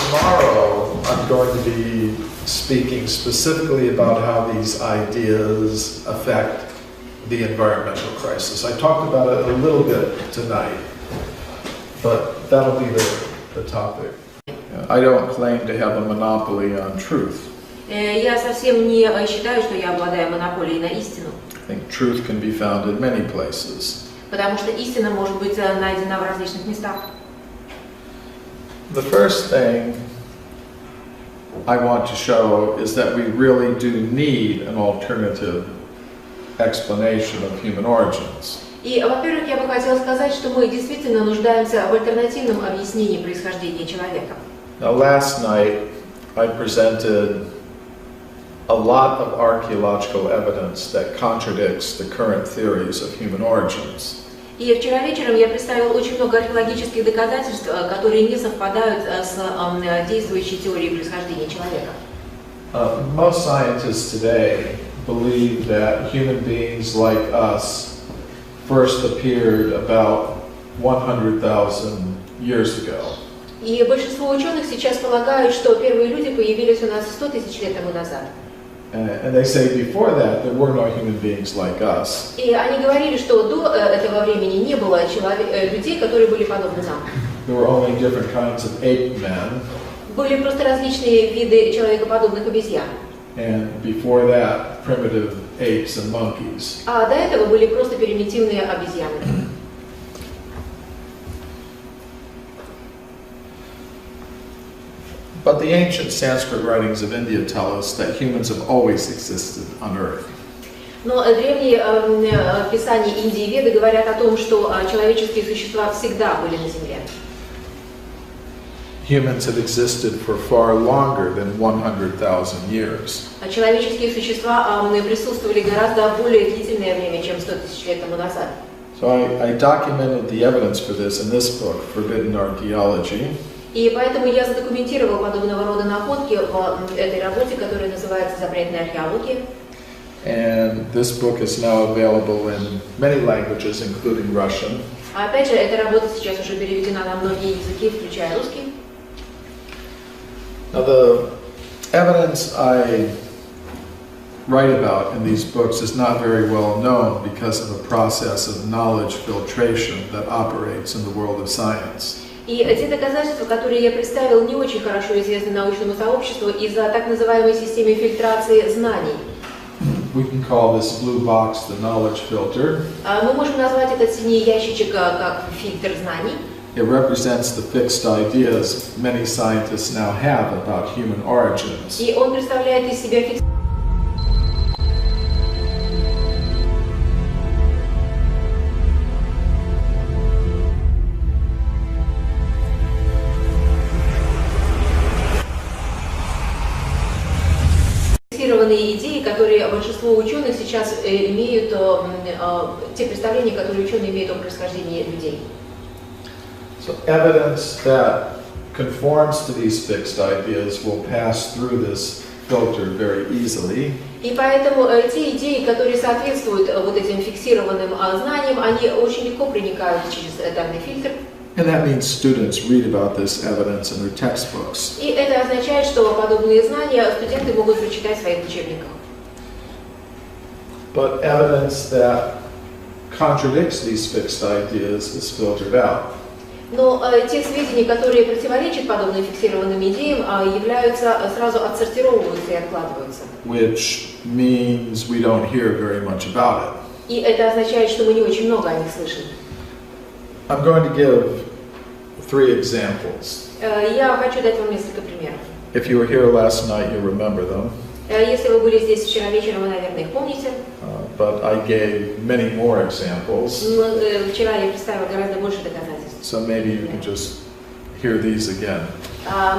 Tomorrow, I'm going to be speaking specifically about how these ideas affect the environmental crisis. I talked about it a little bit tonight, but that'll be the topic. I don't claim to have a monopoly on truth. Я совсем не считаю, что я обладаю монополией на истину. I think truth can be found in many places. Потому что истина может быть найдена в различных местах. The first thing I want to show is that we really do need an alternative explanation of human origins. И, во-первых, я бы хотела сказать, что мы действительно нуждаемся в альтернативном объяснении происхождения человека. Now, last night I presented a lot of archaeological evidence that contradicts the current theories of human origins. И вчера вечером я представила очень много археологических доказательств, которые не совпадают с действующей теорией происхождения человека. Most scientists today believe that human beings like us first appeared about 100,000 years ago. И большинство ученых сейчас полагают, что первые люди появились у нас 100 тысяч лет тому назад. And they say before that there were no human beings like us. И они говорили, что до этого времени не было людей, которые были подобны нам. There were only different kinds of ape men. Были просто различные виды человекоподобных обезьян. And before that, primitive apes and monkeys. А до этого были просто примитивные обезьяны. But the ancient Sanskrit writings of India tell us that humans have always existed on Earth. Но древние писания Индии и Веды говорят о том, что человеческие существа всегда были на Земле. Humans have existed for far longer than 100,000 years. Человеческие существа присутствовали гораздо более длительное время, чем 100 тысяч лет тому назад. So I documented the evidence for this in this book, Forbidden Archaeology. И поэтому я задокументировал подобного рода находки в этой работе, которая называется «Запретная археология». And this book is now available in many languages, including Russian. А опять же, эта работа сейчас уже переведена на многие языки, включая русский. Now the evidence I write about in these books is not very well known because of a process of knowledge filtration that operates in the world of science. И те доказательства, которые я представил, не очень хорошо известны научному сообществу из-за так называемой системы фильтрации знаний. We can call this blue box the knowledge filter. Мы можем назвать этот синий ящичек как фильтр знаний. It represents the fixed ideas many scientists now have about human origins. И он представляет из себя фиксированные идеи, которые большинство ученых сейчас имеют, те представления, которые ученые имеют о происхождении людей. So evidence that conforms to these fixed ideas will pass through this filter very easily. И поэтому те идеи, которые соответствуют вот этим фиксированным знаниям, они очень легко проникают через данный фильтр. And that means students read about this evidence in their textbooks. И это означает, что подобные знания студенты могут прочитать в своих учебниках. But evidence that contradicts these fixed ideas is filtered out. Но те сведения, которые противоречат подобным фиксированным идеям, являются сразу отсортировываются и откладываются. Which means we don't hear very much about it. И это означает, что мы не очень много о них слышим. I'm going to give 3 examples. Я хочу дать вам несколько примеров. If you were here last night, you remember them. Если вы были здесь вчера вечером, вы, наверное, их помните. But I gave many more examples. Но вчера я представила гораздо больше доказательств. So maybe you can just hear these again.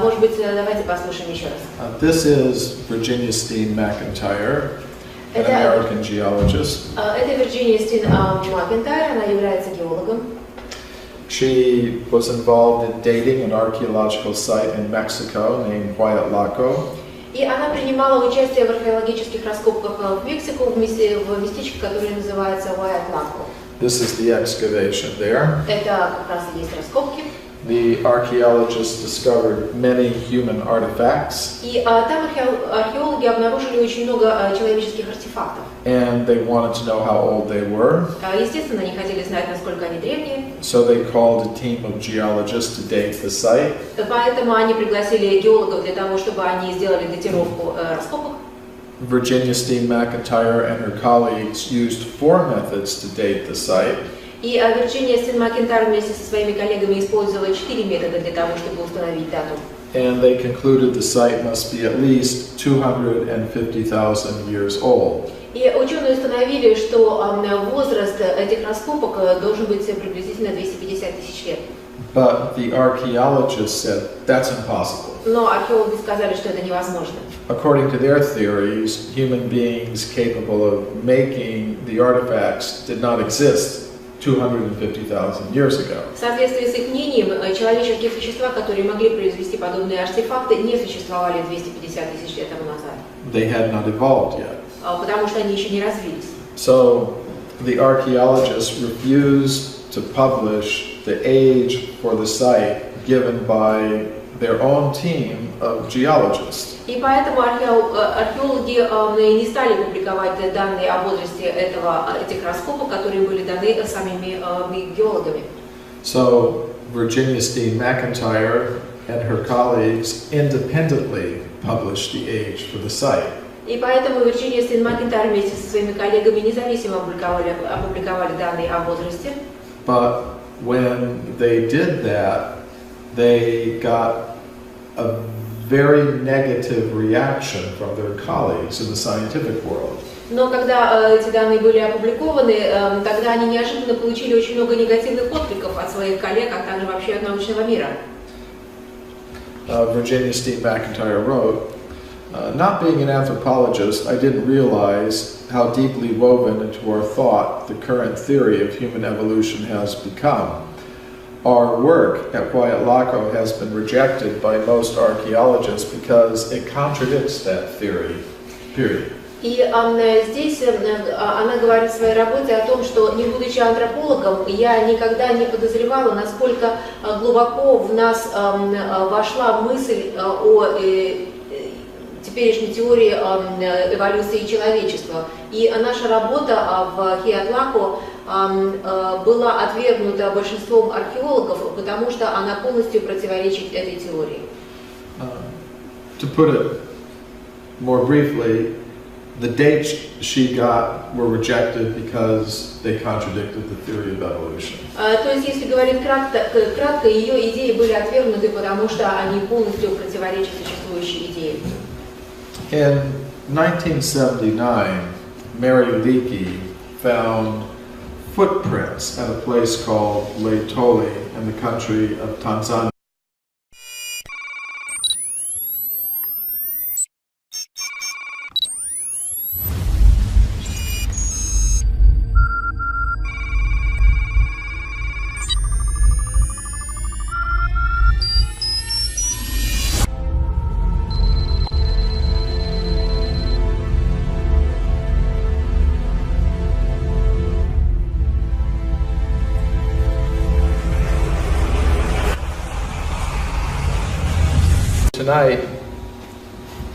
Может быть, давайте послушаем еще раз. This is Virginia Steen McIntyre, an American geologist. Это Вирджиния Стин Макентайр, она является геологом. She was involved in dating an archaeological site in Mexico named Huayatlaco. И она принимала участие в археологических раскопках в Мексику, в местечке, которое называется Huayatlaco. This is the excavation there. Это как раз и есть раскопки. The archaeologists discovered many human artifacts, И там археологи обнаружили очень много человеческих артефактов. and they wanted to know how old they were. Естественно, они хотели знать, насколько они древние. So they called a team of geologists to date the site. Поэтому они пригласили геологов для того, чтобы они сделали датировку раскопок. Virginia Steen McIntyre and her colleagues used 4 methods to date the site. И Вирджиния Стин Макентайр вместе со своими коллегами использовала 4 метода для того, чтобы установить дату. And they concluded the site must be at least 250,000 years old. И ученые установили, что возраст этих раскопок должен быть приблизительно 250 тысяч лет. But the archaeologists said that's impossible. Но археологи сказали, что это невозможно. According to their theories, human beings capable of making the artifacts did not exist 250,000 years ago. В соответствии с их мнением, человеческие существа, которые могли произвести подобные артефакты, не существовали 250 тысяч лет тому назад. They had not evolved yet. Потому что они еще не развились. So the archaeologists refused to publish the age for the site given by their own team of geologists. И поэтому археологи не стали публиковать данные о возрасте этих раскопок, которые были даны самими геологами. So Virginia Steen McIntyre and her colleagues independently published the age for the site. И поэтому Вирджиния Стин Макентайр вместе со своими коллегами независимо опубликовали данные о возрасте. But when they did that, they got a very negative reaction from their colleagues in the scientific world. Но когда эти данные были опубликованы, тогда они неожиданно получили очень много негативных откликов от своих коллег, а также вообще от научного мира. Virginia Steen McIntyre wrote, not being an anthropologist, I didn't realize how deeply woven into our thought the current theory of human evolution has become. Our work at Huayatlaco has been rejected by most archaeologists because it contradicts that theory, period. И здесь она говорит в своей работе о том, что, не будучи антропологом, я никогда не подозревала, насколько глубоко в нас вошла мысль о теперешней теории эволюции человечества. И наша работа в Хуайатlaco была отвергнута большинством археологов, потому что она полностью противоречит этой теории. To put it more briefly, the dates she got were rejected because they contradicted the theory of evolution. То есть, если говорить кратко, ее идеи были отвергнуты, потому что они полностью противоречат существующей идее. In 1979, Mary Leakey found footprints at a place called Laetoli in the country of Tanzania. Tonight,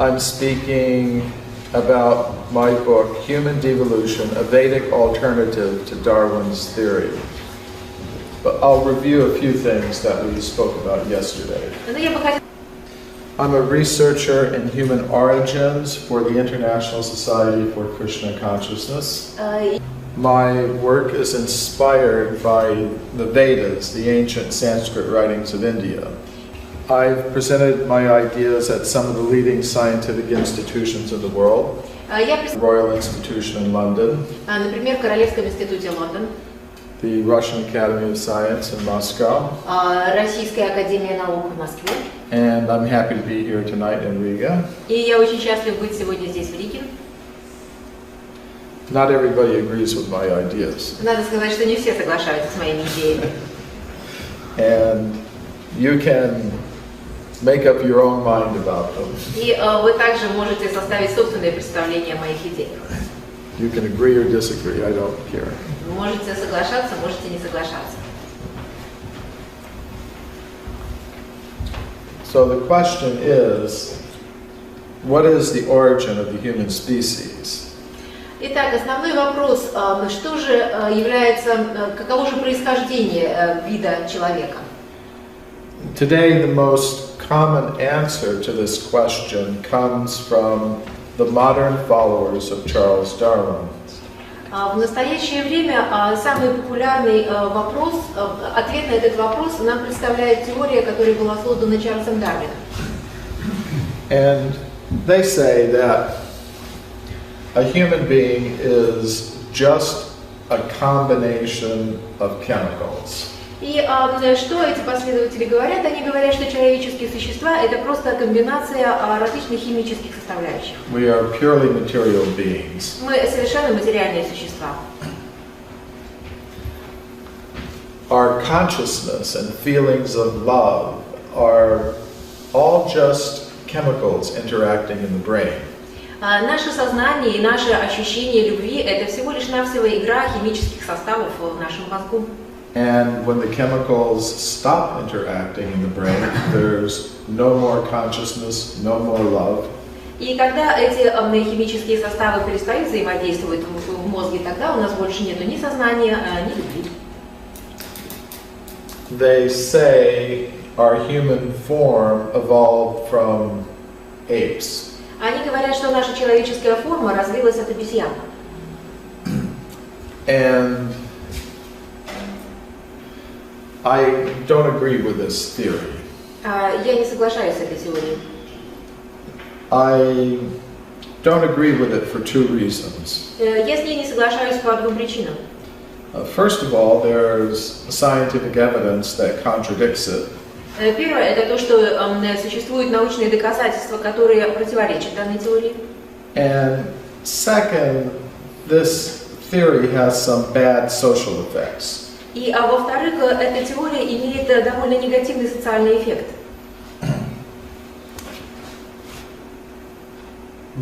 I'm speaking about my book, Human Devolution, a Vedic Alternative to Darwin's Theory. But I'll review a few things that we spoke about yesterday. I'm a researcher in human origins for the International Society for Krishna Consciousness. My work is inspired by the Vedas, the ancient Sanskrit writings of India. I've presented my ideas at some of the leading scientific institutions in the world. The Royal Institution in London, Например, в Королевском институте Лондон, the Russian Academy of Science in Moscow, Российская академия наук в Москве. and I'm happy to be here tonight in Riga. И я очень счастлив быть сегодня здесь, в Риге. Not everybody agrees with my ideas, Надо сказать, что не все соглашаются с моими идеями. and you can make up your own mind about them. И вы также можете составить собственное представление о моих идеях. You can agree or disagree, I don't care. Можете соглашаться, можете не соглашаться. So the question is, what is the origin of the human species? Итак, основной вопрос, что же является, каково же происхождение вида человека? Today, the most common answer to this question comes from the modern followers of Charles Darwin. В настоящее время самый популярный вопрос, ответ на этот вопрос нам представляет теория, которая была создана Чарльзом Дарвином. And they say that a human being is just a combination of chemicals. И что эти последователи говорят? Они говорят, что человеческие существа – это просто комбинация различных химических составляющих. We are purely material beings. Мы совершенно материальные существа. Our consciousness and feelings of love are all just chemicals interacting in the brain. Наше сознание и наши ощущения любви – это всего лишь навсего игра химических составов в нашем мозгу. And when the chemicals stop interacting in the brain, there's no more consciousness, no more love. И когда эти химические составы перестают взаимодействовать в мозге, тогда у нас больше нету ни сознания, ни любви. They say our human form evolved from apes. Они говорят, что наша человеческая форма развилась от обезьян. And I don't agree with this theory. Я не соглашаюсь с этой теорией. I don't agree with it for two reasons. Я с ней не соглашаюсь по двум причинам. First of all, there's scientific evidence that contradicts it. Первое – это то, что существуют научные доказательства, которые противоречат данной теории. And second, this theory has some bad social effects. И во-вторых, эта теория имеет довольно негативный социальный эффект.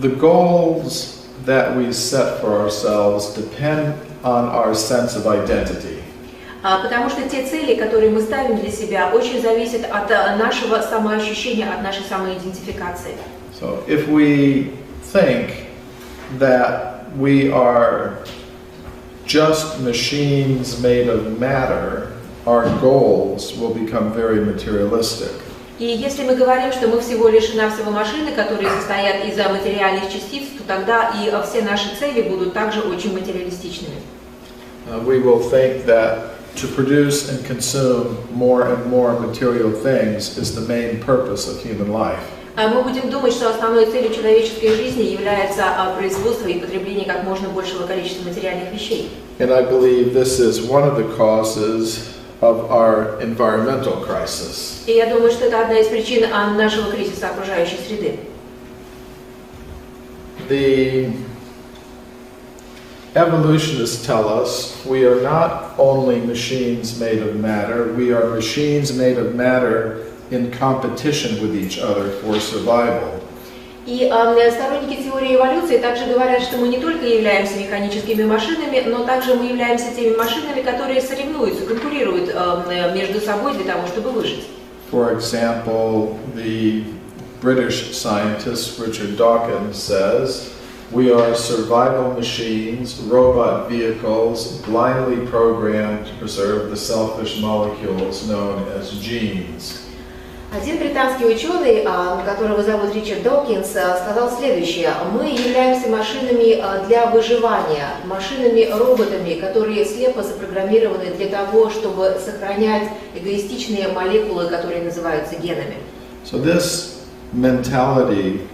The goals that we set for ourselves depend on our sense of identity. Потому что те цели, которые мы ставим для себя, очень зависят от нашего самоощущения, от нашей самоидентификации. So if we think that we are just machines made of matter, our goals will become very materialistic. И если мы говорим, что мы всего лишь навсего машины, которые состоят из материальных частиц, то тогда и все наши цели будут также очень материалистичными. We will think that to produce and consume more and more material things is the main purpose of human life. Мы будем думать, что основной целью человеческой жизни является производство и потребление как можно большего количества материальных вещей. And I believe this is one of the causes of our environmental crisis. И я думаю, что это одна из причин нашего кризиса окружающей среды. The evolutionists tell us we are not only machines made of matter, we are machines made of matter in competition with each other for survival. И сторонники теории эволюции также говорят, что мы не только являемся механическими машинами, но также мы являемся теми машинами, которые соревнуются, конкурируют между собой для того, чтобы выжить. For example, the British scientist Richard Dawkins says, we are survival machines, robot vehicles, blindly programmed to preserve the selfish molecules known as genes. Один британский ученый, которого зовут Ричард Докинс, сказал следующее: мы являемся машинами для выживания, машинами-роботами, которые слепо запрограммированы для того, чтобы сохранять эгоистичные молекулы, которые называются генами. So this mentality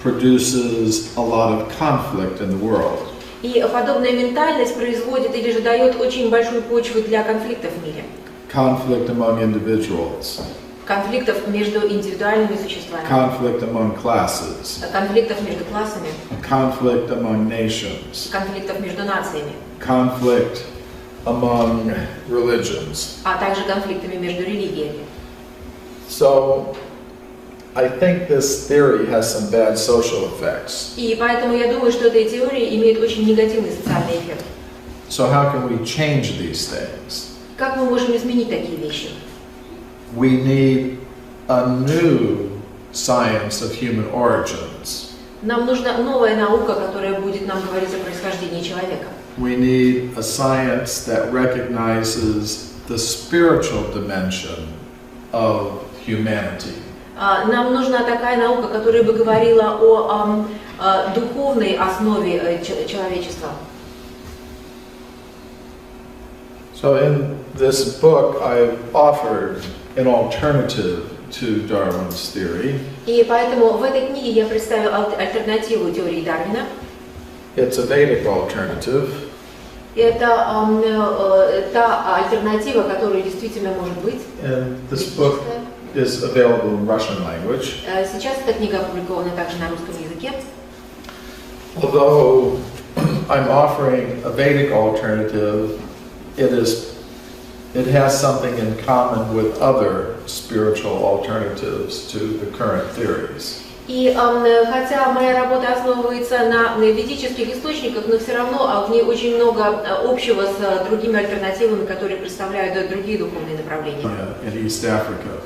produces a lot of conflict in the world. И подобная ментальность производит или же дает очень большую почву для конфликтов в мире. Conflict among individuals. Конфликтов между индивидуальными существами. Conflict among classes. Конфликтов между классами. Conflict among nations. Конфликтов между нациями. Conflict among religions. А также конфликтами между религиями. So I think this theory has some bad social effects. И поэтому я думаю, что эта теория имеет очень негативный социальный эффект. So how can we change these things? Как мы можем изменить такие вещи? We need a new science of human origins. Нам нужна новая наука, которая будет нам говорить о происхождении человека. We need a science that recognizes the spiritual dimension of humanity. Нам нужна такая наука, которая бы говорила о духовной основе человечества. So in this book, I've offered an alternative to Darwin's theory. И поэтому в этой книге я представил альтернативу теории Дарвина. It's a Vedic alternative. Это та альтернатива, которая действительно может быть. And this book is available in Russian language. Сейчас эта книга опубликована также на русском языке. Although I'm offering a Vedic alternative, it has something in common with other spiritual alternatives to the current theories. И хотя моя работа основывается на ведических источниках, но все равно в ней очень много общего с другими альтернативами, которые представляют другие духовные направления. In East Africa.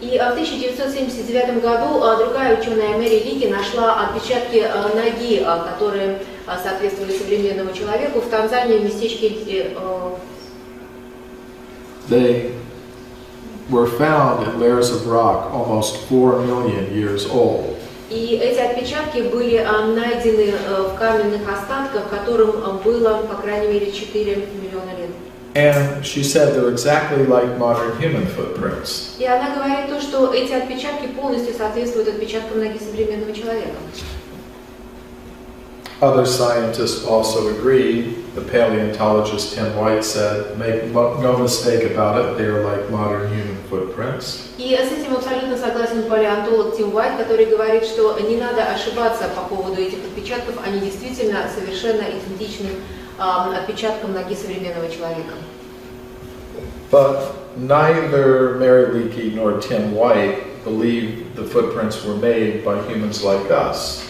И в 1979 году другая ученая Мэри Лики нашла отпечатки ноги, которые соответствовали современному человеку в Танзании, в местечке. They were found in layers of rock almost 4 million years old. И эти отпечатки были найдены в каменных останках, которым было, по крайней мере, 4 миллиона лет. And she said they're exactly like modern human footprints. И она говорит то, что эти отпечатки полностью соответствуют отпечаткам ноги современного человека. Other scientists also agreed. The paleontologist Tim White said, make no mistake about it, they are like modern human footprints. И с этим абсолютно согласен палеонтолог Тим Уайт, который говорит, что не надо ошибаться по поводу этих отпечатков, они действительно совершенно идентичны отпечаткам ноги современного человека. But neither Mary Leakey nor Tim White believed the footprints were made by humans like us.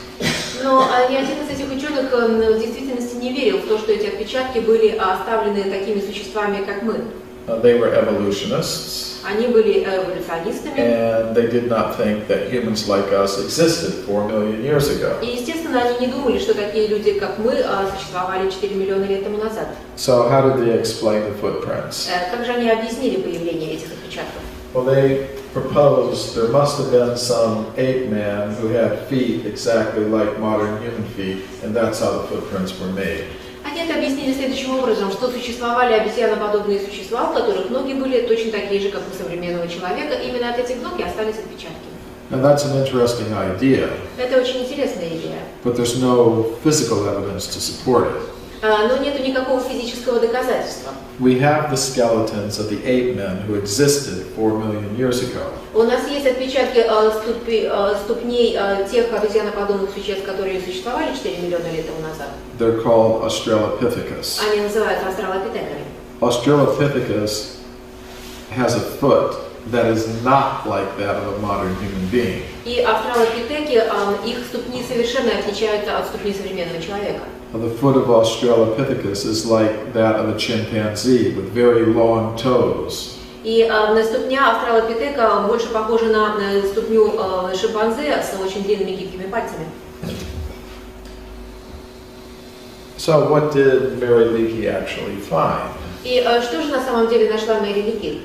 Но ни один из этих ученых в действительности не верил в то, что эти отпечатки были оставлены такими существами, как мы. They were evolutionists. Они были эволюционистами. And they did not think that humans like us existed 4 million years ago. И, естественно, они не думали, что такие люди, как мы, существовали 4 миллиона лет тому назад. So how did they explain the footprints? Как же они объяснили появление этих отпечатков? Well, they proposed there must have been some ape man who had feet exactly like modern human feet, and that's how the footprints were made. Они это объяснили следующим образом, что существовали обезьяноподобные существа, у которых ноги были точно такие же, как у современного человека. Именно от этих ног и остались отпечатки. And that's an interesting idea. Это очень интересная идея. But there's no physical evidence to support it. Но нету никакого физического доказательства. We have the skeletons of the ape men who existed 4 million years ago. У нас есть отпечатки ступней тех обезьяноподобных существ, которые существовали 4 миллиона лет тому назад. They're called Australopithecus. Они называются австралопитеками. Australopithecus has a foot that is not like that of a modern human being. И австралопитеки, их ступни совершенно отличаются от ступней современного человека. The foot of Australopithecus is like that of a chimpanzee with very long toes. И ступня австралопитека больше похожа на ступню шимпанзе с очень длинными гибкими пальцами. So what did Mary Leakey actually find? И что же на самом деле нашла Мэри Лики?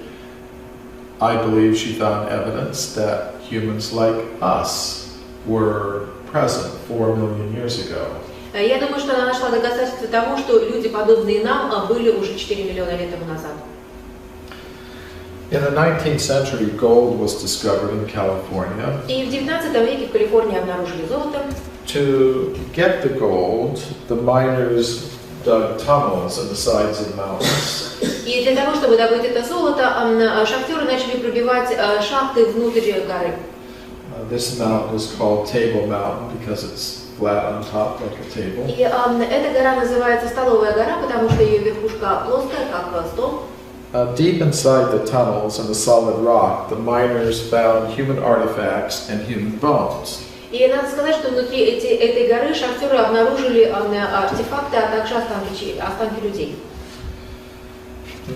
I believe she found evidence that humans like us were present 4 million years ago. Я думаю, что она нашла доказательства тому, что люди, подобные нам, были уже 4 миллиона лет тому назад. In the 19th century, gold was discovered in California. И в 19 веке в Калифорнии обнаружили золото. To get the gold, the miners dug tunnels in the sides of mountains. И для того, чтобы добыть это золото, шахтеры начали пробивать шахты внутрь горы. This mountain is called Table Mountain because it's flat on top like a table. И эта гора называется Столовая гора, потому что ее верхушка плоская, как стол. Deep inside the tunnels in the solid rock, the miners found human artifacts and human bones. И надо сказать, что внутри этой горы шахтеры обнаружили артефакты, а также останки людей.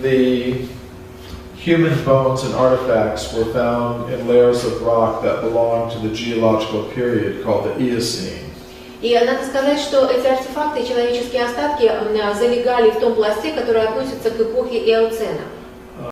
The human bones and artifacts were found in layers of rock that belonged to the geological period called the Eocene. И надо сказать, что эти артефакты, человеческие остатки, залегали в том пласте, который относится к эпохе Эоцена.